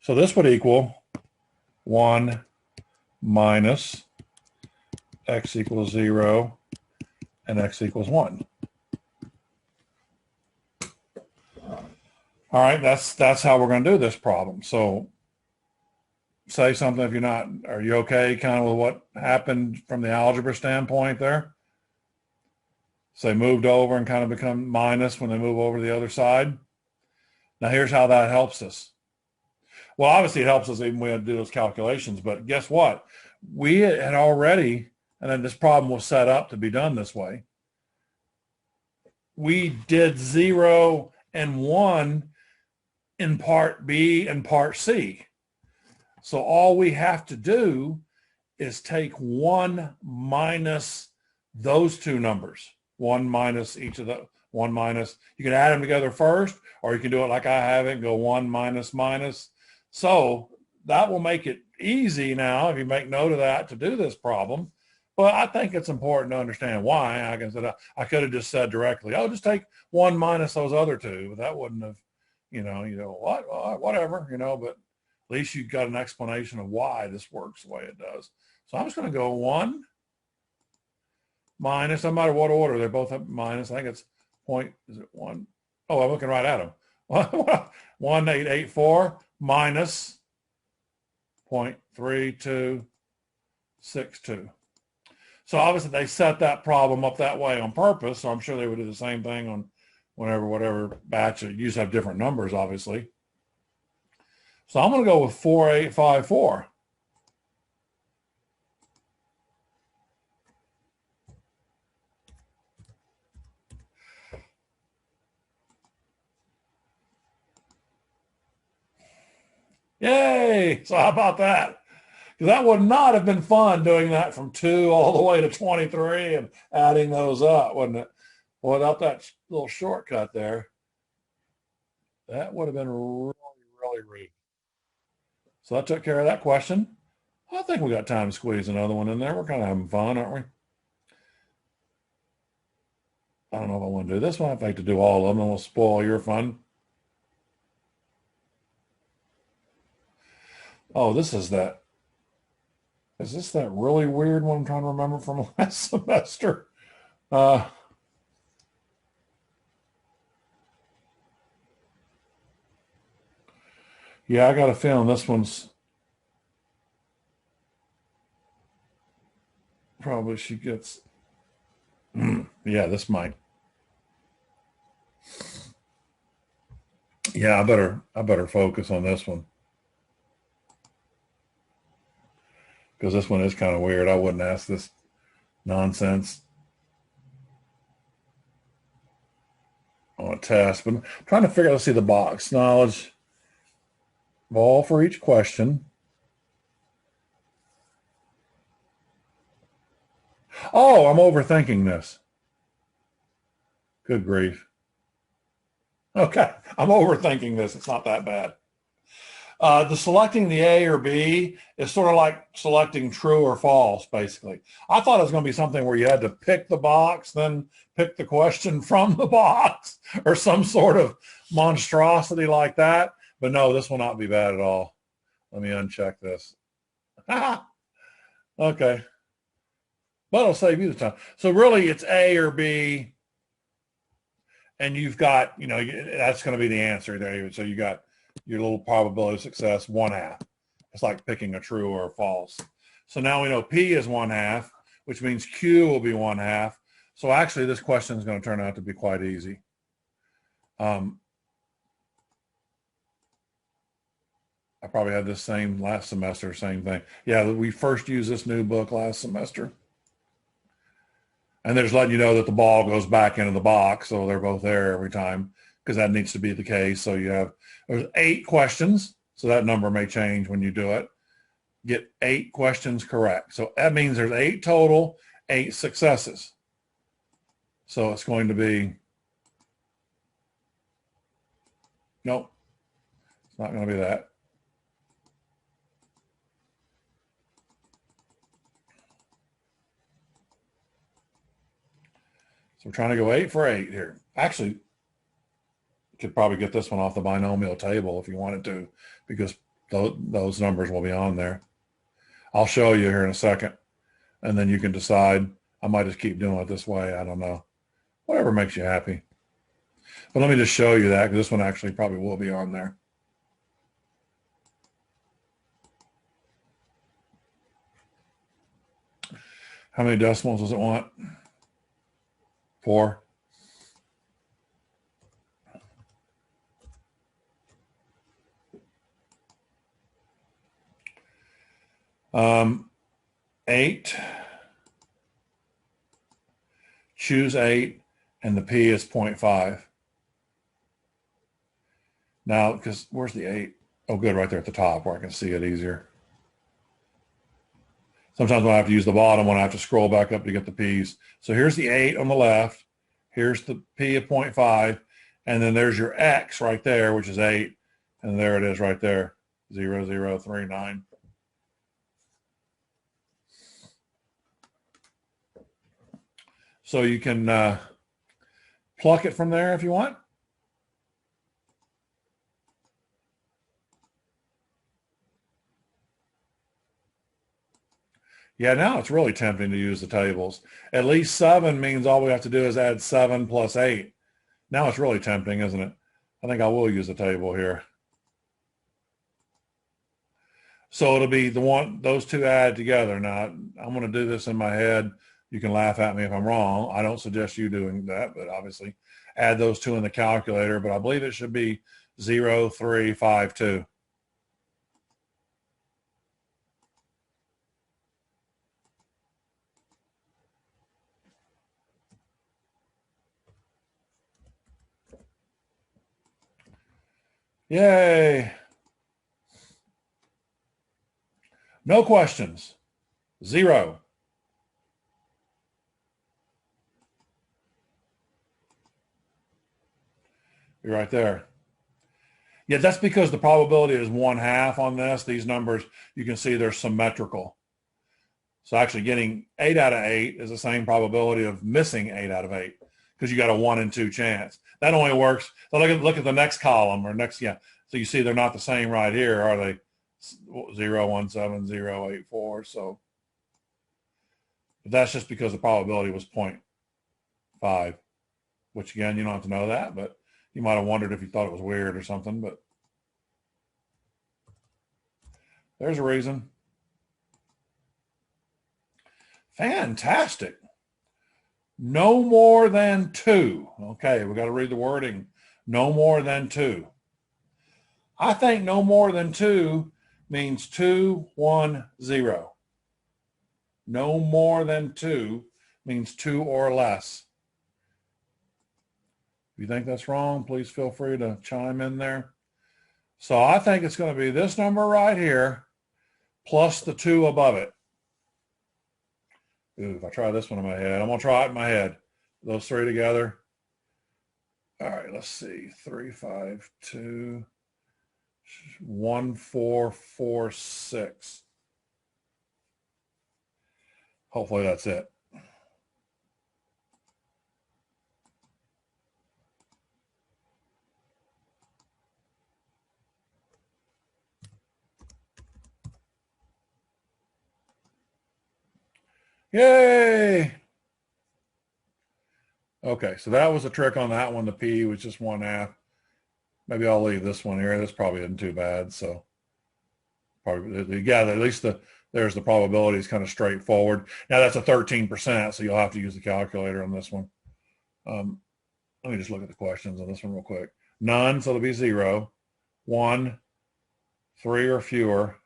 So this would equal 1 minus x equals 0 and x equals 1. All right, that's how we're going to do this problem. So say something if you're not, are you okay kind of with what happened from the algebra standpoint there? So they moved over and kind of become minus when they move over to the other side. Now here's how that helps us. Well, obviously it helps us even when we had to do those calculations, but guess what? We had already, and then this problem was set up to be done this way. We did 0 and 1 in part B and part C. So all we have to do is take 1 minus those 2 numbers. 1 minus each of the, 1 minus, you can add them together first, or you can do it like I have it and go 1 minus minus. So that will make it easy now, if you make note of that, to do this problem. But I think it's important to understand why. I could have just said directly, oh, just take 1 minus those other 2, but that wouldn't have, whatever, but at least you got an explanation of why this works the way it does. So I'm just going to go 1 minus, no matter what order, they're both up minus. I think it's point, is it 1? Oh, I'm looking right at them. 1884 minus 0.3262. So obviously they set that problem up that way on purpose. So I'm sure they would do the same thing on whatever batch. You used to have different numbers, obviously. So I'm going to go with 4854. Yay! So how about that? Because that would not have been fun doing that from 2 all the way to 23 and adding those up, wouldn't it? Without that little shortcut there, that would have been really, really rude. So that took care of that question. I think we got time to squeeze another one in there. We're kind of having fun, aren't we? I don't know if I want to do this one. I'd like to do all of them, and we'll spoil your fun. Oh, this is that. Is this that really weird one I'm trying to remember from last semester? Yeah, I got a feeling this one's probably she gets. Yeah, this might. Yeah, I better focus on this one. Because this one is kind of weird. I wouldn't ask this nonsense on a test, but I'm trying to figure out, let's see, the box knowledge ball for each question. Oh, I'm overthinking this. Good grief. Okay, I'm overthinking this. It's not that bad. The selecting the A or B is sort of like selecting true or false, basically. I thought it was going to be something where you had to pick the box, then pick the question from the box, or some sort of monstrosity like that. But no, this will not be bad at all. Let me uncheck this. Okay. But it'll save you the time. So really it's A or B, and you've got, that's going to be the answer there. So you got your little probability of success, 1/2. It's like picking a true or a false. So now we know P is 1/2, which means Q will be 1/2. So actually this question is going to turn out to be quite easy. I probably had this same last semester, same thing. Yeah, we first used this new book last semester. And they're just letting you know that the ball goes back into the box, so they're both there every time, because that needs to be the case. So there's 8 questions, so that number may change when you do it. Get 8 questions correct. So that means there's 8 total, 8 successes. So it's going to be, nope, it's not going to be that. So we're trying to go 8 for 8 here. Actually, you could probably get this one off the binomial table if you wanted to, because those numbers will be on there. I'll show you here in a second, and then you can decide. I might just keep doing it this way. I don't know. Whatever makes you happy. But let me just show you that, because this one actually probably will be on there. How many decimals does it want? 4. Um, 8. Choose 8, and the P is 0.5. Now, because where's the 8? Oh, good, right there at the top where I can see it easier. Sometimes when I have to use the bottom one, I have to scroll back up to get the P's. So here's the 8 on the left. Here's the P of 0.5. And then there's your X right there, which is 8. And there it is right there, 0039. So you can pluck it from there if you want. Yeah, now it's really tempting to use the tables. At least 7 means all we have to do is add 7 plus 8. Now it's really tempting, isn't it? I think I will use the table here. So it'll be those two added together. Now, I'm going to do this in my head. You can laugh at me if I'm wrong. I don't suggest you doing that, but obviously add those 2 in the calculator. But I believe it should be 0352. Yay. No questions. 0. You're right there. Yeah, that's because the probability is 1/2 on this. These numbers, you can see they're symmetrical. So actually getting 8 out of 8 is the same probability of missing 8 out of 8 because you got a 1 in 2 chance. That only works. So look at the next column or next, yeah. So you see they're not the same right here, are they? 0, 1, 7, 0, 8, 4. So that's just because the probability was 0.5, which again, you don't have to know that, but you might have wondered if you thought it was weird or something, but there's a reason. Fantastic. No more than 2. Okay, we got to read the wording. No more than 2. I think no more than 2 means 2, 1, 0. No more than 2 means 2 or less. If you think that's wrong, please feel free to chime in there. So I think it's going to be this number right here plus the 2 above it. Ooh, if I try this one in my head, I'm going to try it in my head. Those 3 together. All right, let's see. 3, 5, 2, 1, 4, 4, 6. Hopefully that's it. Yay! Okay, so that was a trick on that one. The P was just 1/2. Maybe I'll leave this one here. This probably isn't too bad. So probably, yeah, at least there's the probability is kind of straightforward. Now that's a 13%, so you'll have to use the calculator on this one. Let me just look at the questions on this one real quick. None, so it'll be 0. 1, 3 or fewer.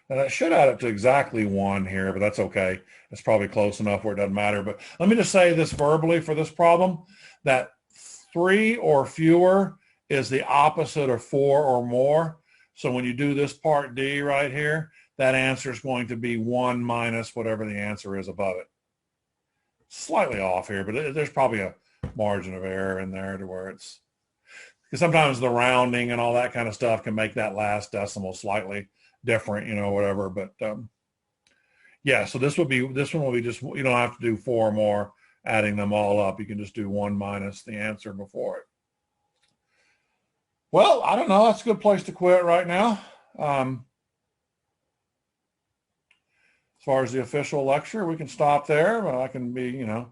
And that should add up to exactly 1 here, but that's okay. It's probably close enough where it doesn't matter. But let me just say this verbally for this problem, that 3 or fewer is the opposite of 4 or more. So when you do this part D right here, that answer is going to be 1 minus whatever the answer is above it. Slightly off here, but there's probably a margin of error in there to where it's, because sometimes the rounding and all that kind of stuff can make that last decimal slightly different, you know, whatever. But yeah, so this one will be just, you don't have to do 4 more, adding them all up. You can just do 1 minus the answer before it. Well, I don't know. That's a good place to quit right now. As far as the official lecture, we can stop there, but I can be, you know,